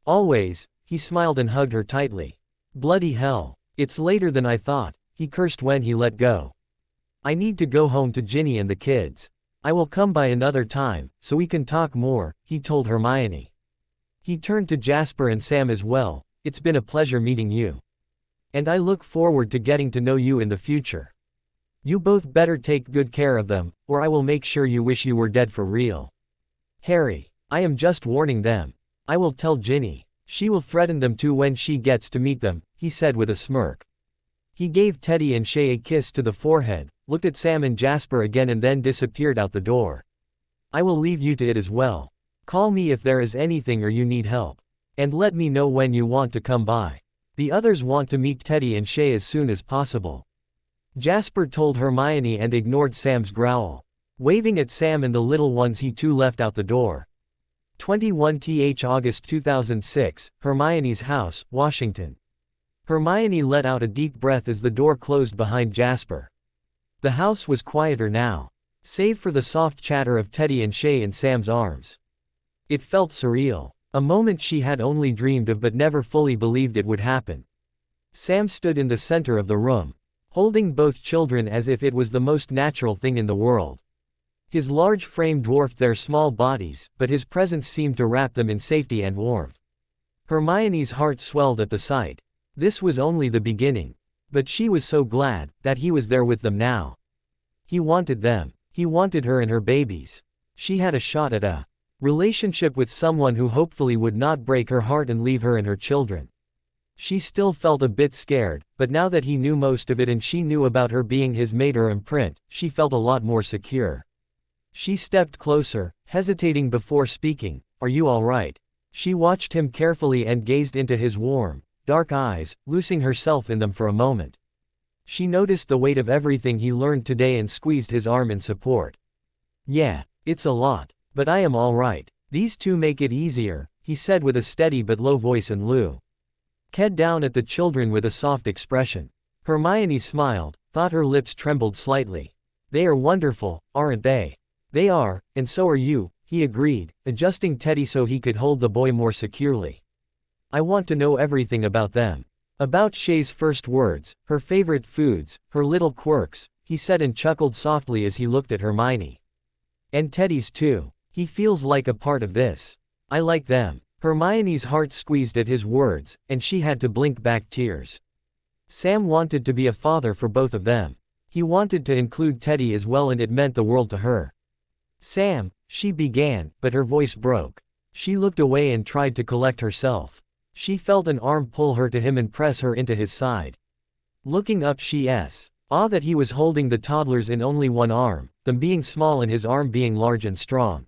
Always, he smiled and hugged her tightly. Bloody hell, it's later than I thought, he cursed when he let go. I need to go home to Ginny and the kids. I will come by another time, so we can talk more, he told Hermione. He turned to Jasper and Sam as well. It's been a pleasure meeting you. And I look forward to getting to know you in the future. You both better take good care of them, or I will make sure you wish you were dead for real. Harry, I am just warning them. I will tell Ginny. She will threaten them too when she gets to meet them, he said with a smirk. He gave Teddy and Shay a kiss to the forehead, looked at Sam and Jasper again and then disappeared out the door. I will leave you to it as well. Call me if there is anything or you need help. And let me know when you want to come by. The others want to meet Teddy and Shay as soon as possible. Jasper told Hermione and ignored Sam's growl. Waving at Sam and the little ones, he too left out the door. 21th August 2006, Hermione's house, Washington. Hermione let out a deep breath as the door closed behind Jasper. The house was quieter now, save for the soft chatter of Teddy and Shay in Sam's arms. It felt surreal, a moment she had only dreamed of but never fully believed it would happen. Sam stood in the center of the room, holding both children as if it was the most natural thing in the world. His large frame dwarfed their small bodies, but his presence seemed to wrap them in safety and warmth. Hermione's heart swelled at the sight. This was only the beginning. But she was so glad that he was there with them now. He wanted them. He wanted her and her babies. She had a shot at a relationship with someone who hopefully would not break her heart and leave her and her children. She still felt a bit scared, but now that he knew most of it and she knew about her being his mate or imprint, she felt a lot more secure. She stepped closer, hesitating before speaking. "Are you all right?" She watched him carefully and gazed into his warm, dark eyes, losing herself in them for a moment. She noticed the weight of everything he learned today and squeezed his arm in support. "Yeah, it's a lot, but I am all right. These two make it easier," he said with a steady but low voice and looked down at the children with a soft expression. Hermione smiled, thought her lips trembled slightly. "They are wonderful, aren't they?" "They are, and so are you," he agreed, adjusting Teddy so he could hold the boy more securely. "I want to know everything about them." About Shay's first words, her favorite foods, her little quirks, he said and chuckled softly as he looked at Hermione. "And Teddy's too. He feels like a part of this. I like them." Hermione's heart squeezed at his words, and she had to blink back tears. Sam wanted to be a father for both of them. He wanted to include Teddy as well, and it meant the world to her. "Sam," she began, but her voice broke. She looked away and tried to collect herself. She felt an arm pull her to him and press her into his side. Looking up, she saw that he was holding the toddlers in only one arm, them being small and his arm being large and strong.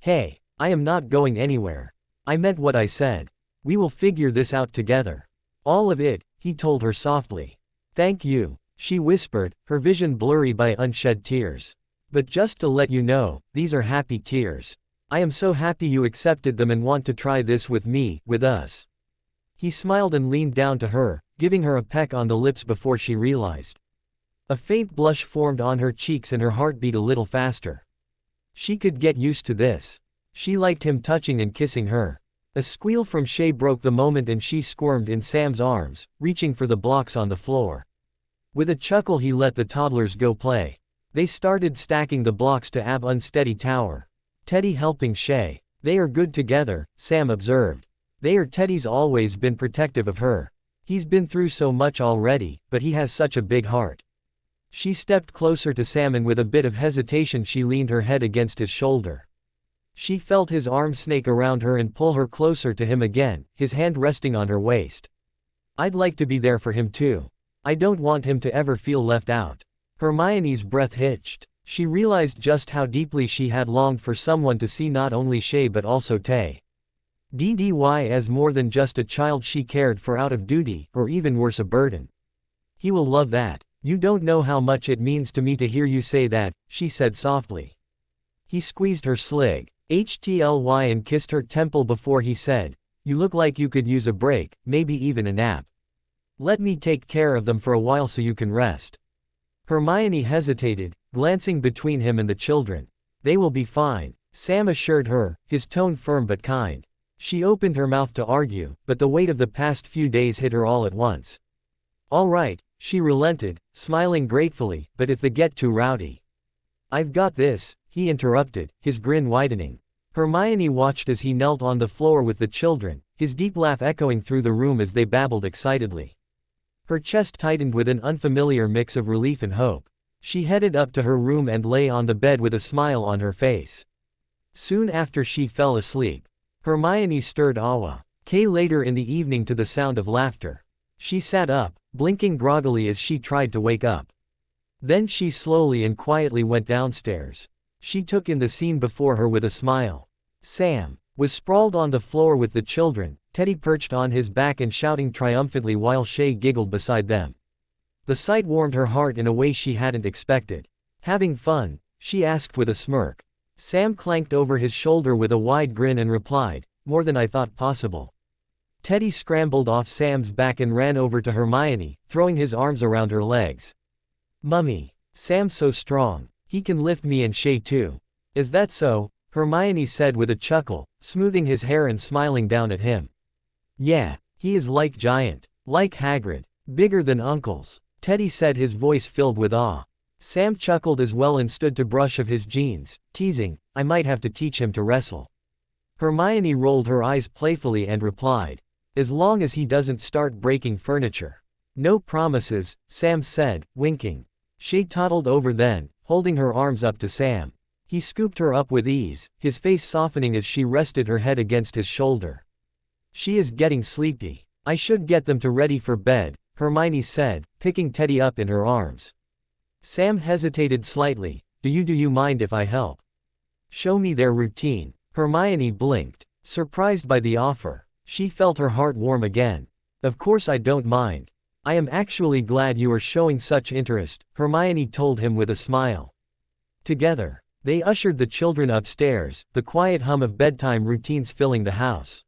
"Hey, I am not going anywhere. I meant what I said. We will figure this out together. All of it," he told her softly. "Thank you," she whispered, her vision blurry by unshed tears. "But just to let you know, these are happy tears. I am so happy you accepted them and want to try this with me, with us." He smiled and leaned down to her, giving her a peck on the lips before she realized. A faint blush formed on her cheeks and her heart beat a little faster. She could get used to this. She liked him touching and kissing her. A squeal from Shay broke the moment and she squirmed in Sam's arms, reaching for the blocks on the floor. With a chuckle he let the toddlers go play. They started stacking the blocks to an unsteady tower. Teddy helping Shay. "They are good together," Sam observed. Teddy's always been protective of her. He's been through so much already, but he has such a big heart. She stepped closer to Sam and with a bit of hesitation she leaned her head against his shoulder. She felt his arm snake around her and pull her closer to him again, his hand resting on her waist. "I'd like to be there for him too. I don't want him to ever feel left out." Hermione's breath hitched. She realized just how deeply she had longed for someone to see not only Shay but also Teddy as more than just a child she cared for out of duty, or even worse, a burden. "He will love that. You don't know how much it means to me to hear you say that," she said softly. He squeezed her HTLY and kissed her temple before he said, "You look like you could use a break, maybe even a nap. Let me take care of them for a while so you can rest." Hermione hesitated, glancing between him and the children. "They will be fine," Sam assured her, his tone firm but kind. She opened her mouth to argue, but the weight of the past few days hit her all at once. "All right," she relented, smiling gratefully, "but if they get too rowdy." "I've got this," he interrupted, his grin widening. Hermione watched as he knelt on the floor with the children, his deep laugh echoing through the room as they babbled excitedly. Her chest tightened with an unfamiliar mix of relief and hope. She headed up to her room and lay on the bed with a smile on her face. Soon after she fell asleep. Hermione stirred later in the evening to the sound of laughter. She sat up, blinking groggily as she tried to wake up. Then she slowly and quietly went downstairs. She took in the scene before her with a smile. Sam was sprawled on the floor with the children, Teddy perched on his back and shouting triumphantly while Shay giggled beside them. The sight warmed her heart in a way she hadn't expected. "Having fun?" she asked with a smirk. Sam clanked over his shoulder with a wide grin and replied, "More than I thought possible." Teddy scrambled off Sam's back and ran over to Hermione, throwing his arms around her legs. "Mummy, Sam's so strong. He can lift me and Shay too." "Is that so?" Hermione said with a chuckle, smoothing his hair and smiling down at him. "Yeah, he is like giant. Like Hagrid. Bigger than uncles," Teddy said, his voice filled with awe. Sam chuckled as well and stood to brush off his jeans, teasing, "I might have to teach him to wrestle." Hermione rolled her eyes playfully and replied, "As long as he doesn't start breaking furniture." "No promises," Sam said, winking. Shay toddled over then, holding her arms up to Sam. He scooped her up with ease, his face softening as she rested her head against his shoulder. "She is getting sleepy. I should get them to ready for bed," Hermione said, picking Teddy up in her arms. Sam hesitated slightly. Do you mind if I help?" "Show me their routine." Hermione blinked, surprised by the offer. She felt her heart warm again. "Of course I don't mind. I am actually glad you are showing such interest," Hermione told him with a smile. Together, they ushered the children upstairs, the quiet hum of bedtime routines filling the house.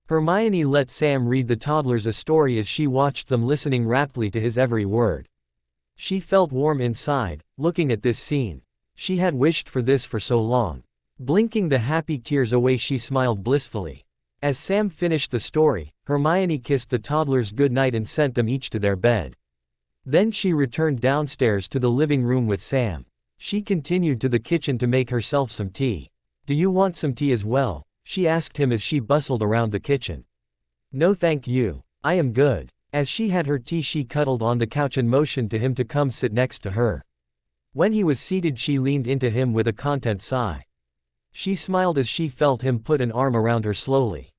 Hermione let Sam read the toddlers a story as she watched them, listening raptly to his every word. She felt warm inside, looking at this scene. She had wished for this for so long. Blinking the happy tears away, she smiled blissfully. As Sam finished the story, Hermione kissed the toddlers goodnight and sent them each to their bed. Then she returned downstairs to the living room with Sam. She continued to the kitchen to make herself some tea. "Do you want some tea as well?" she asked him as she bustled around the kitchen. "No thank you. I am good." As she had her tea, she cuddled on the couch and motioned to him to come sit next to her. When he was seated, she leaned into him with a content sigh. She smiled as she felt him put an arm around her slowly.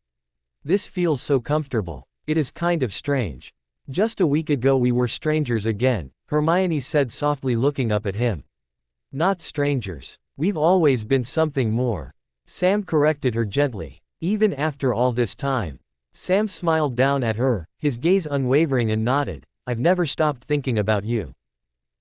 "This feels so comfortable. It is kind of strange. Just a week ago we were strangers again," Hermione said softly, looking up at him. "Not strangers. We've always been something more," Sam corrected her gently. "Even after all this time." Sam smiled down at her, his gaze unwavering, and nodded. "I've never stopped thinking about you.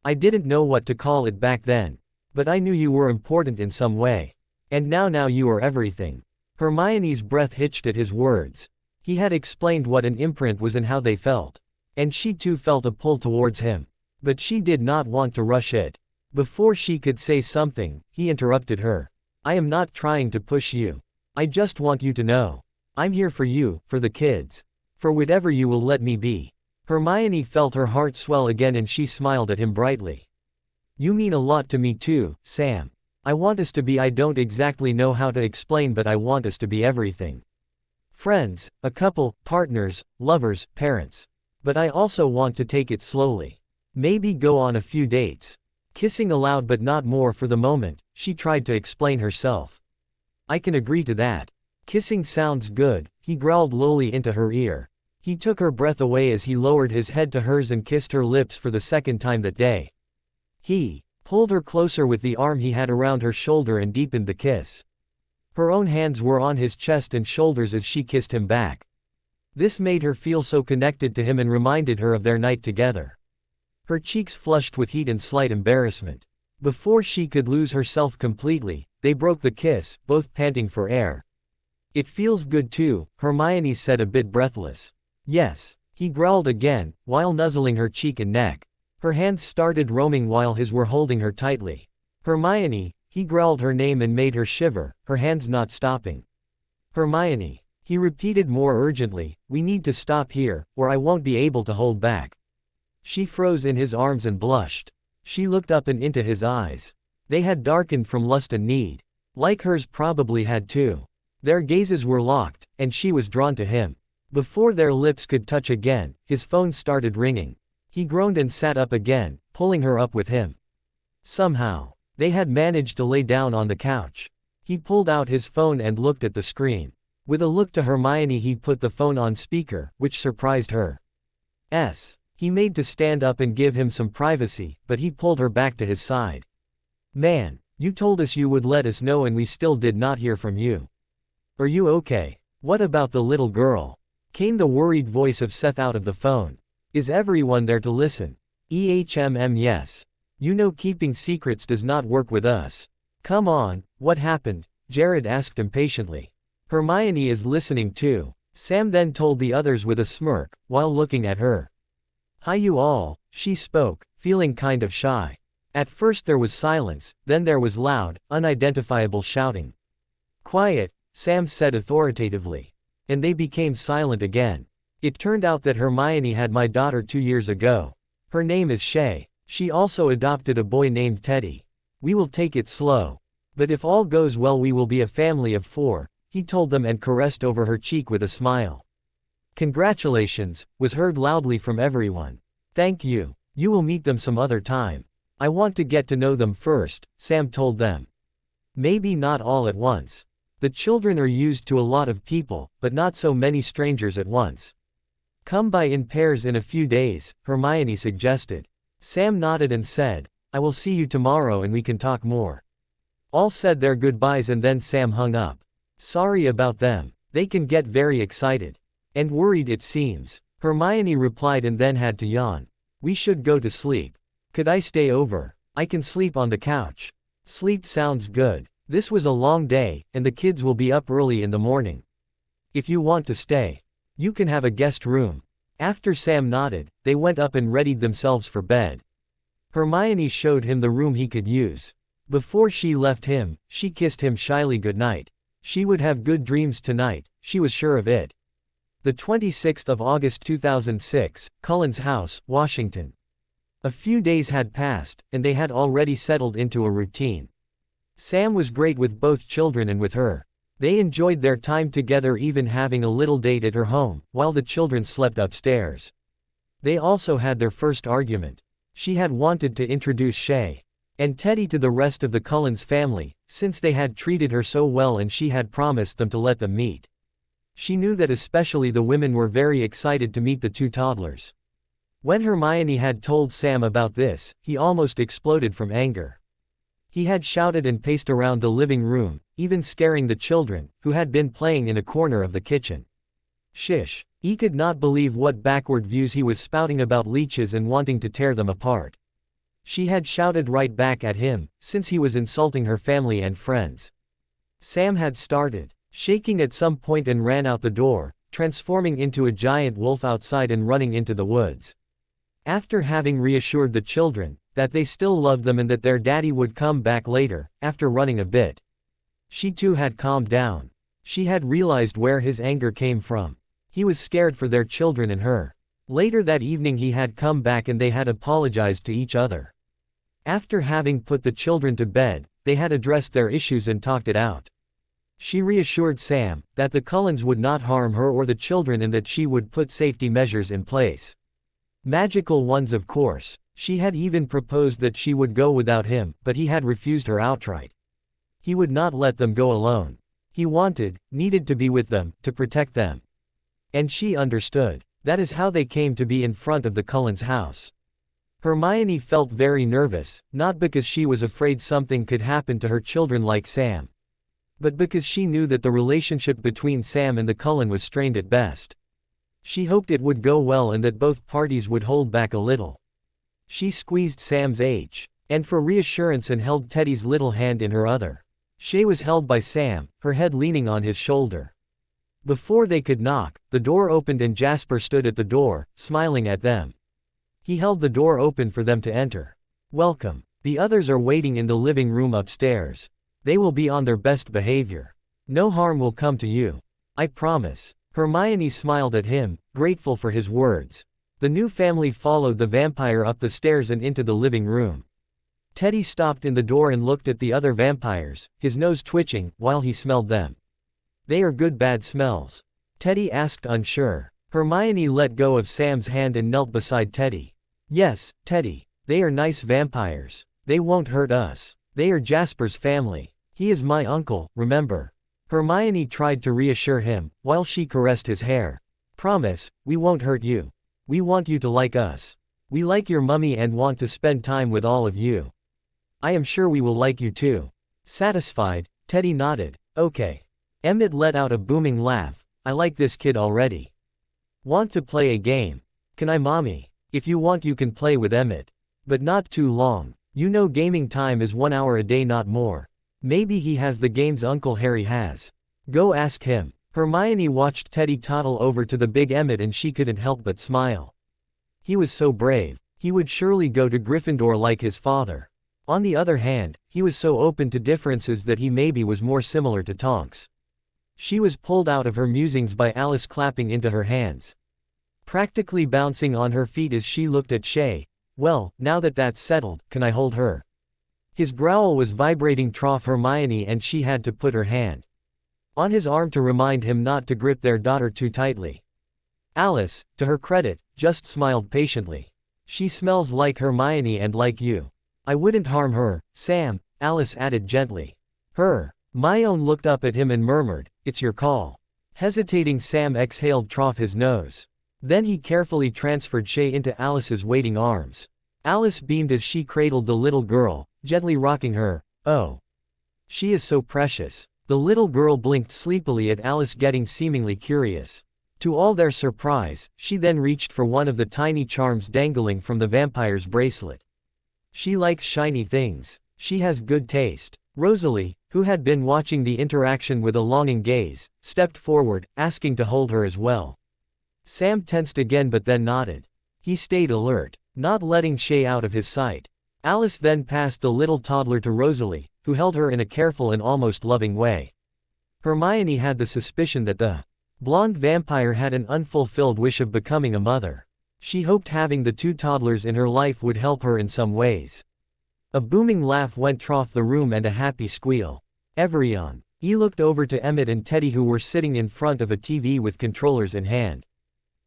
I didn't know what to call it back then. But I knew you were important in some way. And now you are everything." Hermione's breath hitched at his words. He had explained what an imprint was and how they felt. And she too felt a pull towards him. But she did not want to rush it. Before she could say something, he interrupted her. "I am not trying to push you. I just want you to know. I'm here for you, for the kids. For whatever you will let me be." Hermione felt her heart swell again and she smiled at him brightly. "You mean a lot to me too, Sam. I want us to be, I don't exactly know how to explain, but I want us to be everything. Friends, a couple, partners, lovers, parents. But I also want to take it slowly. Maybe go on a few dates. Kissing aloud but not more for the moment," she tried to explain herself. "I can agree to that. Kissing sounds good," he growled lowly into her ear. He took her breath away as he lowered his head to hers and kissed her lips for the second time that day. He pulled her closer with the arm he had around her shoulder and deepened the kiss. Her own hands were on his chest and shoulders as she kissed him back. This made her feel so connected to him and reminded her of their night together. Her cheeks flushed with heat and slight embarrassment. Before she could lose herself completely, they broke the kiss, both panting for air. "It feels good too," Hermione said, a bit breathless. "Yes," he growled again, while nuzzling her cheek and neck. Her hands started roaming while his were holding her tightly. "Hermione," he growled her name and made her shiver, her hands not stopping. "Hermione," he repeated more urgently, "we need to stop here, or I won't be able to hold back." She froze in his arms and blushed. She looked up and into his eyes. They had darkened from lust and need. Like hers probably had too. Their gazes were locked, and she was drawn to him. Before their lips could touch again, his phone started ringing. He groaned and sat up again, pulling her up with him. Somehow, they had managed to lay down on the couch. He pulled out his phone and looked at the screen. With a look to Hermione, he put the phone on speaker, which surprised her. He made to stand up and give him some privacy, but he pulled her back to his side. "Man, you told us you would let us know and we still did not hear from you. Are you okay? What about the little girl?" Came the worried voice of Seth out of the phone. "Is everyone there to listen?" Yes. You know keeping secrets does not work with us." "Come on, what happened?" Jared asked impatiently. "Hermione is listening too. Sam then told the others with a smirk, while looking at her. "Hi you all," she spoke, feeling kind of shy. At first there was silence, then there was loud, unidentifiable shouting. "Quiet," Sam said authoritatively. And they became silent again. "It turned out that Hermione had my daughter 2 years ago. Her name is Shay. She also adopted a boy named Teddy. We will take it slow. But if all goes well we will be a family of 4, he told them and caressed over her cheek with a smile. "Congratulations," was heard loudly from everyone. "Thank you. You will meet them some other time. I want to get to know them first," Sam told them. "Maybe not all at once. The children are used to a lot of people, but not so many strangers at once. Come by in pairs in a few days," Hermione suggested. Sam nodded and said, "I will see you tomorrow and we can talk more." All said their goodbyes and then Sam hung up. "Sorry about them. They can get very excited. And worried it seems," Hermione replied and then had to yawn. "We should go to sleep. Could I stay over? I can sleep on the couch." "Sleep sounds good. This was a long day, and the kids will be up early in the morning. If you want to stay, you can have a guest room." After Sam nodded, they went up and readied themselves for bed. Hermione showed him the room he could use. Before she left him, she kissed him shyly goodnight. She would have good dreams tonight, she was sure of it. The 26th of August 2006, Cullen's house, Washington. A few days had passed, and they had already settled into a routine. Sam was great with both children and with her. They enjoyed their time together, even having a little date at her home, while the children slept upstairs. They also had their first argument. She had wanted to introduce Shay and Teddy to the rest of the Cullens family, since they had treated her so well and she had promised them to let them meet. She knew that especially the women were very excited to meet the 2 toddlers. When Hermione had told Sam about this, he almost exploded from anger. He had shouted and paced around the living room, even scaring the children, who had been playing in a corner of the kitchen. Shish. He could not believe what backward views he was spouting about leeches and wanting to tear them apart. She had shouted right back at him, since he was insulting her family and friends. Sam had started shaking at some point and ran out the door, transforming into a giant wolf outside and running into the woods. After having reassured the children that they still loved them and that their daddy would come back later, after running a bit, she too had calmed down. She had realized where his anger came from. He was scared for their children and her. Later that evening he had come back and they had apologized to each other. After having put the children to bed, they had addressed their issues and talked it out. She reassured Sam that the Cullens would not harm her or the children and that she would put safety measures in place. Magical ones, of course. She had even proposed that she would go without him, but he had refused her outright. He would not let them go alone. He needed to be with them, to protect them. And she understood. That is how they came to be in front of the Cullens' house. Hermione felt very nervous, not because she was afraid something could happen to her children like Sam, but because she knew that the relationship between Sam and the Cullen was strained at best. She hoped it would go well and that both parties would hold back a little. She squeezed Sam's hand for reassurance and held Teddy's little hand in her other. Shay was held by Sam, her head leaning on his shoulder. Before they could knock, the door opened and Jasper stood at the door, smiling at them. He held the door open for them to enter. "Welcome. The others are waiting in the living room upstairs. They will be on their best behavior. No harm will come to you. I promise." Hermione smiled at him, grateful for his words. The new family followed the vampire up the stairs and into the living room. Teddy stopped in the door and looked at the other vampires, his nose twitching, while he smelled them. "They are good bad smells?" Teddy asked, unsure. Hermione let go of Sam's hand and knelt beside Teddy. "Yes, Teddy. They are nice vampires. They won't hurt us. They are Jasper's family. He is my uncle, remember?" Hermione tried to reassure him, while she caressed his hair. "Promise, we won't hurt you. We want you to like us. We like your mummy and want to spend time with all of you. I am sure we will like you too." Satisfied, Teddy nodded. "Okay." Emmett let out a booming laugh. "I like this kid already. Want to play a game? Can I, mommy?" "If you want you can play with Emmett. But not too long. You know gaming time is 1 hour a day, not more. Maybe he has the games Uncle Harry has. Go ask him." Hermione watched Teddy toddle over to the big Emmett and she couldn't help but smile. He was so brave. He would surely go to Gryffindor like his father. On the other hand, he was so open to differences that he maybe was more similar to Tonks. She was pulled out of her musings by Alice clapping into her hands, practically bouncing on her feet as she looked at Shay. Well, now that that's settled, can I hold her? His growl was vibrating trough Hermione and she had to put her hand on his arm to remind him not to grip their daughter too tightly. Alice, to her credit, just smiled patiently. She smells like Hermione and like you. I wouldn't harm her, Sam, Alice added gently. Hermione looked up at him and murmured, it's your call. Hesitating, Sam exhaled trough his nose. Then he carefully transferred Shay into Alice's waiting arms. Alice beamed as she cradled the little girl, gently rocking her. Oh. She is so precious. The little girl blinked sleepily at Alice, getting seemingly curious. To all their surprise, she then reached for one of the tiny charms dangling from the vampire's bracelet. She likes shiny things. She has good taste. Rosalie, who had been watching the interaction with a longing gaze, stepped forward, asking to hold her as well. Sam tensed again but then nodded. He stayed alert, not letting Shay out of his sight. Alice then passed the little toddler to Rosalie, who held her in a careful and almost loving way. Hermione had the suspicion that the blonde vampire had an unfulfilled wish of becoming a mother. She hoped having the two toddlers in her life would help her in some ways. A booming laugh went through the room and a happy squeal. Everyone. He looked over to Emmett and Teddy, who were sitting in front of a TV with controllers in hand.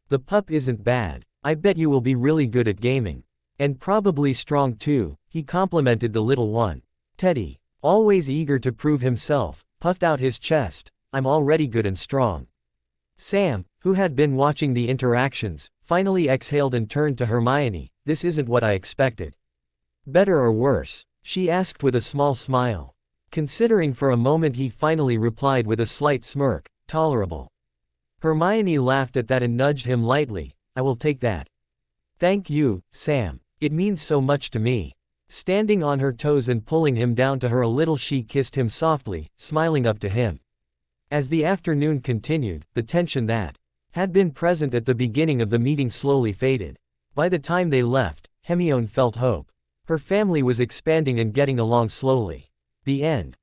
The pup isn't bad. I bet you will be really good at gaming. And probably strong too, he complimented the little one. Teddy, always eager to prove himself, puffed out his chest. I'm already good and strong. Sam, who had been watching the interactions, finally exhaled and turned to Hermione. This isn't what I expected. Better or worse? She asked with a small smile. Considering for a moment, he finally replied with a slight smirk, tolerable. Hermione laughed at that and nudged him lightly. I will take that. Thank you, Sam. It means so much to me. Standing on her toes and pulling him down to her a little, she kissed him softly, smiling up to him. As the afternoon continued, the tension that had been present at the beginning of the meeting slowly faded. By the time they left, Hermione felt hope. Her family was expanding and getting along slowly. The end.